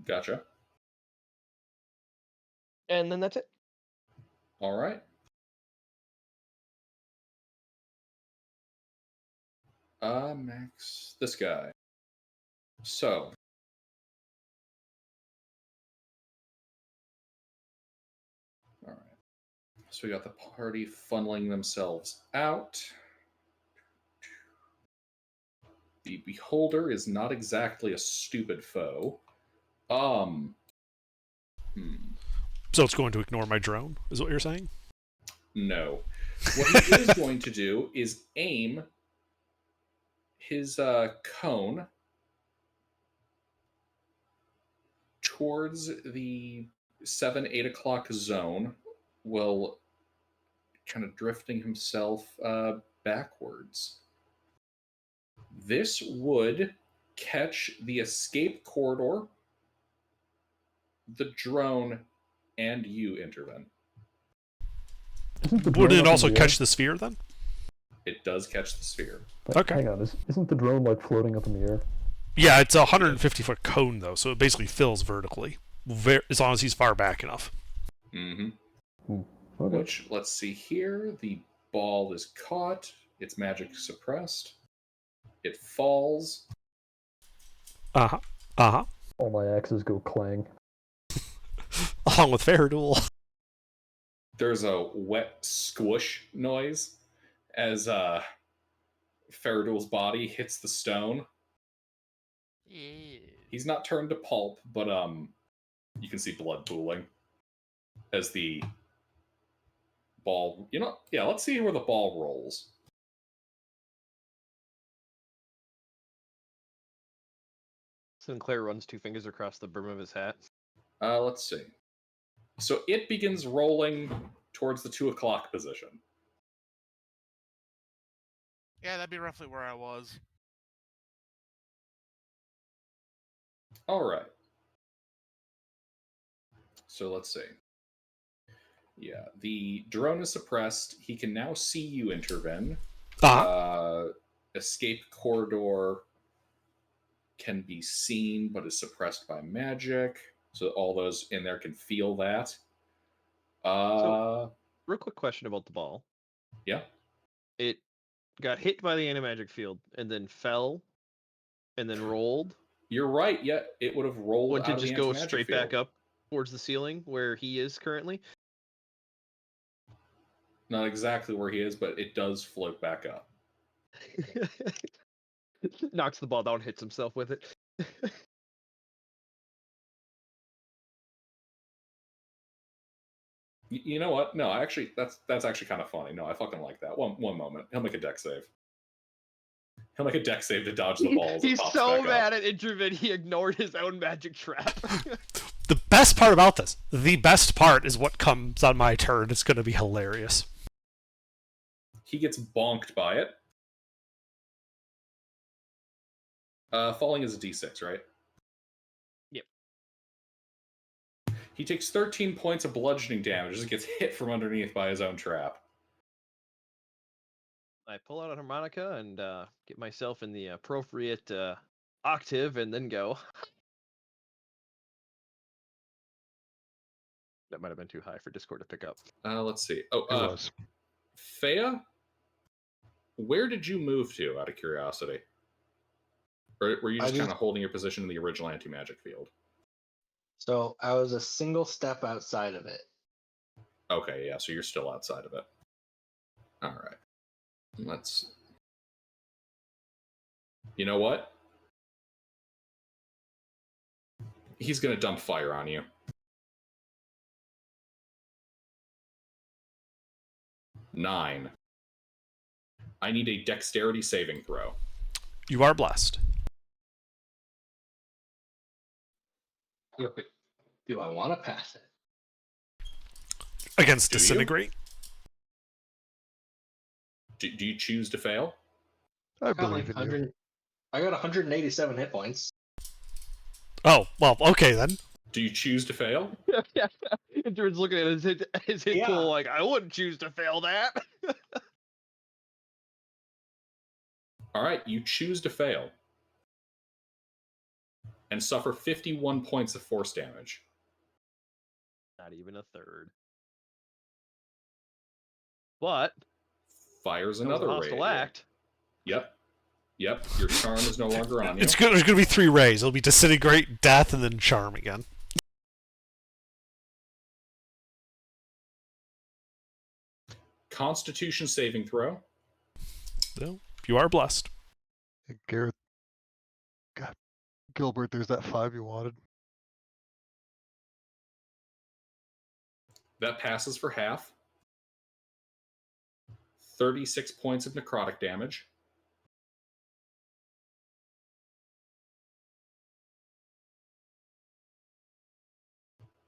Gotcha. And then that's it. All right. Max, this guy. So. All right. So we got the party funneling themselves out. The beholder is not exactly a stupid foe. So it's going to ignore my drone, is what you're saying? No. What he is going to do is aim his cone towards the 7-8 o'clock zone, while kind of drifting himself backwards. This would catch the escape corridor, the drone, and you, Intervin. Would it also catch the sphere then? It does catch the sphere. But Okay. hang on, isn't the drone like floating up in the air? Yeah, it's a 150-foot cone though, so it basically fills vertically, as long as he's far back enough. Mm-hmm. Okay. Which, let's see here, the ball is caught, its magic suppressed. It falls. Uh-huh. Uh-huh. All my axes go clang. Along with Fairduel. There's a wet squish noise as Faradul's body hits the stone. He's not turned to pulp, but you can see blood pooling as the ball. Yeah. Let's see where the ball rolls. Sinclair runs 2 fingers across the brim of his hat. Let's see. So it begins rolling towards the 2 o'clock position. Yeah, that'd be roughly where I was. All right. So let's see. Yeah, the drone is suppressed. He can now see you intervene. Escape corridor can be seen, but is suppressed by magic. So all those in there can feel that. Real quick question about the ball. Yeah. It got hit by the anti-magic field and then fell and then rolled. You're right. Yeah, it would have rolled Would out it of the just go anti-magic straight field. back up towards the ceiling where he is currently? Not exactly where he is, but it does float back up. Knocks the ball down, hits himself with it. You know what? No, actually, that's actually kind of funny. No, I fucking like that. One moment. He'll make a deck save. He'll make a deck save to dodge the balls. He's so mad at Intervin, he ignored his own magic trap. The best part about this, the best part is what comes on my turn. It's going to be hilarious. He gets bonked by it. Falling is a d6, right? Yep. He takes 13 points of bludgeoning damage as he gets hit from underneath by his own trap. I pull out a harmonica and get myself in the appropriate octave and then go. That might have been too high for Discord to pick up. Let's see. It was. Thea, where did you move to, out of curiosity? Or were you just kind of holding your position in the original anti-magic field? So I was a single step outside of it. Okay, yeah, so you're still outside of it. All right. Let's... You know what? He's going to dump fire on you. 9. I need a dexterity saving throw. You are blessed. Do I want to pass it? Against Do you? Disintegrate? Do you choose to fail? I believe in you. I got 187 hit points. Oh, well, okay then. Do you choose to fail? Yeah. Intervin's looking at his hit pool like, I wouldn't choose to fail that. All right, you choose to fail. And suffer 51 points of force damage. Not even a third. But Fires that was a another hostile ray. act. Yep. Your charm is no longer on you. There's going to be 3 rays. It'll be Disintegrate, Death, and then Charm again. Constitution saving throw. So, you are blessed. Hey, Garrett. God, Gilbert, there's that 5 you wanted. That passes for half. 36 points of necrotic damage.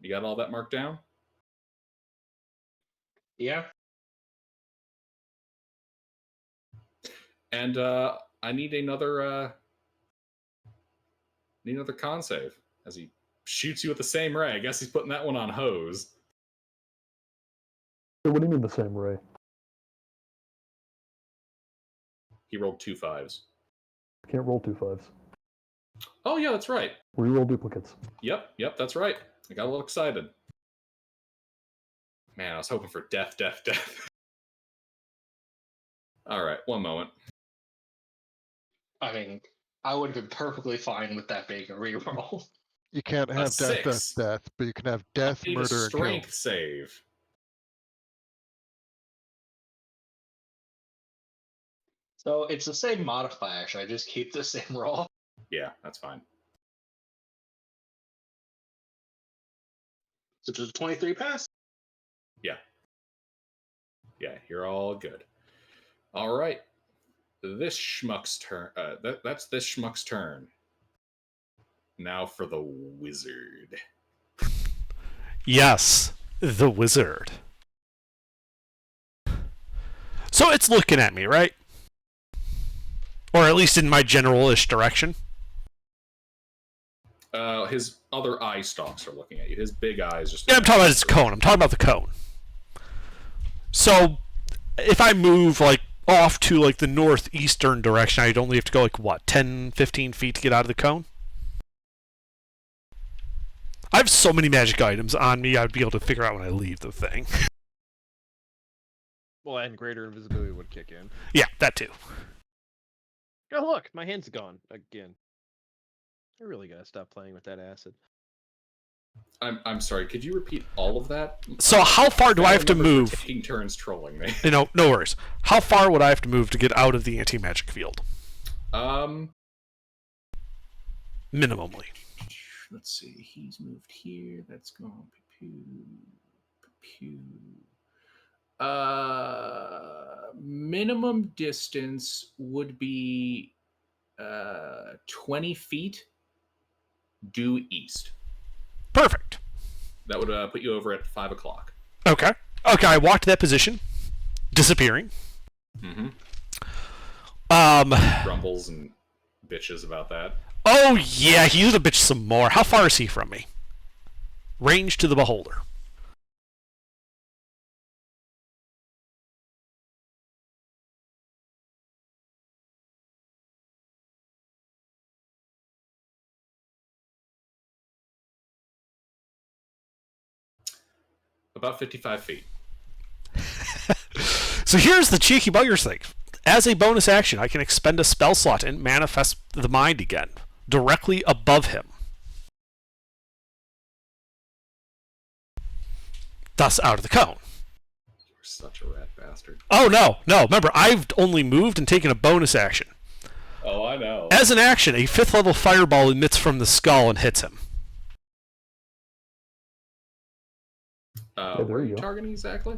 You got all that marked down? Yeah. And I need another con save as he shoots you with the same ray. I guess he's putting that one on hose. What do you mean the same ray? He rolled 2 5s. Can't roll 2 5s. Oh yeah, that's right. Reroll duplicates. Yep, that's right. I got a little excited. Man, I was hoping for death. All right, one moment. I mean, I would have been perfectly fine with that being a reroll. You can't A have death, death, 6. death, but you can have I death, need a murder, and kill. strength save. So it's the same modifier. Should I just keep the same roll? Yeah, that's fine. So does a 23 pass? Yeah. Yeah, you're all good. All right. This schmuck's turn. That's this schmuck's turn. Now for the wizard. Yes, the wizard. So it's looking at me, right? Or at least in my general-ish direction. His other eye stalks are looking at you. His big eyes just. Yeah, I'm talking about his cone. I'm talking about the cone. So if I move like off to like the northeastern direction, I'd only have to go like what, 10, 15 feet to get out of the cone? I have so many magic items on me, I'd be able to figure out when I leave the thing. Well, and greater invisibility would kick in. Yeah, that too. Oh, look, my hand's gone again. I really gotta stop playing with that acid. I'm sorry. Could you repeat all of that? So how far do I have to move? Taking turns trolling me. No worries. How far would I have to move to get out of the anti-magic field? Minimally. Let's see. He's moved here. That's gone. Minimum distance would be 20 feet due east. Perfect. That would put you over at 5 o'clock. Okay, I walk to that position, disappearing. Mm-hmm. Grumbles and bitches about that. Oh yeah, he's a bitch some more. How far is he from me? Range to the beholder. About 55 feet. So here's the cheeky buggers thing. As a bonus action, I can expend a spell slot and manifest the mind again, directly above him. Thus out of the cone. You're such a rat bastard. Oh no. Remember, I've only moved and taken a bonus action. Oh, I know. As an action, a 5th level fireball emits from the skull and hits him. there Where are you you go. targeting exactly?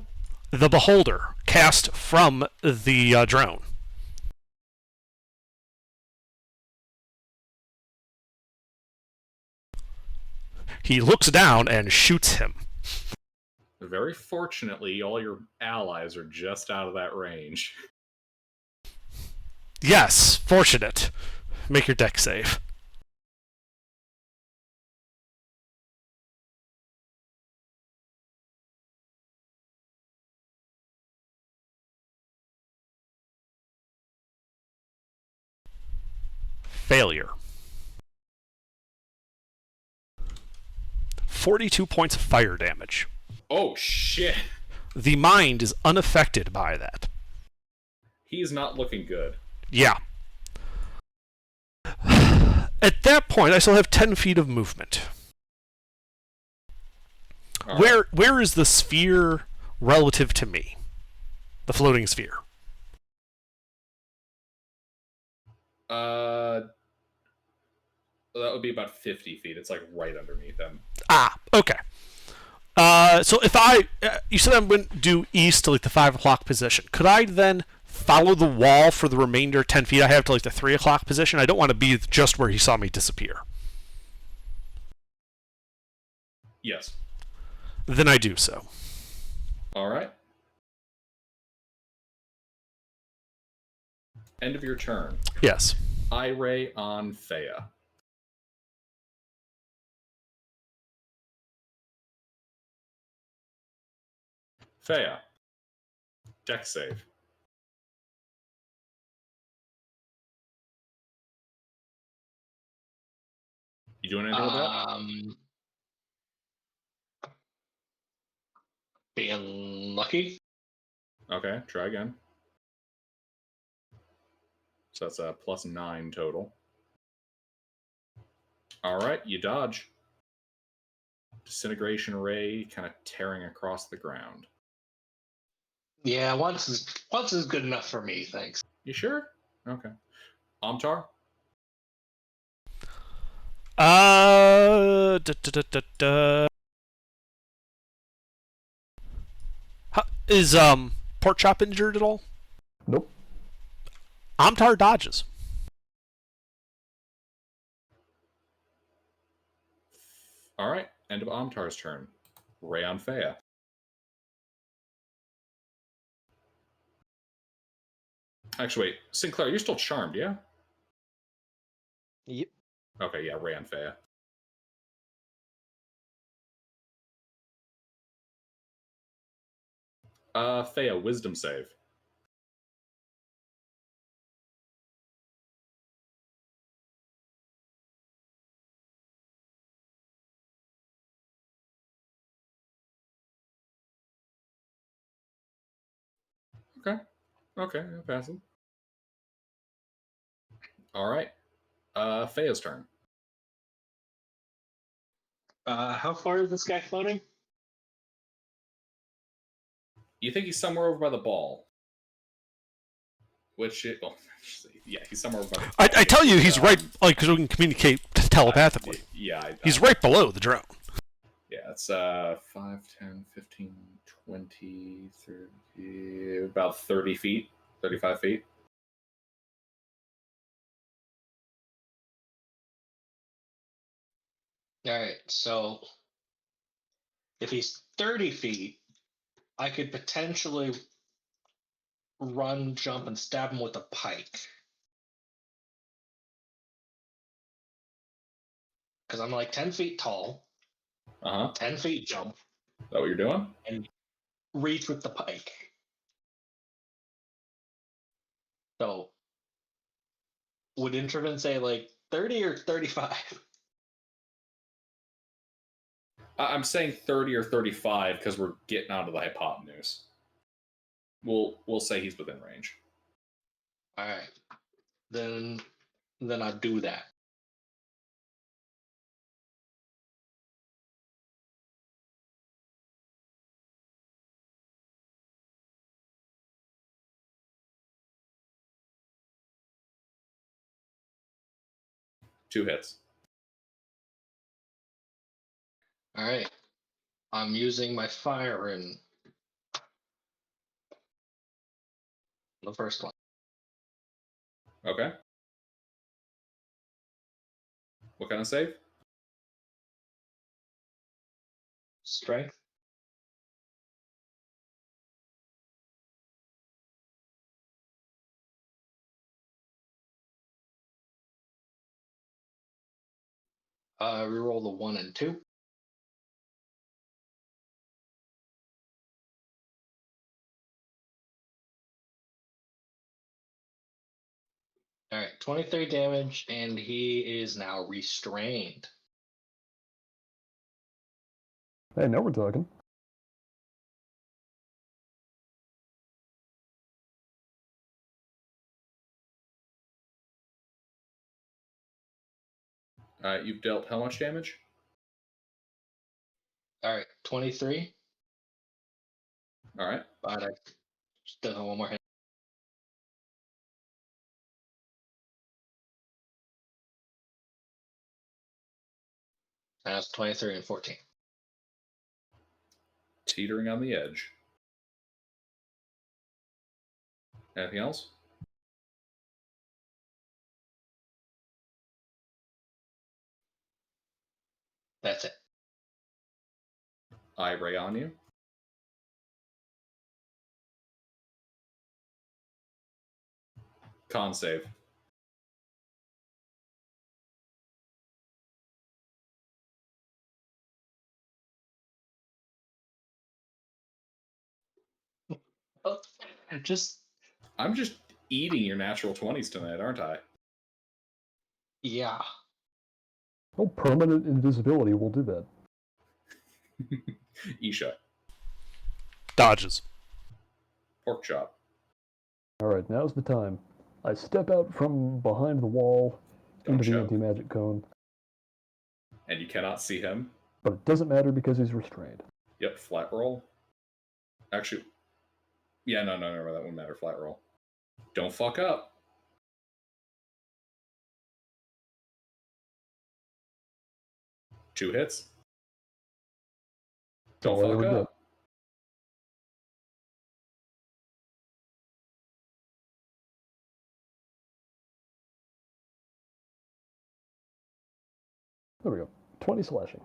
The beholder, cast from the drone. He looks down and shoots him. Very fortunately, all your allies are just out of that range. Yes, fortunate. Make your deck save. Failure. 42 points of fire damage. Oh, shit. The mind is unaffected by that. He's not looking good. Yeah. At that point, I still have 10 feet of movement. All right. Where is the sphere relative to me? The floating sphere. That would be about 50 feet. It's like right underneath him. Ah, okay. So if you said I'm going to do east to like the 5 o'clock position. Could I then follow the wall for the remainder 10 feet I have to like the 3 o'clock position? I don't want to be just where he saw me disappear. Yes. Then I do so. All right. End of your turn. Yes. Eye ray on Thea. Thea. Deck save. You doing anything with that? Being lucky. Okay, try again. So that's a +9 total. All right, you dodge. Disintegration ray kind of tearing across the ground. Yeah, once is good enough for me, thanks. You sure? Okay. Amtar? Da, da, da, da, da. Is Pork Chop injured at all? Nope. Amtar dodges. All right, end of Amtar's turn. Ray on Fea. Actually, wait. Sinclair, you're still charmed, yeah? Yep. Okay, yeah, Ray on Fea. Fea, wisdom save. Okay. Okay, I'll pass it. All right. Fea's turn. How far is this guy floating? You think he's somewhere over by the ball. Yeah, he's somewhere over by the ball. I tell you, he's right, like, because we can communicate telepathically. He's right below the drone. Yeah, it's 5, 10, 15, 20, 30, about 30 feet, 35 feet. All right, so if he's 30 feet, I could potentially run, jump, and stab him with a pike. Because I'm like 10 feet tall, 10 feet jump. Is that what you're doing? And reach with the pike. So, would Intervin say like 30 or 35? I'm saying 30 or 35 because we're getting out of the hypotenuse. We'll say he's within range. All right, then I'll do that. Two hits. All right, I'm using my fire in the first one. Okay. What kind of save? Strength. Reroll the 1 and 2. All right, 23 damage, and he is now restrained. Hey, now we're talking. You've dealt how much damage? All right, 23. All right. But I still have one more hit. That's 23 and 14. Teetering on the edge. Anything else? That's it. I ray on you. Con save. Oh, just I'm just eating your natural 20s tonight, aren't I? yeah. Oh, permanent invisibility will do that. Isha. Dodges. Pork chop. All right, now's the time. I step out from behind the wall Don't into the choke. anti-magic cone, And you cannot see him. but it doesn't matter because he's restrained. Yep, flat roll. Actually, yeah, no, that wouldn't matter. Flat roll. Don't fuck up. Two hits. Don't all I fuck ever get. up. There we go. 20 slashing.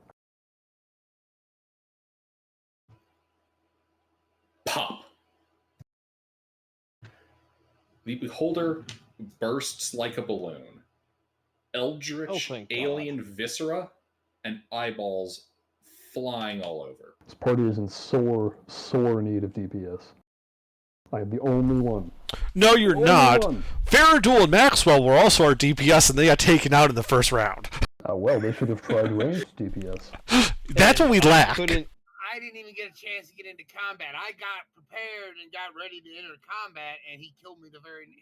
Pop. The beholder bursts like a balloon. Eldritch thank alien viscera and eyeballs flying all over. This party is in sore need of DPS. I am the only one. No, you're Only not. one. Faradul and Maxwell were also our DPS, and they got taken out in the first round. Well, they should have tried ranged DPS. That's what we lack. I didn't even get a chance to get into combat. I got prepared and got ready to enter combat, and he killed me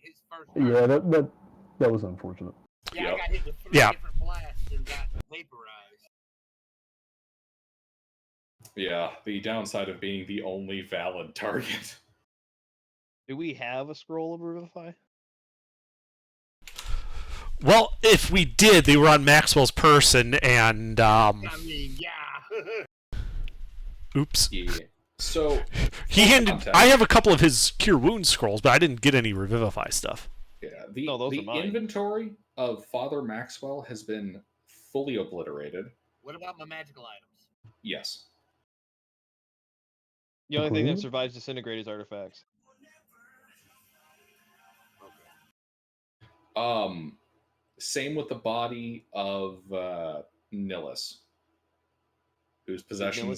his first turn. Yeah, that was unfortunate. Yeah, Yep. I got hit with 3 different blasts and got vaporized. Yeah, the downside of being the only valid target. Do we have a scroll of Revivify? Well, if we did, they were on Maxwell's person, and I mean, yeah. oops. Yeah. So He handed. context. I have a couple of his Cure Wounds scrolls, but I didn't get any Revivify stuff. Yeah, the No, those are mine. inventory of Father Maxwell has been fully obliterated. What about my magical items? Yes. The only thing that Agreed. survives disintegrate is artifacts. Same with the body of Nillis, whose possession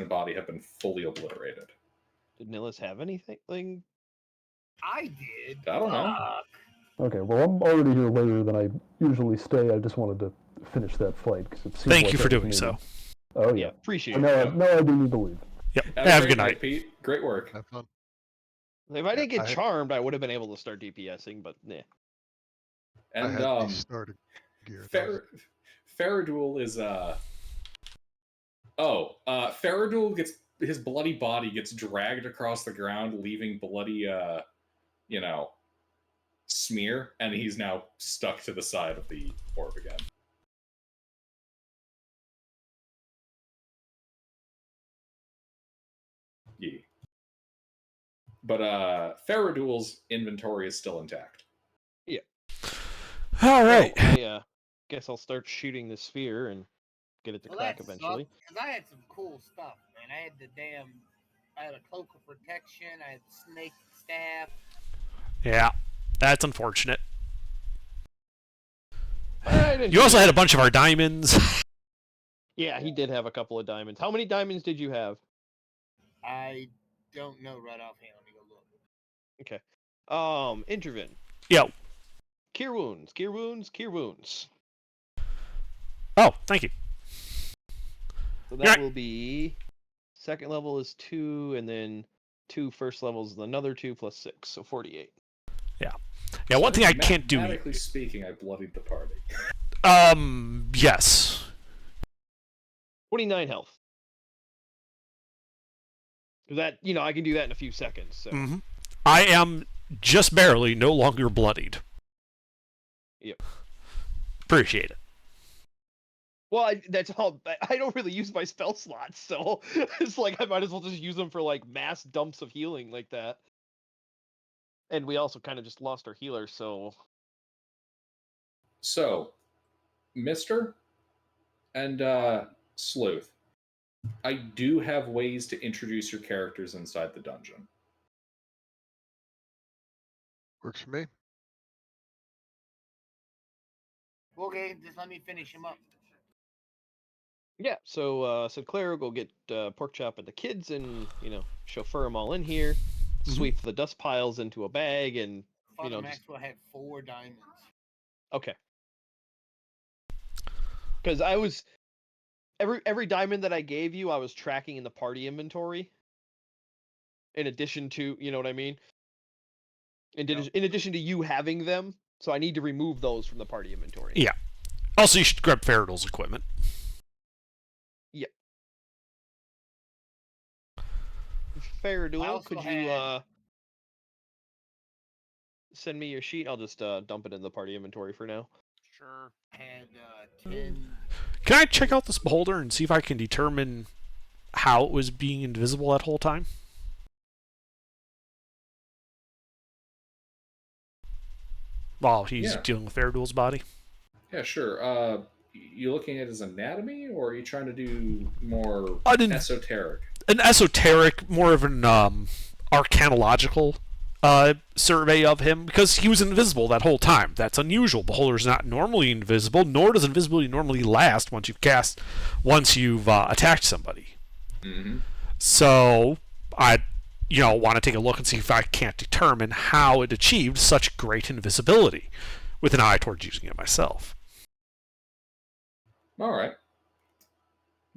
and body have been fully obliterated. Did Nillis have anything? I did. I don't know. Okay, well, I'm already here later than I usually stay. I just wanted to finish that fight because it seems Thank like you that for was doing needed. so. Oh Yeah, yeah. appreciate Now, it. now I do need to leave. Yep. Have Have a great good night, night. Pete. Great work. Have fun. If I didn't get I- charmed, I would have been able to start DPSing, but yeah. I And had the starter gear. That was Faradul is Faradul gets his bloody body gets dragged across the ground, leaving bloody smear, and he's now stuck to the side of the orb again. Yeah. But Faradul's inventory is still intact. All right. Well, I guess I'll start shooting the sphere and get it to crack eventually. Because I had some cool stuff, man. I had a cloak of protection. I had the snake staff. Yeah, that's unfortunate. I You also had a bunch of our diamonds. Yeah, he did have a couple of diamonds. How many diamonds did you have? I don't know right offhand. Let me go look. Okay. Intervin. Yo. Cure wounds. Cure wounds. Cure wounds. Oh, thank you. So that will be second level is 2, and then 2 first levels is another 2 plus 6, so 48. Yeah. Yeah. One thing I can't do. Mathematically speaking, I bloodied the party. Yes. 29 health. That I can do that in a few seconds. So. Mm-hmm. I am just barely no longer bloodied. Yep. Appreciate it. Well, that's all. I don't really use my spell slots, so it's like I might as well just use them for like mass dumps of healing like that. And we also kind of just lost our healer, so. So, Mister and Sleuth, I do have ways to introduce your characters inside the dungeon. works for me. Okay, just let me finish him up. Yeah, so Claire will go get pork chop at the kids and chauffeur them all in here, sweep the dust piles into a bag, and Father Maxwell had 4 diamonds. Okay. Because I was every diamond that I gave you, I was tracking in the party inventory. In addition to, you know what I mean? In addition to you having them, so I need to remove those from the party inventory. Yeah. Also, you should grab Faradol's equipment. Yep. Faradol, also could you had- send me your sheet? I'll just dump it in the party inventory for now. Sure. Had 10. Can I check out this beholder and see if I can determine how it was being invisible that whole time? While he's Yeah. dealing with Faradol's body? Yeah, sure. You looking at his anatomy, or are you trying to do more I didn't- esoteric? An esoteric, more of an arcanological survey of him, because he was invisible that whole time. That's unusual. Beholder's not normally invisible, nor does invisibility normally last once you've attacked somebody. Mm-hmm. So I want to take a look and see if I can't determine how it achieved such great invisibility, with an eye towards using it myself. All right.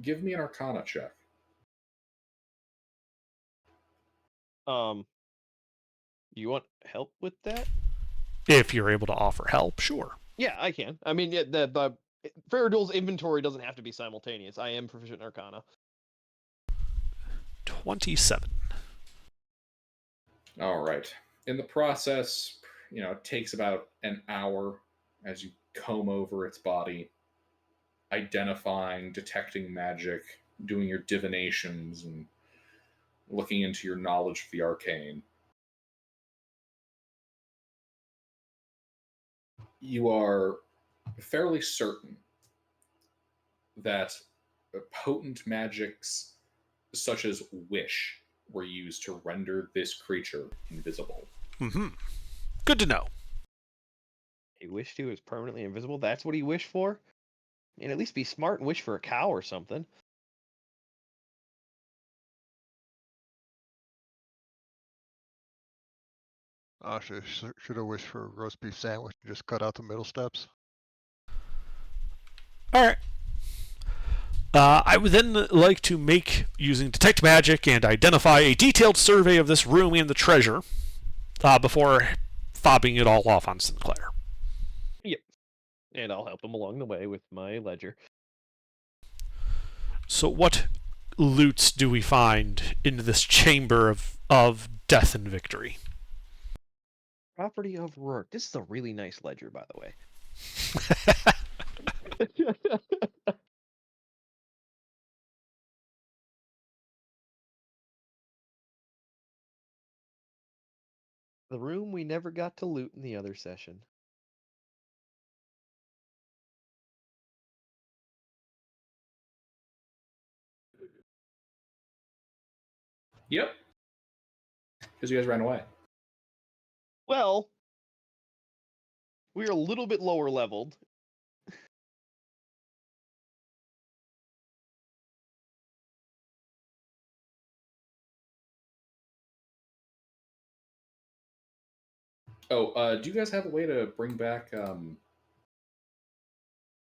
Give me an Arcana check. You want help with that? If you're able to offer help, sure. Yeah, I can. I mean, yeah, the Faradol's inventory doesn't have to be simultaneous. I am proficient in Arcana. 27. All right. In the process, it takes about an hour as you comb over its body, identifying, detecting magic, doing your divinations, and looking into your knowledge of the arcane. You are fairly certain that potent magics such as wish were used to render this creature invisible. Mm-hmm. Good to know. He wished he was permanently invisible. That's what he wished for? And at least be smart and wish for a cow or something. Should have wished for a roast beef sandwich and just cut out the middle steps. All right. I would then like to make, using Detect Magic, and identify a detailed survey of this room and the treasure before fobbing it all off on Sinclair. Yep. And I'll help him along the way with my ledger. So what loots do we find in this chamber of death and victory? Property of Rourke. This is a really nice ledger, by the way. The room we never got to loot in the other session. Yep. Because you guys ran away. Well, we're a little bit lower leveled. Oh, do you guys have a way to bring back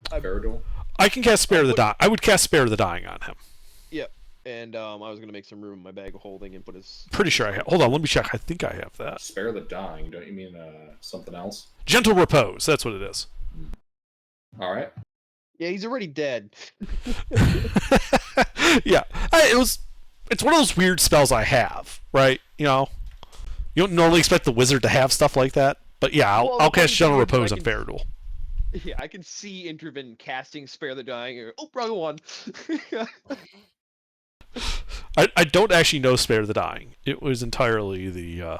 Faradol? I can cast Spare the Dying. I would cast Spare the Dying on him. Yep. And I was going to make some room in my bag of holding and put his... Pretty sure I have. Hold on, let me check. I think I have that. Spare the dying. Don't you mean something else? Gentle Repose. That's what it is. All right. Yeah, he's already dead. Yeah. It's one of those weird spells I have, right? You don't normally expect the wizard to have stuff like that. But yeah, I'll cast Gentle Repose on Faradol. Yeah, I can see Intervin casting Spare the Dying. Oh, wrong one. I don't actually know Spare the Dying. It was entirely the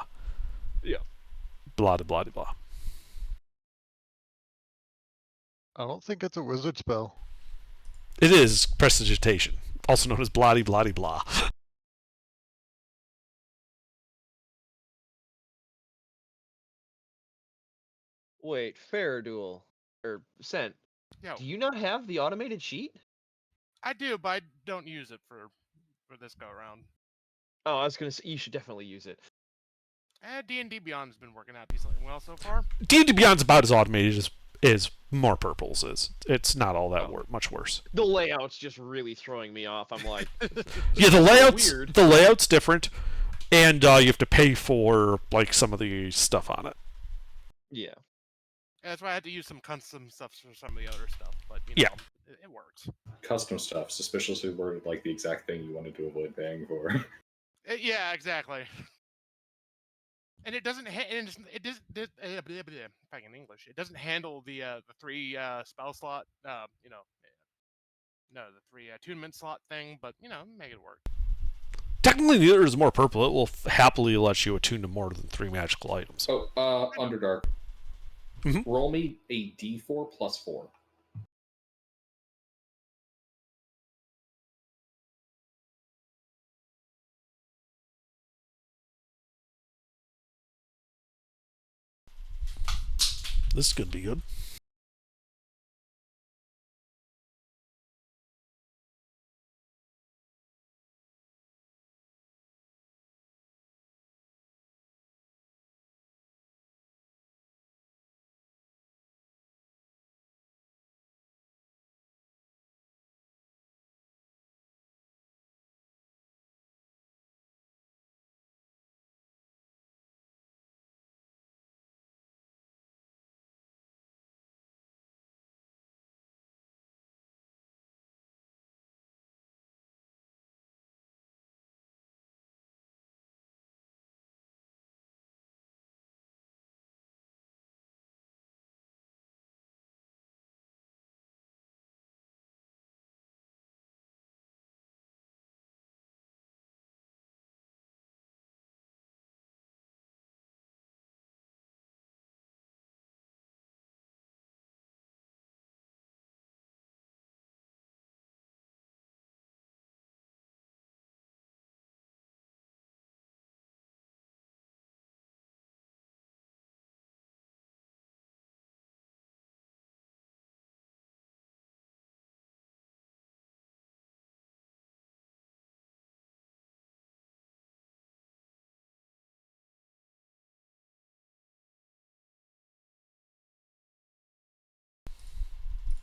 blah blah blah blah. I don't think it's a wizard spell. It is Prestidigitation, also known as blah blah blah. Wait, Faradul or Scent. Yeah, Do you not have the automated sheet? I do, but I don't use it for this go around. Oh, I was gonna say you should definitely use it. D&D Beyond has been working out decently well so far. D&D Beyond's about as automated as More Purples is. It's not all that much worse. The layout's just really throwing me off. I'm like, Yeah, weird. the layout's different. And you have to pay for like some of the stuff on it. Yeah. Yeah, that's why I had to use some custom stuff for some of the other stuff, but Yeah. it works. Custom stuff, suspiciously worded like the exact thing you wanted to avoid paying for. Yeah, exactly. And it doesn't. It does. If I can English, it doesn't handle the 3 spell slot. No, the 3 attunement slot thing. But make it work. Technically, neither is more purple. It will happily let you attune to more than 3 magical items. Oh, Underdark. Mhm. Roll me a d4 plus 4. This is gonna be good.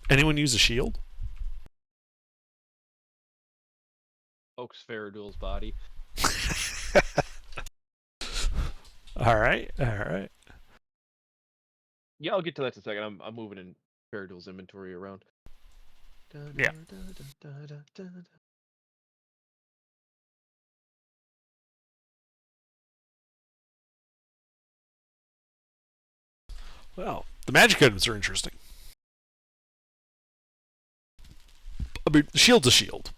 Anyone use a shield? Oaks Faradul's body. All right. Yeah, I'll get to that in a second. I'm moving in Faradul's inventory around. Yeah. Well, the magic items are interesting. I mean, shield's a shield.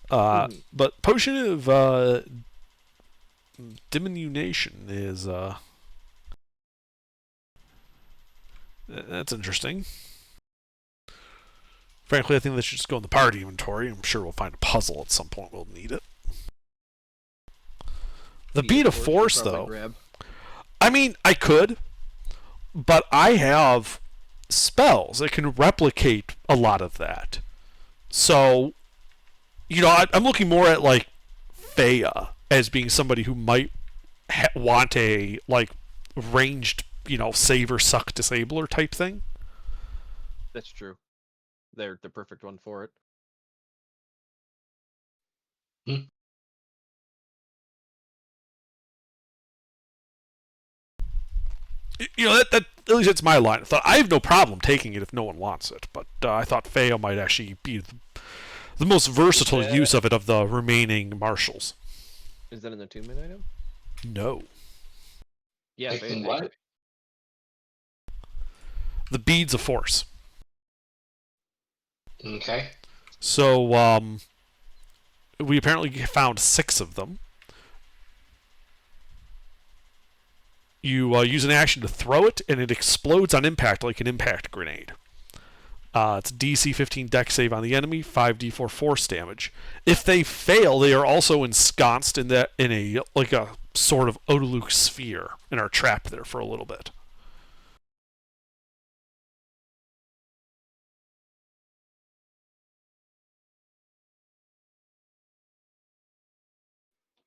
But potion of diminution is that's interesting. Frankly, I think that should just go in the party inventory. I'm sure we'll find a puzzle at some point. We'll need it. The bead of force, though. Grab. I mean, I could, but I have spells that can replicate a lot of that. So, I'm looking more at like Thea as being somebody who might want a like ranged, save or suck disabler type thing. That's true. They're the perfect one for it. That at least it's my line of thought. I have no problem taking it if no one wants it, but I thought Feo might actually be the most versatile use of it of the remaining marshals. Is that an attunement item? No. Yeah, Taking what? The beads of force. Okay. So, we apparently found 6 of them. You use an action to throw it, and it explodes on impact like an impact grenade. It's DC 15 dex save on the enemy, 5d4 force damage. If they fail, they are also ensconced in a sort of Odaluk sphere and are trapped there for a little bit.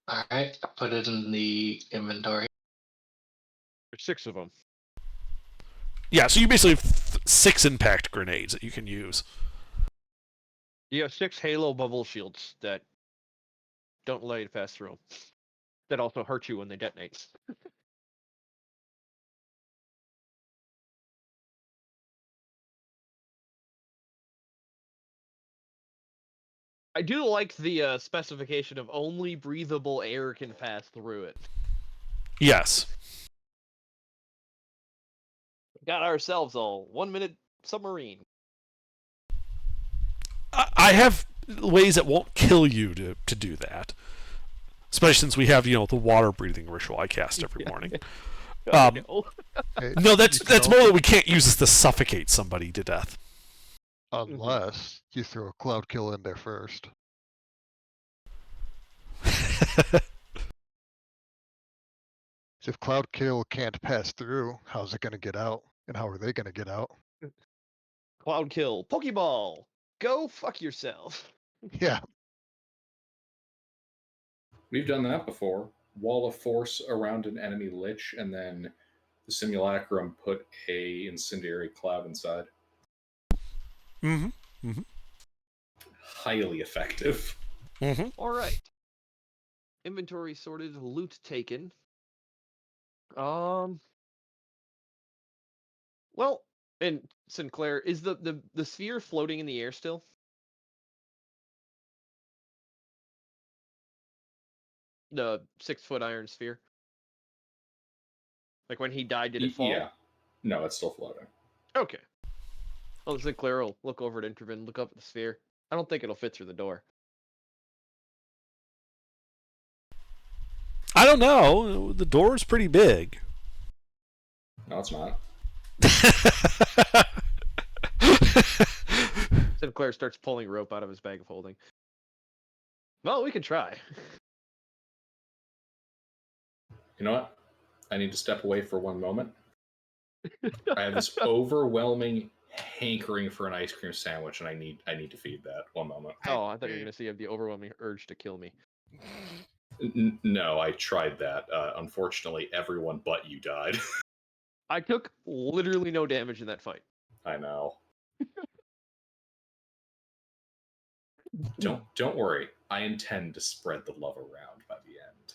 All right. I put it in the inventory. There's 6 of them. Yeah, so you basically have 6 impact grenades that you can use. You have 6 Halo bubble shields that don't allow you to pass through them. that also hurt you when they detonate. I do like the specification of only breathable air can pass through it. Yes. Got ourselves a 1-minute submarine. I have ways that won't kill you to do that. Especially since we have, the water breathing ritual I cast every morning. No. Hey, No, you that's can more also- that we can't use this to suffocate somebody to death. Unless you throw a cloud kill in there first. If cloud kill can't pass through, how's it going to get out? And how are they going to get out? Cloud kill. Pokeball. Go fuck yourself. Yeah. We've done that before. Wall of force around an enemy lich, and then the simulacrum put a incendiary cloud inside. Mm-hmm. Highly effective. Mm-hmm. All right. Inventory sorted. Loot taken. Well, and Sinclair, is the sphere floating in the air still? The 6-foot iron sphere. Like when he died, did it fall? Yeah. No, it's still floating. Okay. Well, Sinclair will look over at Intervin, look up at the sphere. I don't think it'll fit through the door. I don't know. The door's pretty big. No, it's not. Sinclair starts pulling rope out of his bag of holding. Well, we can try. You know what? I need to step away for one moment. I have this overwhelming hankering for an ice cream sandwich, and I need to feed that. One moment. Oh, I thought you were gonna say you have the overwhelming urge to kill me. No, I tried that. Unfortunately, everyone but you died. I took literally no damage in that fight. I know. Don't worry. I intend to spread the love around by the end.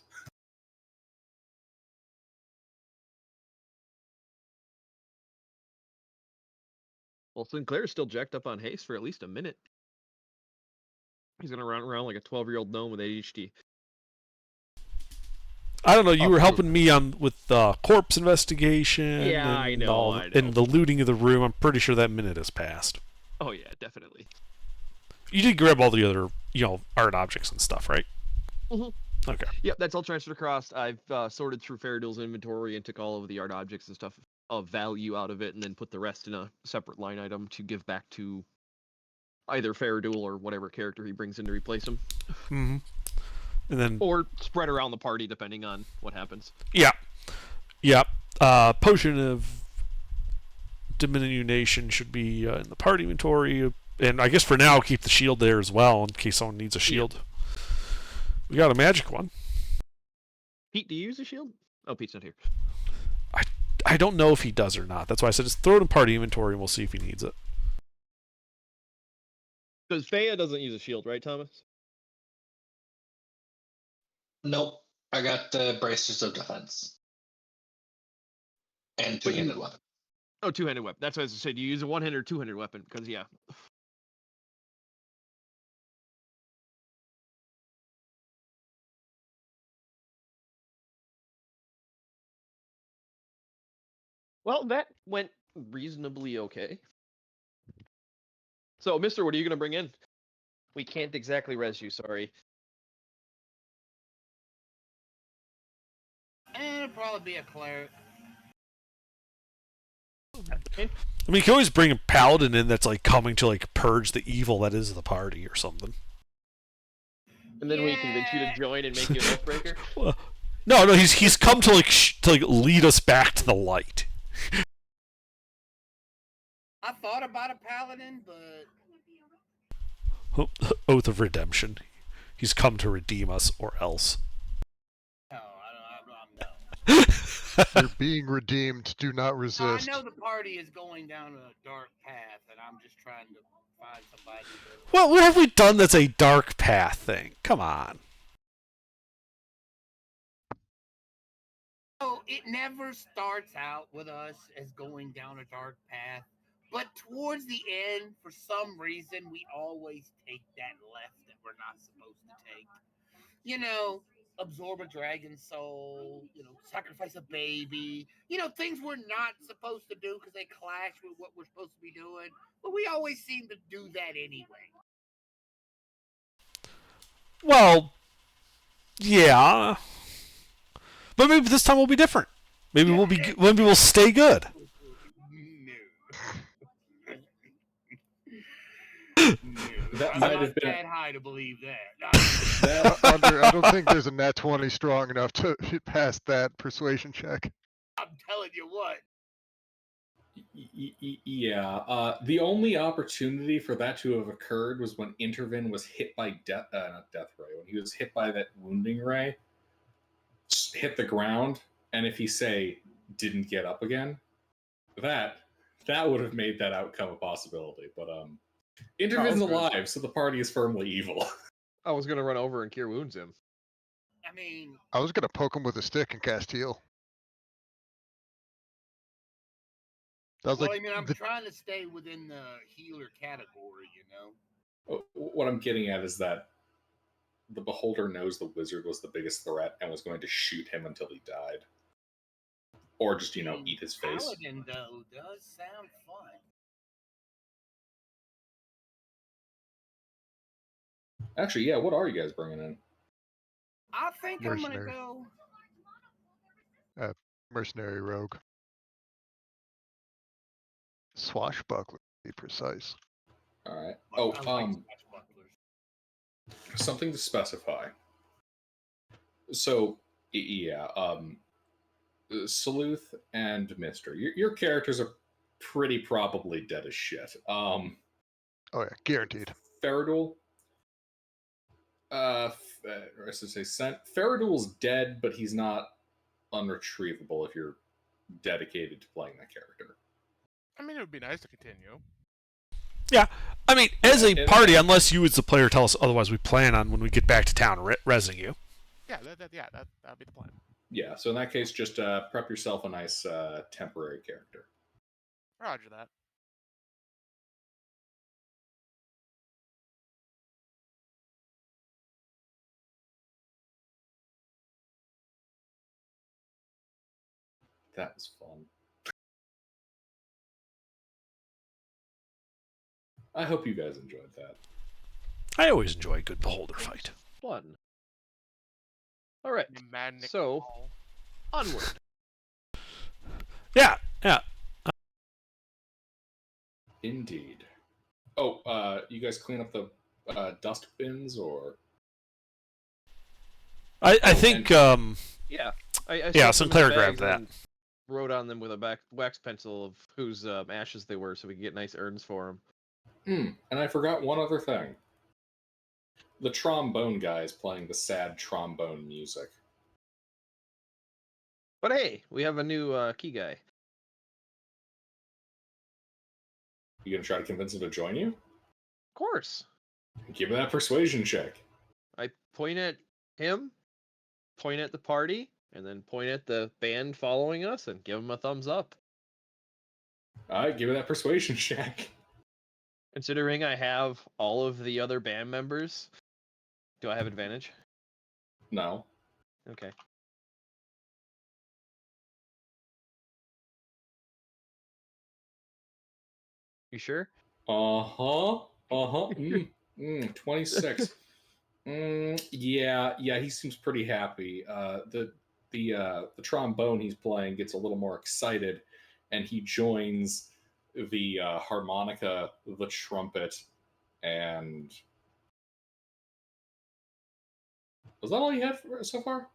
Well, Sinclair's still jacked up on haste for at least a minute. He's gonna run around like a 12-year-old gnome with ADHD. I don't know. You Oh, were cool. helping me with corpse investigation. Yeah, and I know. And the looting of the room. I'm pretty sure that minute has passed. Oh yeah, definitely. You did grab all the other, art objects and stuff, right? Mhm. Okay. Yep, that's all transferred across. I've sorted through Faradul's inventory and took all of the art objects and stuff of value out of it, and then put the rest in a separate line item to give back to either Faradul or whatever character he brings in to replace him, Mm-hmm. And then or spread around the party depending on what happens. yeah. Potion of diminution should be in the party inventory, and I guess for now keep the shield there as well in case someone needs a shield. We got a magic one. Pete, do you use a shield? Oh, Pete's not here. I don't know if he does or not. That's why I said just throw it in party inventory and we'll see if he needs it. Because Faya doesn't use a shield, right, Thomas? Nope. I got the bracers of defense. And But you- two-handed weapon. Oh, two-handed weapon. That's what I was going to say. Do you use a one-handed or two-handed weapon? Because, yeah. Well, that went reasonably okay. So, Mister, what are you going to bring in? We can't exactly res you, sorry. It'll probably be a cleric. I mean, you can always bring a paladin in that's like coming to like purge the evil that is the party or something. And then we convince you to join and make you an oathbreaker? No, he's come to like lead us back to the light. I thought about a paladin, but Oath of redemption. He's come to redeem us, or else. no, I'm no. You're being redeemed. Do not No, I resist. know the party is going down a dark path, and I'm just trying to find somebody to. Well, what have we done that's a dark path thing? Come on. it never starts out with us as going down a dark path, but towards the end, for some reason, we always take that left that we're not supposed to take. You know, absorb a dragon soul, sacrifice a baby, things we're not supposed to do because they clash with what we're supposed to be doing. But we always seem to do that anyway. Well, yeah, but maybe this time will be different. Maybe maybe we'll stay good. That I'm might not have been. that high to believe that. I don't think there's a nat 20 strong enough to pass that persuasion check. I'm telling you what. Yeah. The only opportunity for that to have occurred was when Intervin was hit by not death ray. When he was hit by that wounding ray, hit the ground, and if he didn't get up again, that would have made that outcome a possibility. But Intervin's alive, so the party is firmly evil. I was gonna run over and cure wounds him. I mean, I was gonna poke him with a stick and cast heal. That was I'm trying to stay within the healer category, What I'm getting at is that the beholder knows the wizard was the biggest threat and was going to shoot him until he died. Or just, eat his face. Paladin, though, does sound fun. Actually, yeah, what are you guys bringing in? I think Mercenary. I'm going to go... Mercenary rogue. Swashbuckler, to be precise. All right. I like swashbucklers. Something to specify. So, yeah, Saleuth and Mister, your characters are pretty probably dead as shit. Oh yeah, guaranteed. Faradul, I should say, Faradul's dead, but he's not unretrievable if you're dedicated to playing that character. I mean, it would be nice to continue. Yeah, I mean, as a party, unless you as the player tell us otherwise, we plan on when we get back to town resing you. Yeah, that'd be the plan. Yeah, so in that case, just prep yourself a nice temporary character. Roger that. That was fun. I hope you guys enjoyed that. I always enjoy a good beholder fight. Fun. All right. So, onward. Yeah. Indeed. Oh, you guys clean up the dust bins, or? I think. Yeah. Yeah, Sinclair grabbed that. Wrote on them with a wax pencil of whose ashes they were, so we could get nice urns for them. And I forgot one other thing. The trombone guy is playing the sad trombone music. But hey, we have a new key guy. You gonna try to convince him to join you? Of course. Give me that persuasion check. I point at him, point at the party, and then point at the band following us and give him a thumbs up. Alright, give me that persuasion check. Considering I have all of the other band members, do I have advantage? No. Okay. You sure? 26. Yeah, he seems pretty happy. The trombone he's playing gets a little more excited, and he joins the harmonica, the trumpet, and was that all you had so far?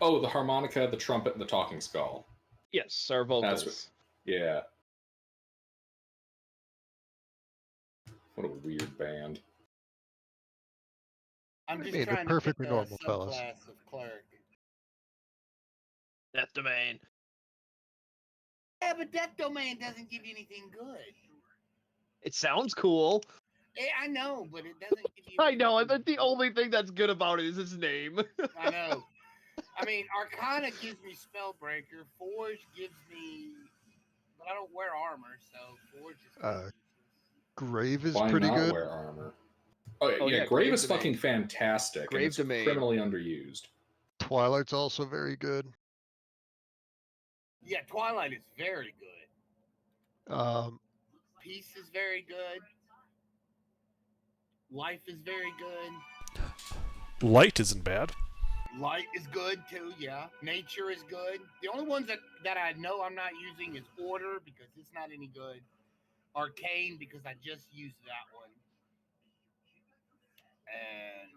Oh, the harmonica, the trumpet, and the talking skull. Yes, our vocals. Yeah. What a weird band. I'm just they're trying perfectly to get the normal fellas. subclass of cleric. Death Domain. Yeah, but Death Domain doesn't give you anything good. It sounds cool. Yeah, I know, but it doesn't give you... I know, and that's the only thing that's good about it is his name. I know. I mean, Arcana gives me Spellbreaker. Forge gives me, but I don't wear armor, so Forge is kind of Uh, useless. Grave is Why pretty not good. wear armor? Oh, Oh, yeah, yeah, Grave Grave is fucking Domain. fantastic, and Grave it's Domain. criminally underused. Twilight's also very good. Yeah, Twilight is very good. Um, Peace is very good. Life is very good. Light isn't bad. Light is good too, yeah. Nature is good. The only ones that I know I'm not using is Order because it's not any good. Arcane because I just used that one. And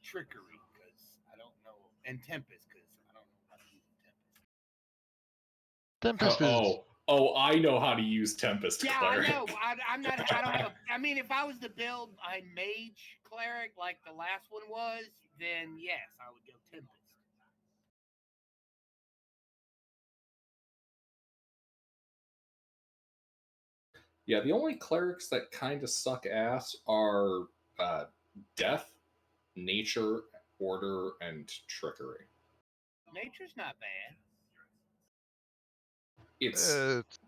Trickery because I don't know. And Tempest because I don't know how to use Tempest. Tempest is I know how to use Tempest Yeah, Cleric. I know. I'm not. I don't have. I mean, if I was to build a mage cleric like the last one was, then yes, I would go Tempest. Yeah, the only clerics that kind of suck ass are Death, Nature, Order, and Trickery. Nature's not bad. It's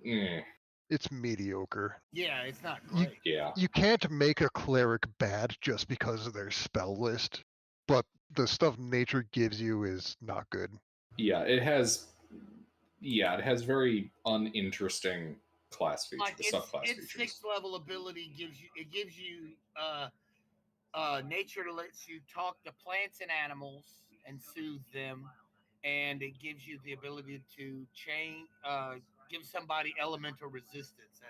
eh, it's mediocre. Yeah, it's not You great. yeah. you can't make a cleric bad just because of their spell list, but the stuff nature gives you is not good. Yeah, it has very uninteresting class features, Like subclass its features. sixth level ability gives you nature lets you talk to plants and animals and soothe them, and it gives you the ability to give somebody elemental resistance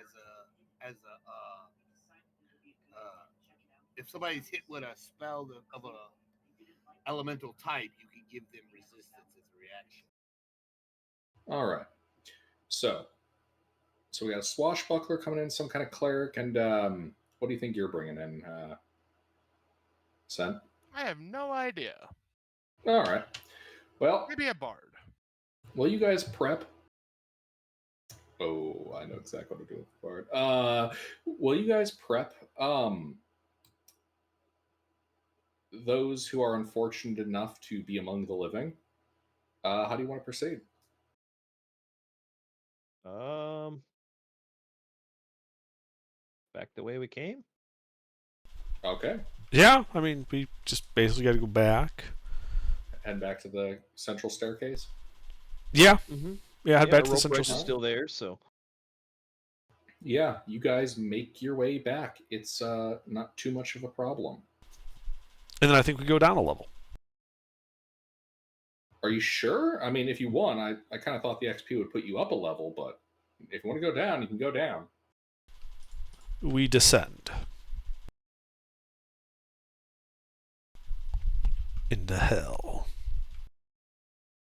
if somebody's hit with a spell of a elemental type, you can give them resistance as a reaction. All right. So we got a swashbuckler coming in, some kind of cleric, and what do you think you're bringing in, Sen? I have no idea. All right. Well, Maybe a bard. will you guys prep? Oh, I know exactly what to do with Bard. Will you guys prep those who are unfortunate enough to be among the living? How do you want to proceed? Back the way we came. Okay. Yeah, I mean, we just basically got to go back. Head back to the central staircase. Yeah, Mm-hmm. yeah, head back to the rope central. bridge is still there, so Yeah, you guys make your way back. It's not too much of a problem. And then I think we go down a level. Are you sure? I mean, if you won, I kind of thought the XP would put you up a level, but if you want to go down, you can go down. We descend into hell.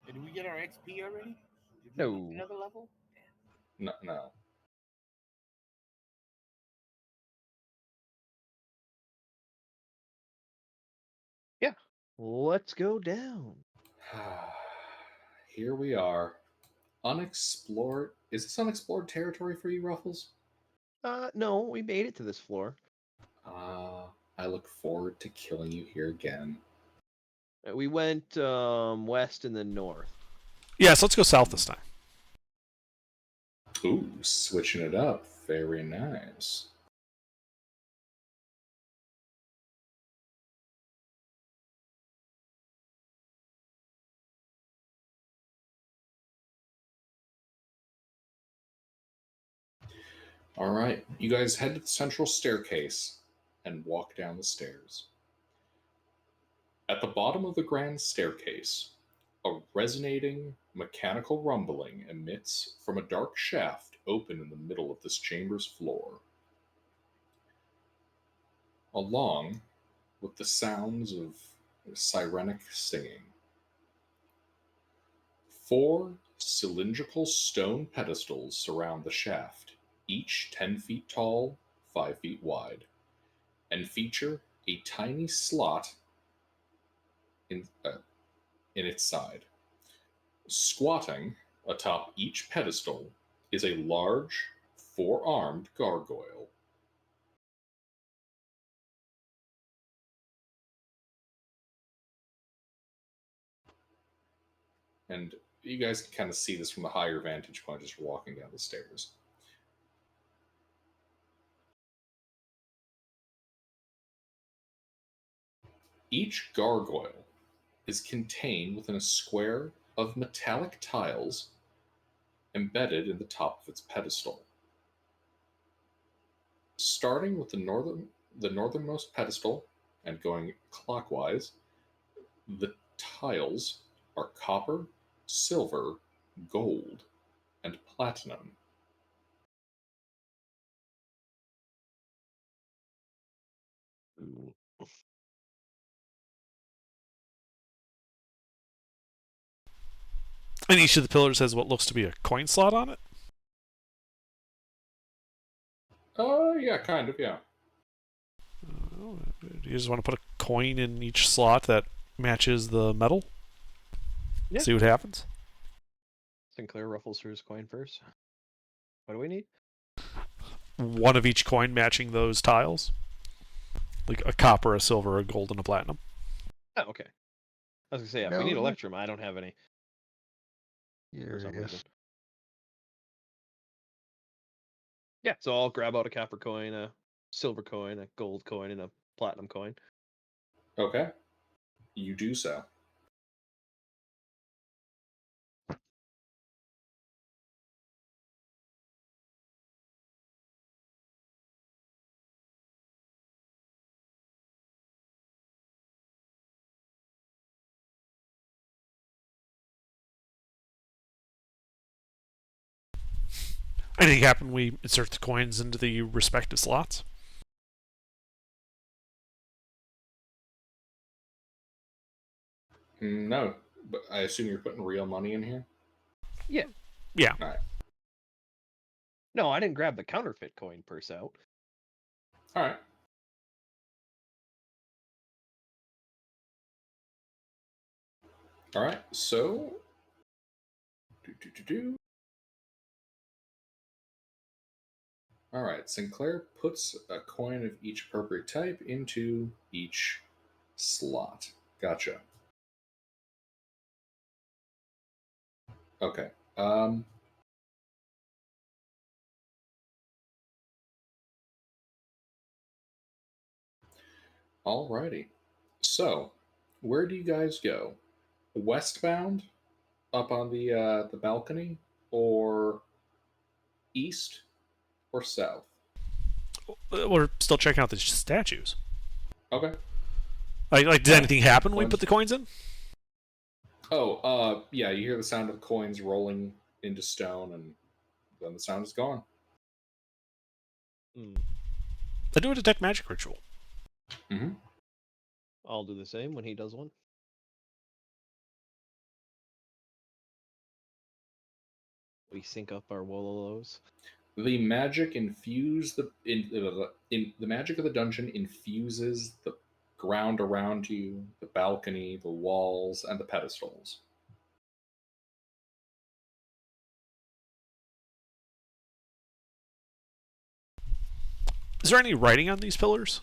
Did we get our XP already? Did we No. get another level? No, no. yeah. Let's go down. Here we are. Unexplored. Is this unexplored territory for you, Ruffles? No, we made it to this floor. I look forward to killing you here again. We went west and then north. Yeah, so let's go south this time. Ooh, switching it up. Very nice. All right, you guys head to the central staircase and walk down the stairs. At the bottom of the grand staircase, a resonating mechanical rumbling emits from a dark shaft open in the middle of this chamber's floor. Along with the sounds of sirenic singing. 4 cylindrical stone pedestals surround the shaft, each 10 feet tall, 5 feet wide, and feature a tiny slot in, uh, in its side. Squatting atop each pedestal is a large, 4-armed gargoyle. And you guys can kind of see this from a higher vantage point as you're walking down the stairs. Each gargoyle is contained within a square of metallic tiles embedded in the top of its pedestal. Starting with the northernmost pedestal and going clockwise, the tiles are copper, silver, gold, and platinum. And each of the pillars has what looks to be a coin slot on it. Yeah, kind of, yeah. Do you just want to put a coin in each slot that matches the metal? Yeah. See what happens? Sinclair ruffles through his coin first. What do we need? One of each coin matching those tiles. Like a copper, a silver, a gold, and a platinum. Oh, okay. I was gonna say, if we No, need no. Electrum, I don't have any for some Yes. reason. Yeah, so I'll grab out a copper coin, a silver coin, a gold coin, and a platinum coin. Okay. You do so. Anything happen? We insert the coins into the respective slots. No, but I assume you're putting real money in here? Yeah. Yeah. All right. No, I didn't grab the counterfeit coin purse out. All right. All right. So, do. All right. Sinclair puts a coin of each appropriate type into each slot. Gotcha. Okay. Alrighty. So, where do you guys go? Westbound, up on the balcony, or east or south? We're still checking out the statues. Okay. Like, did Alright. anything happen when we Coins. put the coins in? Oh, yeah. You hear the sound of coins rolling into stone, and then the sound is gone. I do a detect magic ritual. Mm-hmm. I'll do the same when he does one. We sync up our Wololos. The magic in the magic of the dungeon infuses the ground around you, the balcony, the walls, and the pedestals. Is there any writing on these pillars?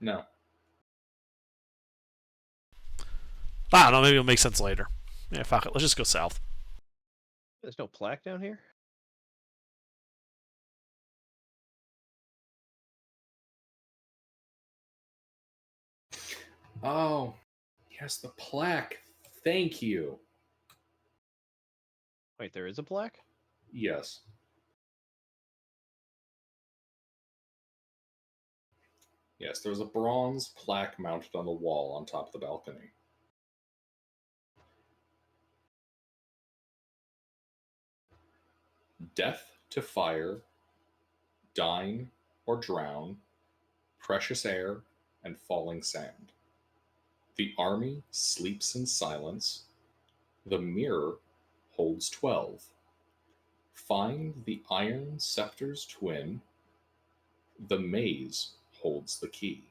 No. I don't know. Maybe it'll make sense later. Yeah, fuck it. Let's just go south. There's no plaque down here? Oh, yes, the plaque. Thank you. Wait, there is a plaque? Yes. Yes, there was a bronze plaque mounted on the wall on top of the balcony. Death to fire, dine or drown, precious air, and falling sand. The army sleeps in silence. The mirror holds 12. Find the iron scepter's twin. The maze holds the key.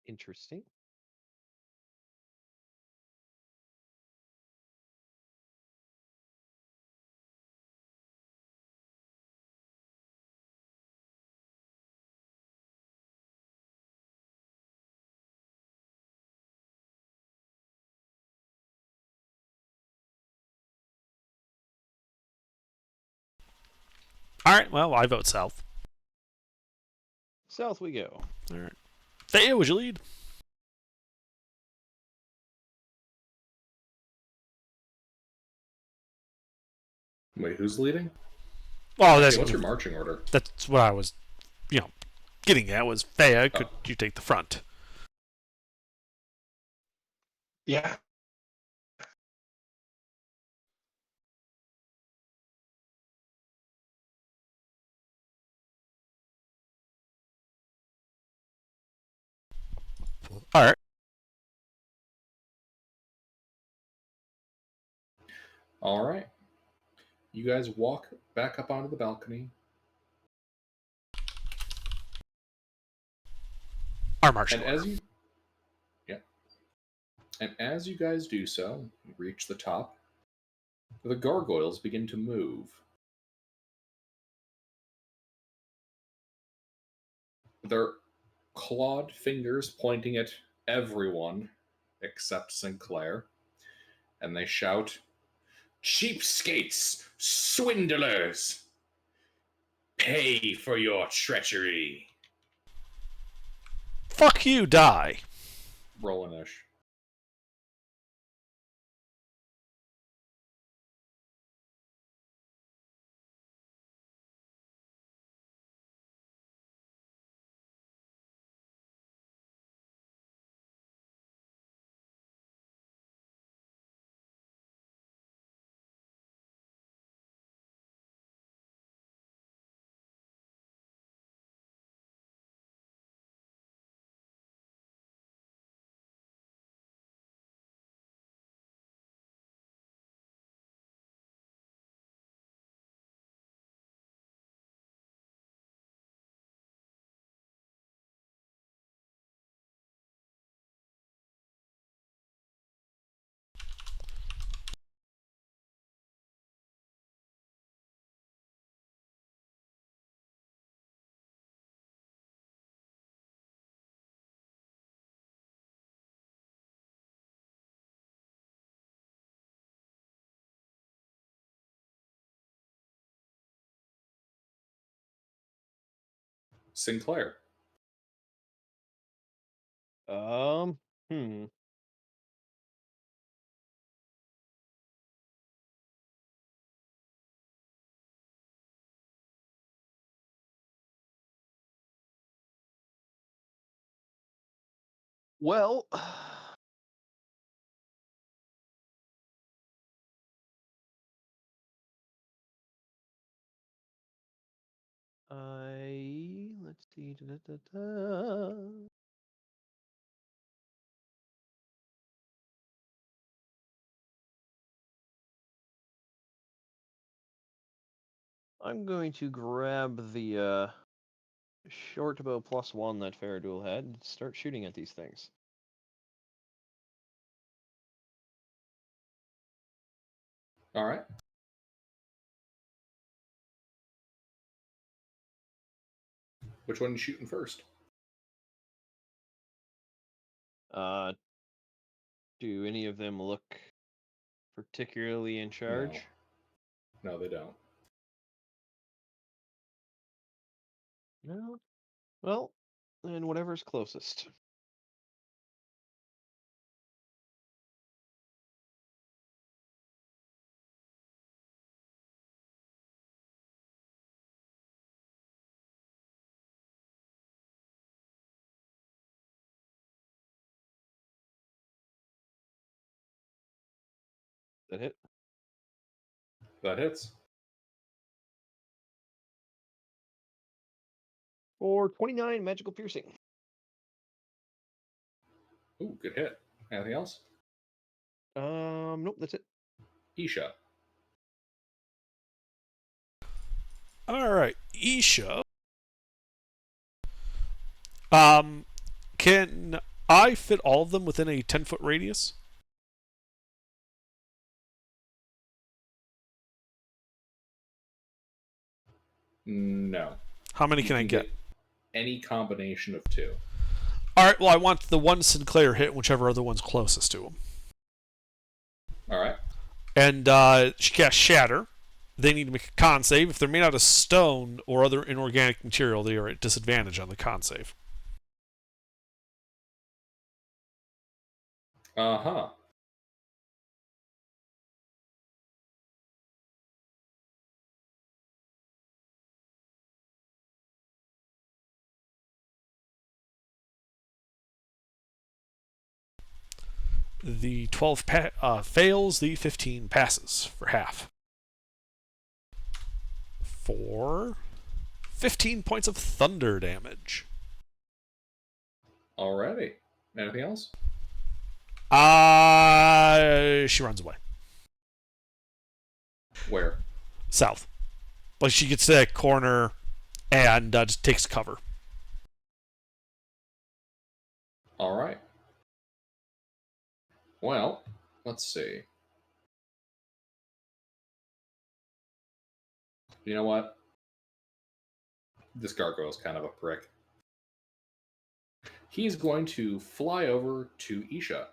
Interesting. All right. Well, I vote south. South we go. All right. Thea, would you lead? Wait, who's leading? Well, that's Hey, what's your marching order? that's what I was, getting at was Thea. Could you take the front? Yeah. All right. All right. You guys walk back up onto the balcony. Our marching And order. as you guys do so, you reach the top. The gargoyles begin to move. Their clawed fingers pointing at everyone except Sinclair, and they shout, "Cheapskates! Swindlers! Pay for your treachery!" Fuck you, die. Roll an ish. Sinclair. Hmm. Well, let's see. I'm going to grab the short bow +1 that Faradul had and start shooting at these things. All right. Which one are you shooting first? Do any of them look particularly in charge? No, they don't. No. Well, then whatever's closest. That hit? That hits. For 29 magical piercing. Ooh, good hit. Anything else? Nope, that's it. Isha. All right, Isha. Can I fit all of them within a 10-foot radius? No. How many You can I get? Any combination of two. All right. Well, I want the one Sinclair hit, whichever other one's closest to him. All right. And she casts Shatter. They need to make a con save. If they're made out of stone or other inorganic material, they are at disadvantage on the con save. Uh-huh. The 12 fails, the 15 passes for half. For 15 points of thunder damage. Alrighty. Anything else? She runs away. Where? South. Like she gets to that corner and just takes cover. Alright. Well, let's see. You know what? This gargoyle's kind of a prick. He's going to fly over to Isha.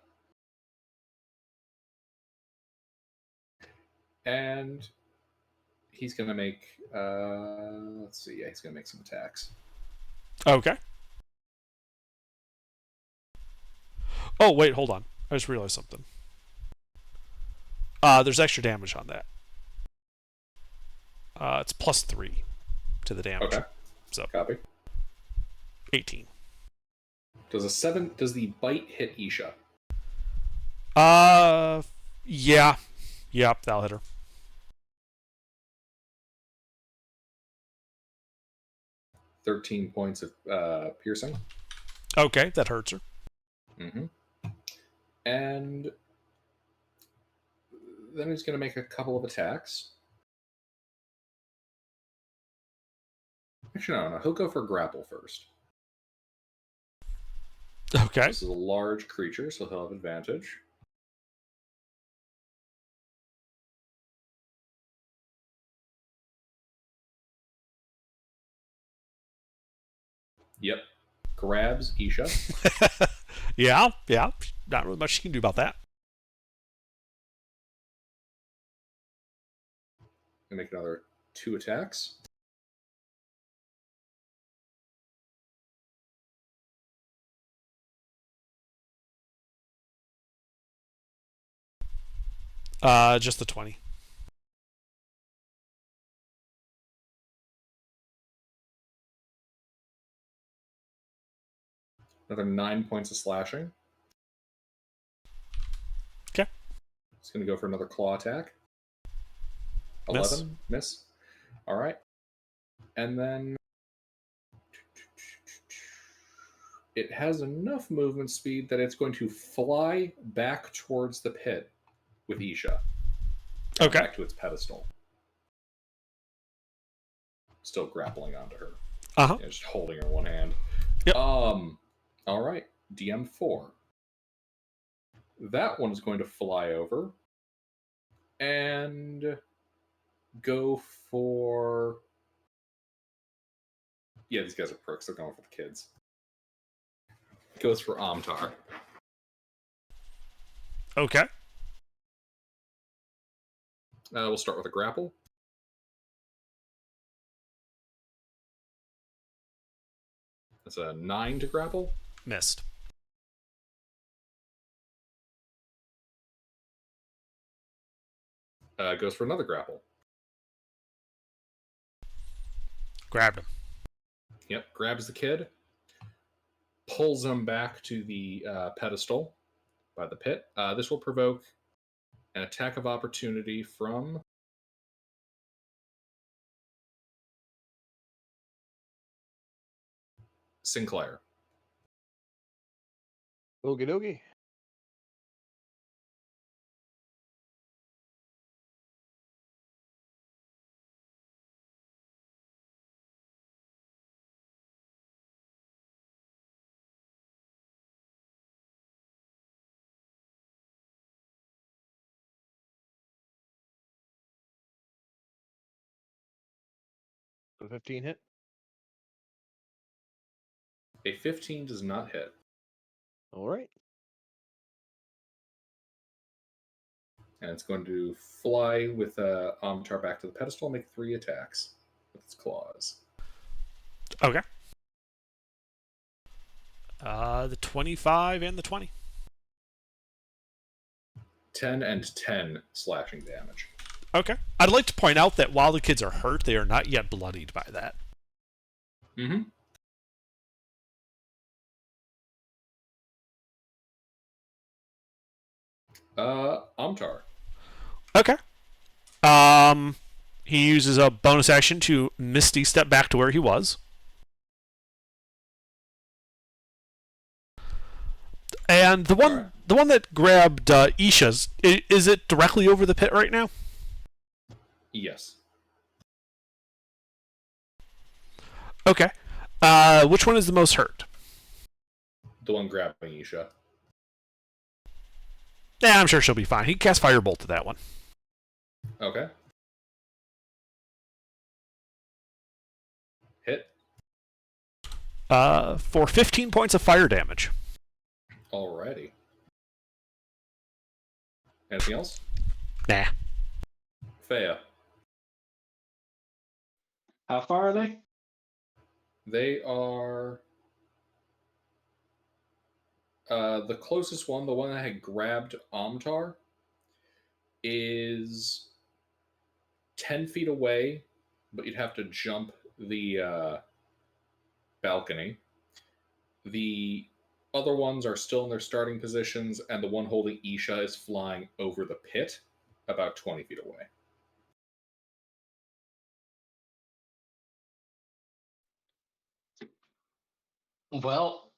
And he's going to make, let's see, yeah, he's going to make some attacks. Okay. Oh, wait, hold on. I just realized something. There's extra damage on that. It's +3 to the damage. Okay. So Copy. 18. Does the bite hit Isha? Yeah. Yep, that'll hit her. $13 points of piercing. Okay, that hurts her. Mm-hmm. And then he's going to make a couple of attacks. Actually, no. He'll go for grapple first. Okay. This is a large creature, so he'll have advantage. Yep. Grabs Isha. yeah. Not really much you can do about that. And make another 2 attacks. Just the 20. Another 9 points of slashing. Okay. He's going to go for another claw attack. 11. Miss. All right. And then it has enough movement speed that it's going to fly back towards the pit with Isha. Okay. Back to its pedestal. Still grappling onto her. Uh-huh. Yeah, just holding her in one hand. Yep. All right. DM4. That one's going to fly over and go for... Yeah, these guys are pricks. They're going for the kids. Goes for Amtar. Okay. We'll start with a grapple. That's a 9 to grapple. Missed. Goes for another grapple. Grabbed him. Yep, grabs the kid, pulls him back to the pedestal by the pit. This will provoke an attack of opportunity from Sinclair. Okie dokie. The 15 hit. A 15 does not hit. All right. And it's going to fly with Amtar back to the pedestal, make 3 attacks with its claws. Okay. The 25 and the 20. 10 and 10 slashing damage. Okay. I'd like to point out that while the kids are hurt, they are not yet bloodied by that. Mm-hmm. Amtar. Okay. He uses a bonus action to Misty step back to where he was. And the one that grabbed Isha's, is it directly over the pit right now? Yes. Okay. Which one is the most hurt? The one grabbing Isha. Yeah, I'm sure she'll be fine. He cast Firebolt to that one. Okay. Hit. For 15 points of fire damage. Alrighty. Anything else? Nah. Fea. How far are they? They are the closest one, the one that had grabbed Amtar, is 10 feet away, but you'd have to jump the balcony. The other ones are still in their starting positions, and the one holding Isha is flying over the pit about 20 feet away. Well,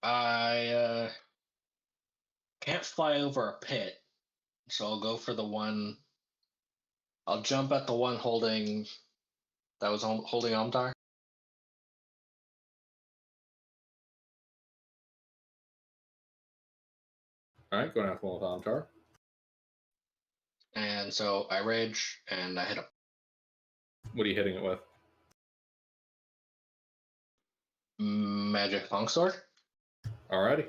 I can't fly over a pit, so I'll go for the one. I'll jump at the one holding holding Omdar. Alright, going after one with Amtar. And so I rage and I hit him. What are you hitting it with? Magic longsword. Alrighty.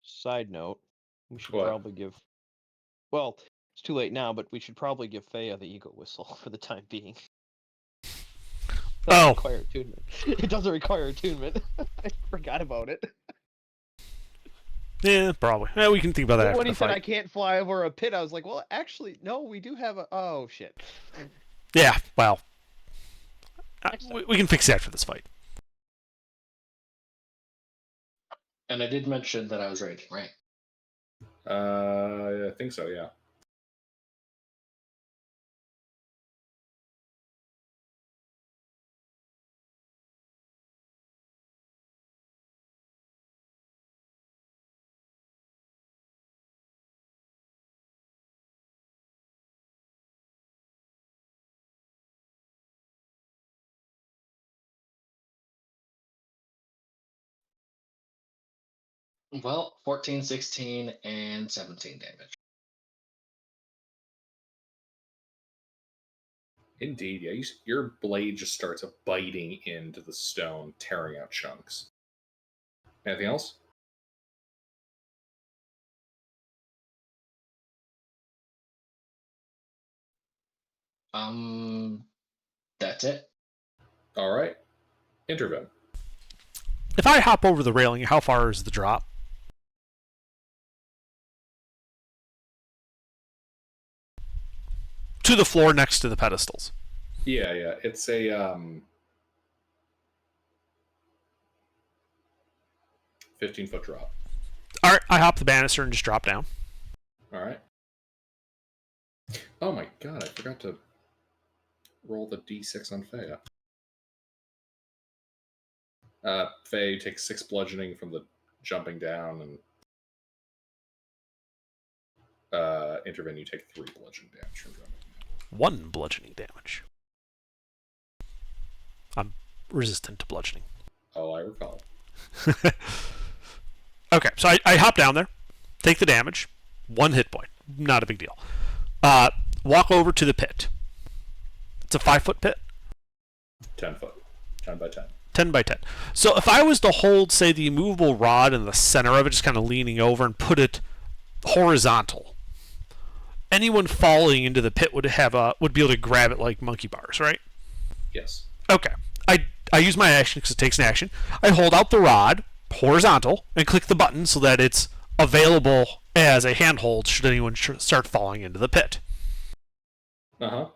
Side note, we should What? probably give. Well, it's too late now, but we should probably give Fea the ego whistle for the time being. Oh. Require attunement. It doesn't require attunement. I forgot about it. Yeah, probably. Yeah, we can think about that after When the he said I fight. can't fly over a pit, I was like, well, actually, no, we do have a. Oh shit. Yeah, well, Next time. we can fix it after this fight. And I did mention that I was raging, right? I think so, yeah. Well, 14, 16, and 17 damage. Indeed, yeah. Your blade just starts biting into the stone, tearing out chunks. Anything else? That's it. Alright. Intervene. If I hop over the railing, how far is the drop? To the floor next to the pedestals. Yeah. It's a 15-foot drop. Alright, I hop the banister and just drop down. Alright. Oh my god, I forgot to roll the d6 on Fea. Fea takes 6 bludgeoning from the jumping down, and Intervene, you take 3 bludgeoning damage from jumping down. 1 bludgeoning damage. I'm resistant to bludgeoning. Oh, I recall. Okay, so I hop down there. take the damage, 1 hit point, not a big deal. Walk over to the pit. It's a 5-foot pit. 10 foot. 10 by 10. 10 by 10. So if I was to hold, say, the immovable rod in the center of it, just kind of leaning over and put it horizontal, anyone falling into the pit would be able to grab it like monkey bars, right? Yes. Okay. I use my action because it takes an action. I hold out the rod horizontal and click the button so that it's available as a handhold should anyone start falling into the pit. Uh-huh.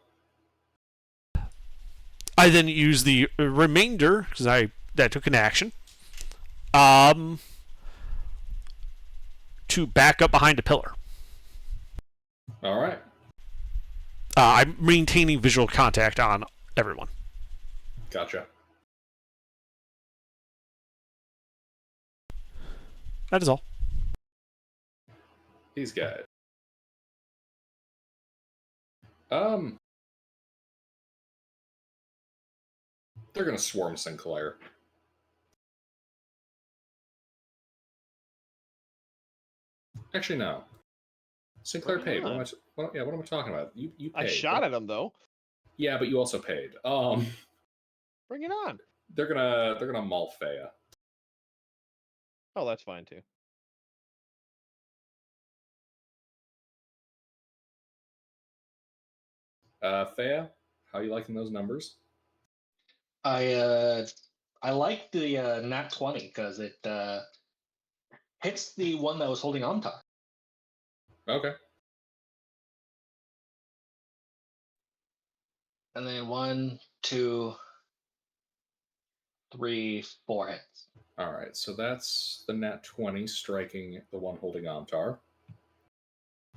I then use the remainder, because that took an action, to back up behind a pillar. All right. I'm maintaining visual contact on everyone. Gotcha. That is all. These guys. They're gonna swarm Sinclair. Actually, no. Sinclair paid. What am I talking about? You paid. I shot at him though. Yeah, but you also paid. Bring it on. They're gonna maul Fea. Oh, that's fine too. Fea, how you liking those numbers? I like the nat 20 because it hits the one that was holding on to. Okay. And then 1, 2, 3, 4 hits. All right, so that's the nat 20 striking the one holding Amtar.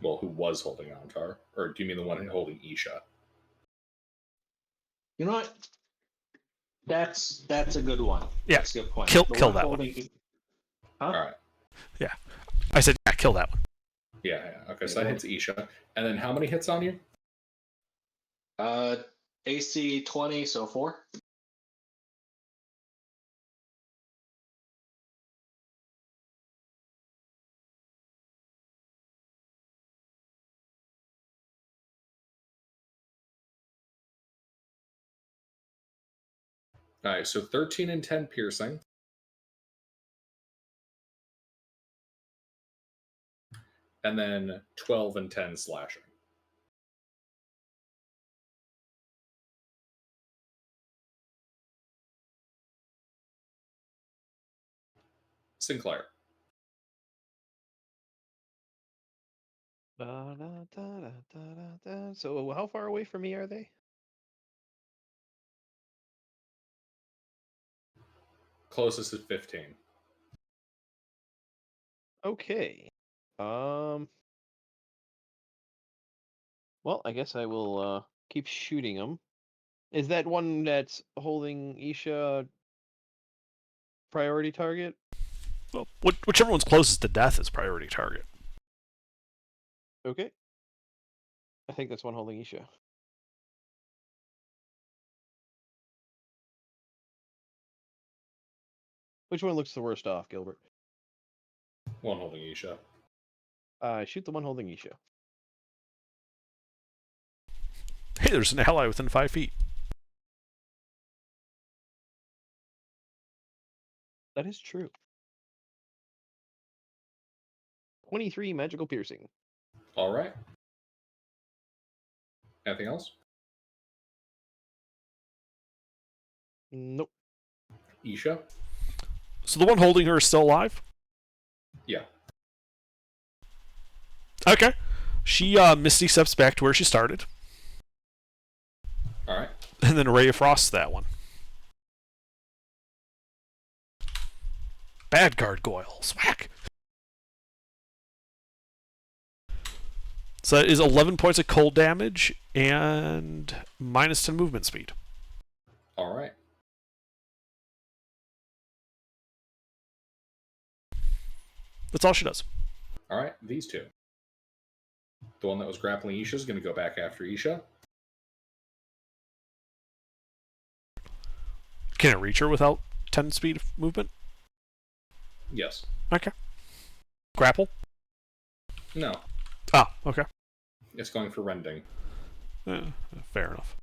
Well, who was holding Amtar? Or do you mean the one holding Isha? You know what? That's a good one. Yeah. That's a good point. Kill The that one. holding- Huh? All right. Yeah. I said, yeah, kill that one. Yeah. Okay, so that hits Isha. And then how many hits on you? AC 20, so 4. All right, so 13 and 10 piercing. And then 12 and 10 slashing. Sinclair. So how far away from me are they? Closest is 15. Okay. Well, I guess I will keep shooting them. Is that one that's holding Isha priority target? Well, whichever one's closest to death is priority target. Okay. I think that's one holding Isha. Which one looks the worst off, Gilbert? One holding Isha. Shoot the one holding Isha. Hey, there's an ally within 5 feet. That is true. 23 magical piercing. All right. Anything else? Nope. Isha? So the one holding her is still alive? Yeah. Okay. She Misty steps back to where she started. All right. And then Ray of Frost that one. Bad gargoyles. Whack. So that is 11 points of cold damage and minus 10 movement speed. All right. That's all she does. All right, these two. The one that was grappling Isha is going to go back after Isha. Can it reach her without 10 speed of movement? Yes. Okay. Grapple? No, Ah, okay. it's going for rending. Fair enough.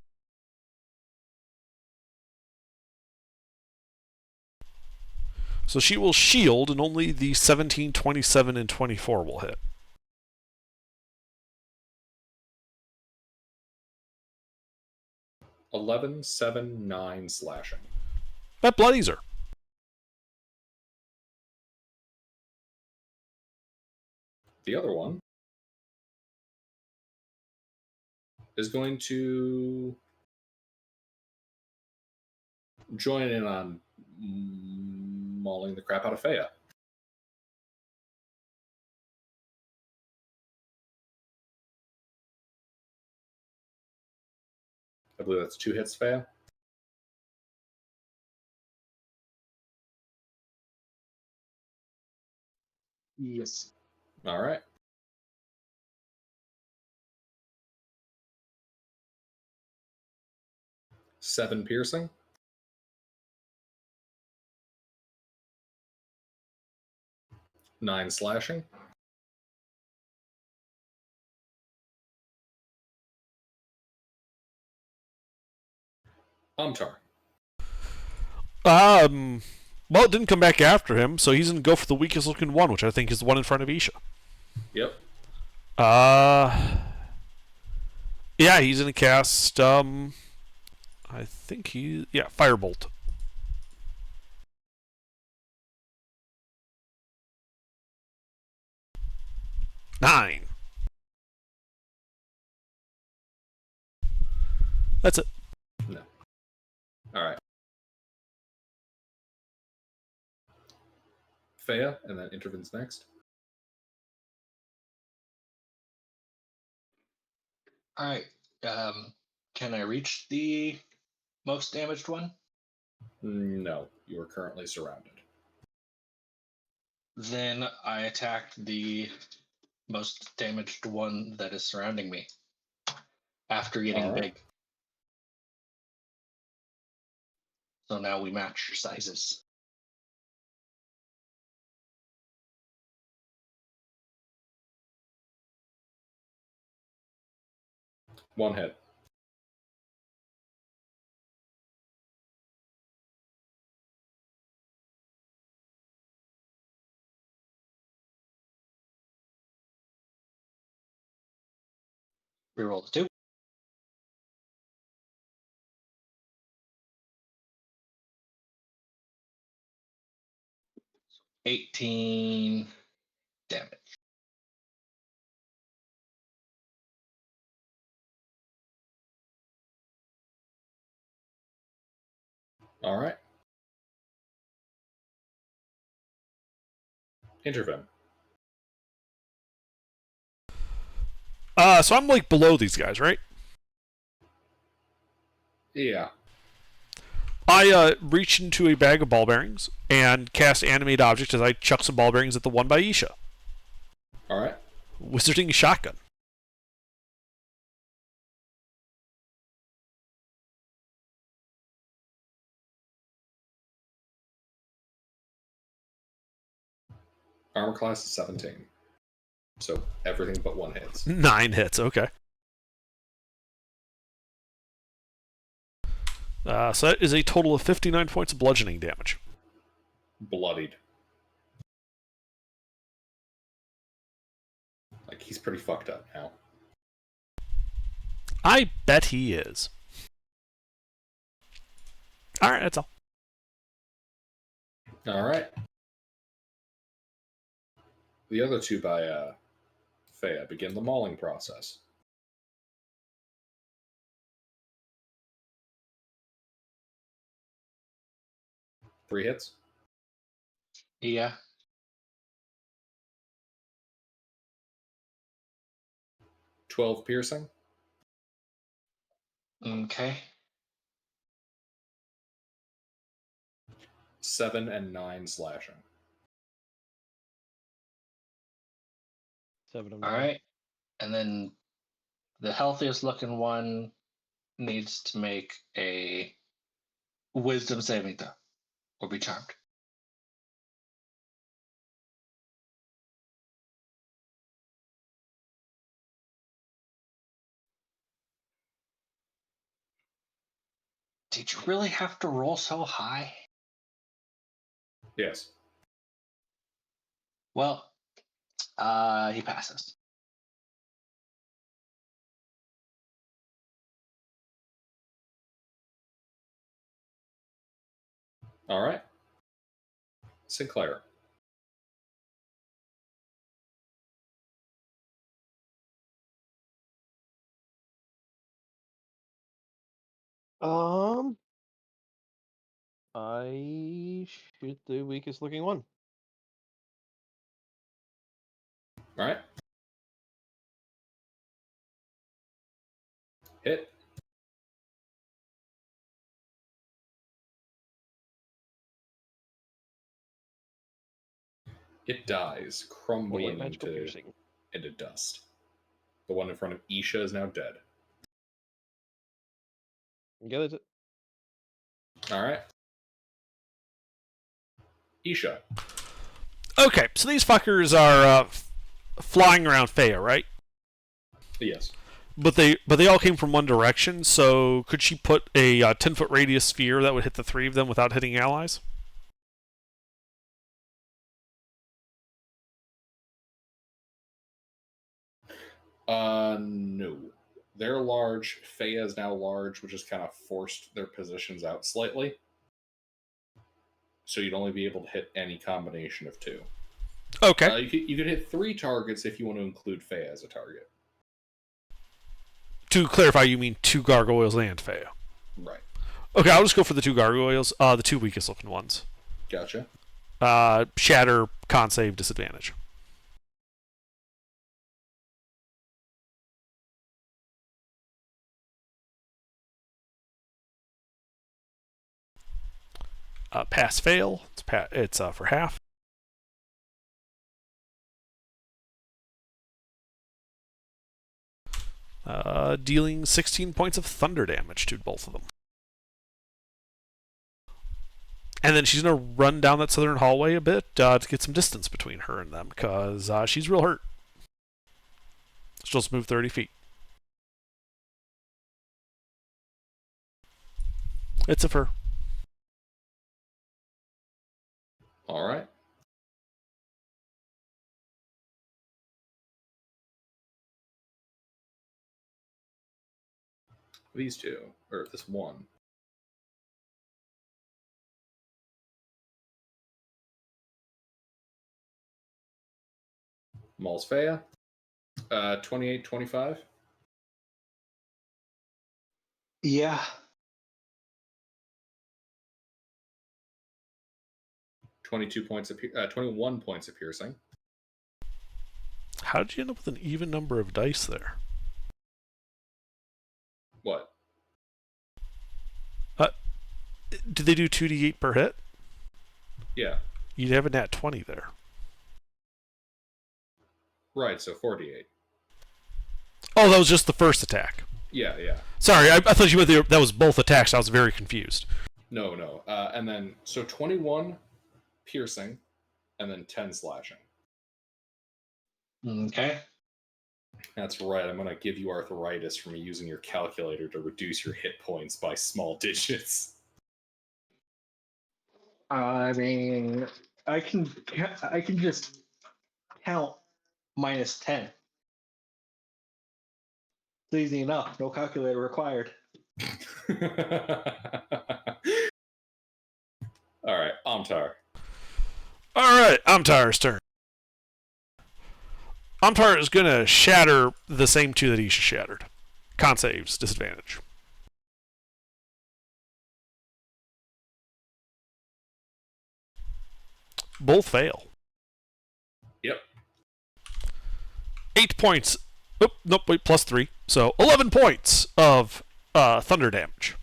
So she will shield, and only the 17, 27, and 24 will hit. 11, 7, 9 slashing. That bloodies her. The other one is going to join in on mauling the crap out of Fea. I believe that's 2 hits, Fea. Yes. All right. Seven piercing. Nine slashing. Umtar. Well, it didn't come back after him, so he's gonna go for the weakest looking one, which I think is the one in front of Isha. Yep. Yeah, he's gonna cast I think Firebolt. 9. That's it. No. All right. Fea, and then Interven's next. All right. Can I reach the most damaged one? No, you are currently surrounded. Then I attack the most damaged one that is surrounding me after getting All right. big. So now we match sizes. One hit. Reroll the 2. So 18 damage. All right. Interven. So I'm like below these guys, right? Yeah. I reach into a bag of ball bearings and cast Animate Object as I chuck some ball bearings at the one by Isha. All right. Wizarding Shotgun. Armor class is 17. So everything but 1 hits. 9 hits, okay. So that is a total of 59 points of bludgeoning damage. Bloodied. Like, he's pretty fucked up now. I bet he is. Alright, that's all. All right. The other two by Fea begin the mauling process. Three hits. Yeah. 12 piercing. Okay. 7 and 9 slashing. 7 of All 9. right. And then the healthiest looking one needs to make a wisdom saving throw or be charmed. Did you really have to roll so high? Yes. Well, he passes. All right. Sinclair. I shoot the weakest looking one. All right. Hit. It dies, Oh yeah, crumbling magical piercing. into dust. The one in front of Isha is now dead. Yeah, that's it. All right. Isha. Okay, so these fuckers are flying around Faya, right? Yes. But they all came from one direction. So could she put a 10-foot radius sphere that would hit the three of them without hitting allies? No. They're large. Faya is now large, which has kind of forced their positions out slightly. So you'd only be able to hit any combination of two. Okay. You could hit 3 targets if you want to include Faya as a target. To clarify, you mean 2 gargoyles and Faya. Right. Okay, I'll just go for the 2 gargoyles, the 2 weakest looking ones. Gotcha. Shatter, con save, disadvantage. Pass fail. It's for half. Dealing 16 points of thunder damage to both of them. And then she's going to run down that southern hallway a bit to get some distance between her and them, because she's real hurt. She'll just move 30 feet. It's a fur. All right. These two, or this one. Mauls Faya. 28, 25. Yeah. 21 points of piercing. How did you end up with an even number of dice there? What? Did they do 2d8 per hit? Yeah. You'd have a nat 20 there. Right, so 48. Oh, that was just the first attack. Yeah, yeah. Sorry, I thought you meant that was both attacks. I was very confused. No, no. And then, so 21 piercing, and then 10 slashing. Okay. That's right. I'm going to give you arthritis from using your calculator to reduce your hit points by small digits. I mean, I can just count -10. It's easy enough. No calculator required. All right, Amtar. All right, Amtar's turn. Amtar is going to shatter the same 2 that Isha shattered. Con saves, disadvantage. Both fail. Yep. 8 points. Oh, nope, wait, plus 3. So 11 points of thunder damage.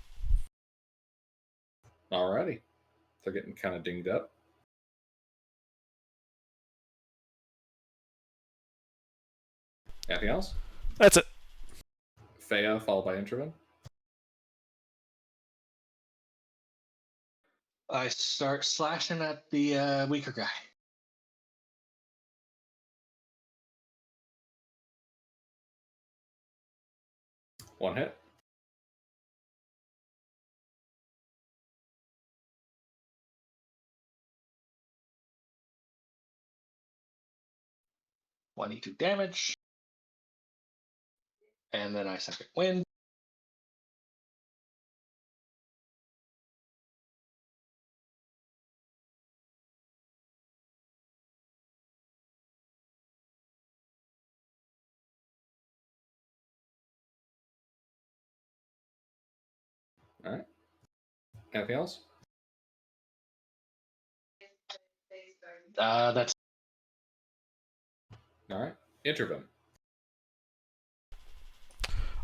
Alrighty. They're getting kind of dinged up. Anything else? That's it. Faya, followed by Intervin. I start slashing at the weaker guy. One hit. 22 damage. And then I second wind. All right. Anything else? That's All right. Intervim.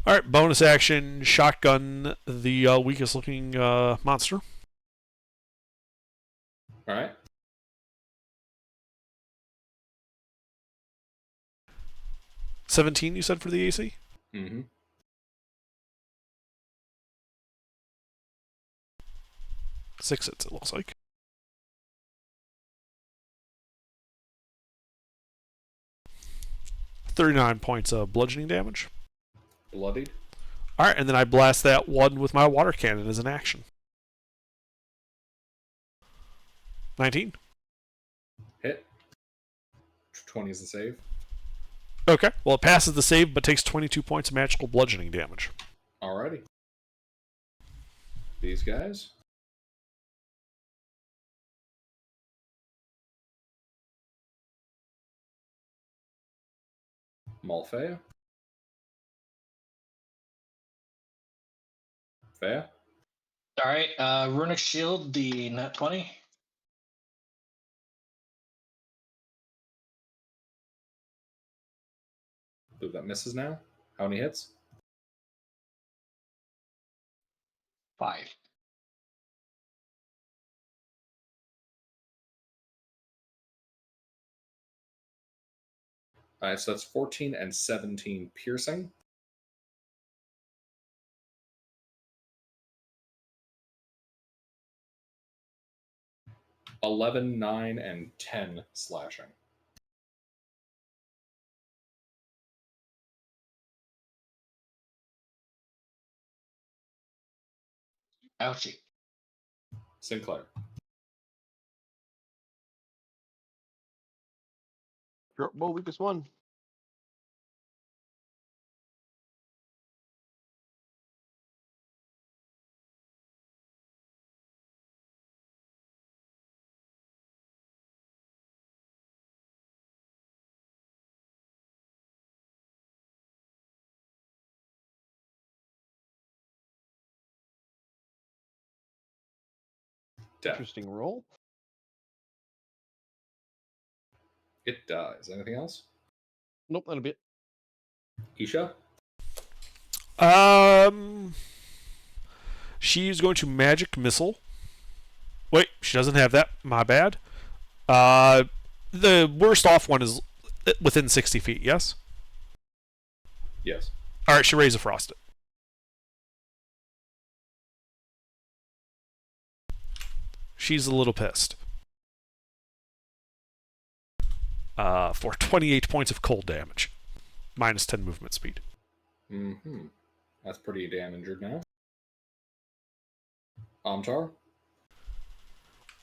All right, bonus action, shotgun the weakest looking monster. All right. 17, you said, for the AC? Mm-hmm. 6 hits, it looks like. £39 of bludgeoning damage. Bloodied. All right, and then I blast that one with my water cannon as an action. 19. Hit. 20 is the save. Okay, well, it passes the save, but takes 22 points of magical bludgeoning damage. Alrighty. These guys. Malfea. Fea. all right. Runic Shield, the nat 20. Ooh, that misses now. How many hits? 5. Alright, so that's 14 and 17 piercing. $11, 9, and 10 slashing. Ouchie. Sinclair. Short bow, weakest one. Death. Interesting roll. It dies. Anything else? Nope, that'll be it. Isha? She's going to magic missile. Wait, she doesn't have that. My bad. The worst off one is within 60 feet, yes? Yes. All right, she Razor Frost it. She's a little pissed. For 28 points of cold damage. Minus 10 movement speed. Mm-hmm. That's pretty damn injured now. Amtar?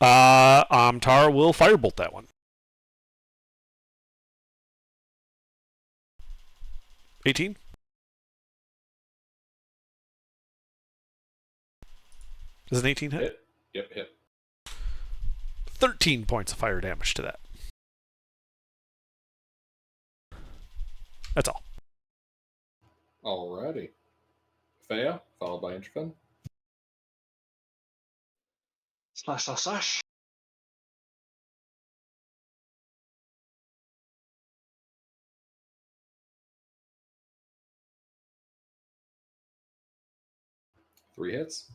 Amtar will firebolt that one. 18? Does an 18 hit? Hit. Yep, hit. 13 points of fire damage to that. That's all. Alrighty. Fea, followed by Interfin. Slash, slash, slash. Three hits.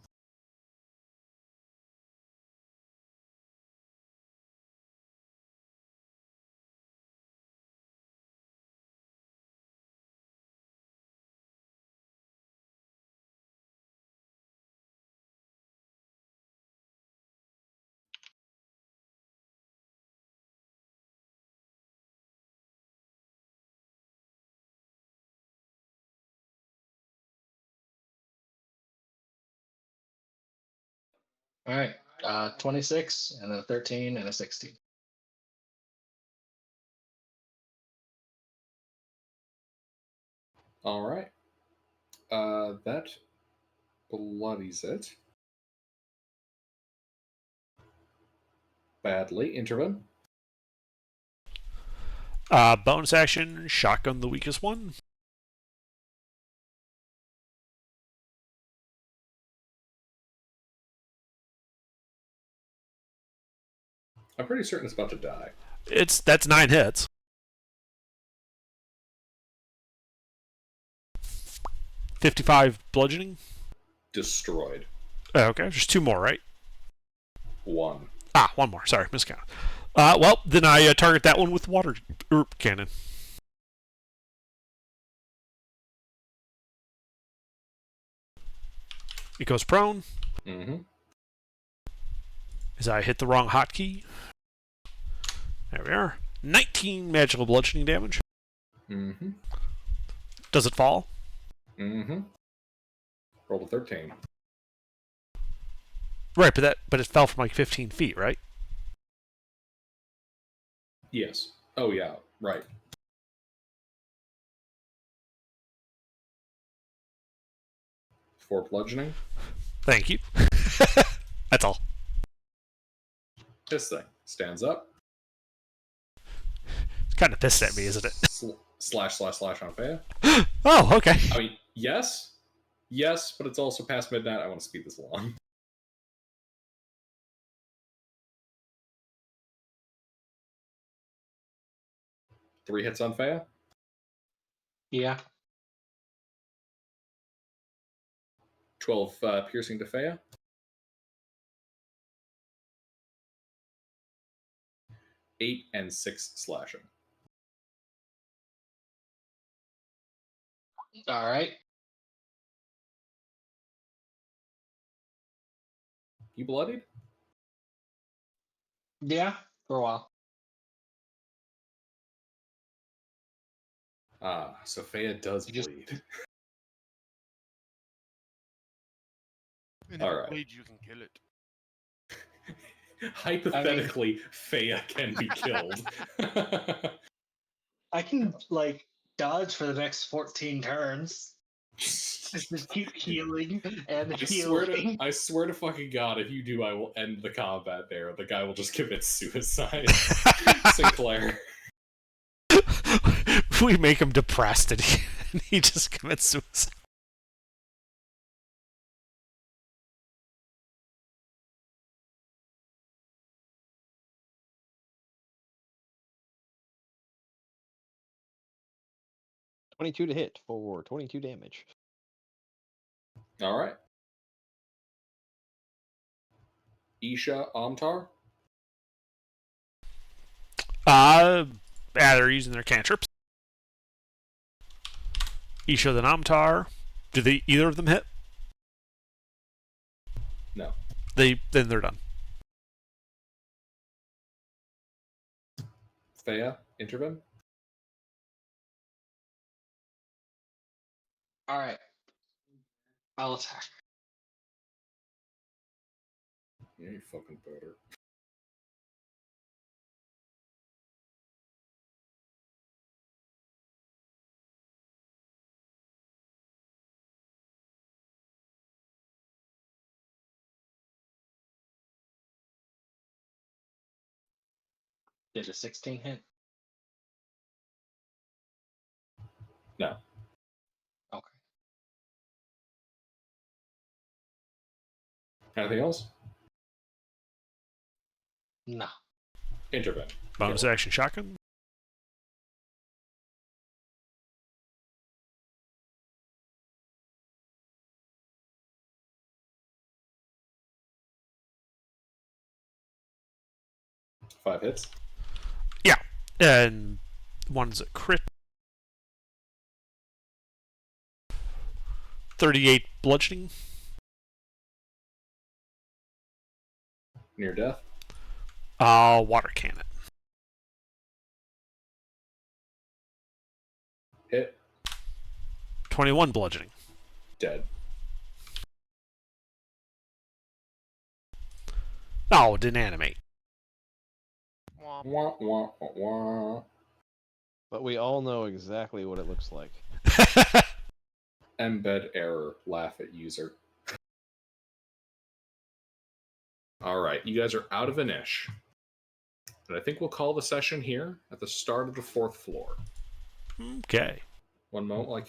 All right. 26 and a 13 and a 16. All right. That bloodies it. Badly. Intervene. Bonus action, shotgun the weakest one. I'm pretty certain it's about to die. That's 9 hits. $55 bludgeoning. Destroyed. Okay, there's 2 more, right? 1. One more. Sorry, miscount. Well, then I target that one with water cannon. It goes prone. Mm-hmm. As I hit the wrong hotkey. There we are. 19 magical bludgeoning damage. Mm-hmm. Does it fall? Mm-hmm. Roll a 13. Right, but it fell from like 15 feet, right? Yes. Oh, yeah. Right. For bludgeoning. Thank you. That's all. This thing stands up. It's kind of pissed at me, isn't it? Slash on Faya. Oh, okay. I mean, yes. Yes, but it's also past midnight. I want to speed this along. Three hits on Faya. Yeah. 12 piercing to Faya. 8 and 6 slashing. All right. You bloodied? Yeah, for a while. So Faya does You just- bleed. And if All it right. bleeds, you can kill it. Hypothetically, Faya can be killed. I can like dodge for the next 14 turns. Just keep healing and healing. I swear to fucking God, if you do, I will end the combat there. The guy will just commit suicide. Sinclair. We make him depressed and he just commits suicide. $22 to hit for 22 damage. All right. Isha Amtar. They're using their cantrips. Isha the Namtar. Do either of them hit? No. Then they're done. Faya, intervene. All right. I'll attack. Yeah, you fucking better. Did a 16 hit? No. Okay. Anything else? No. Intervene. Bonus Kill. action shotgun. Five hits. Yeah. And one's a crit. 38 bludgeoning. Near death. Water cannon. Hit. 21 bludgeoning. Dead. Oh, didn't animate. Womp. Wah, wah, wah, wah. But we all know exactly what it looks like. Embed error. Laugh at user. All right, you guys are out of Anish. And I think we'll call the session here at the start of the 4th floor. Okay. One moment, like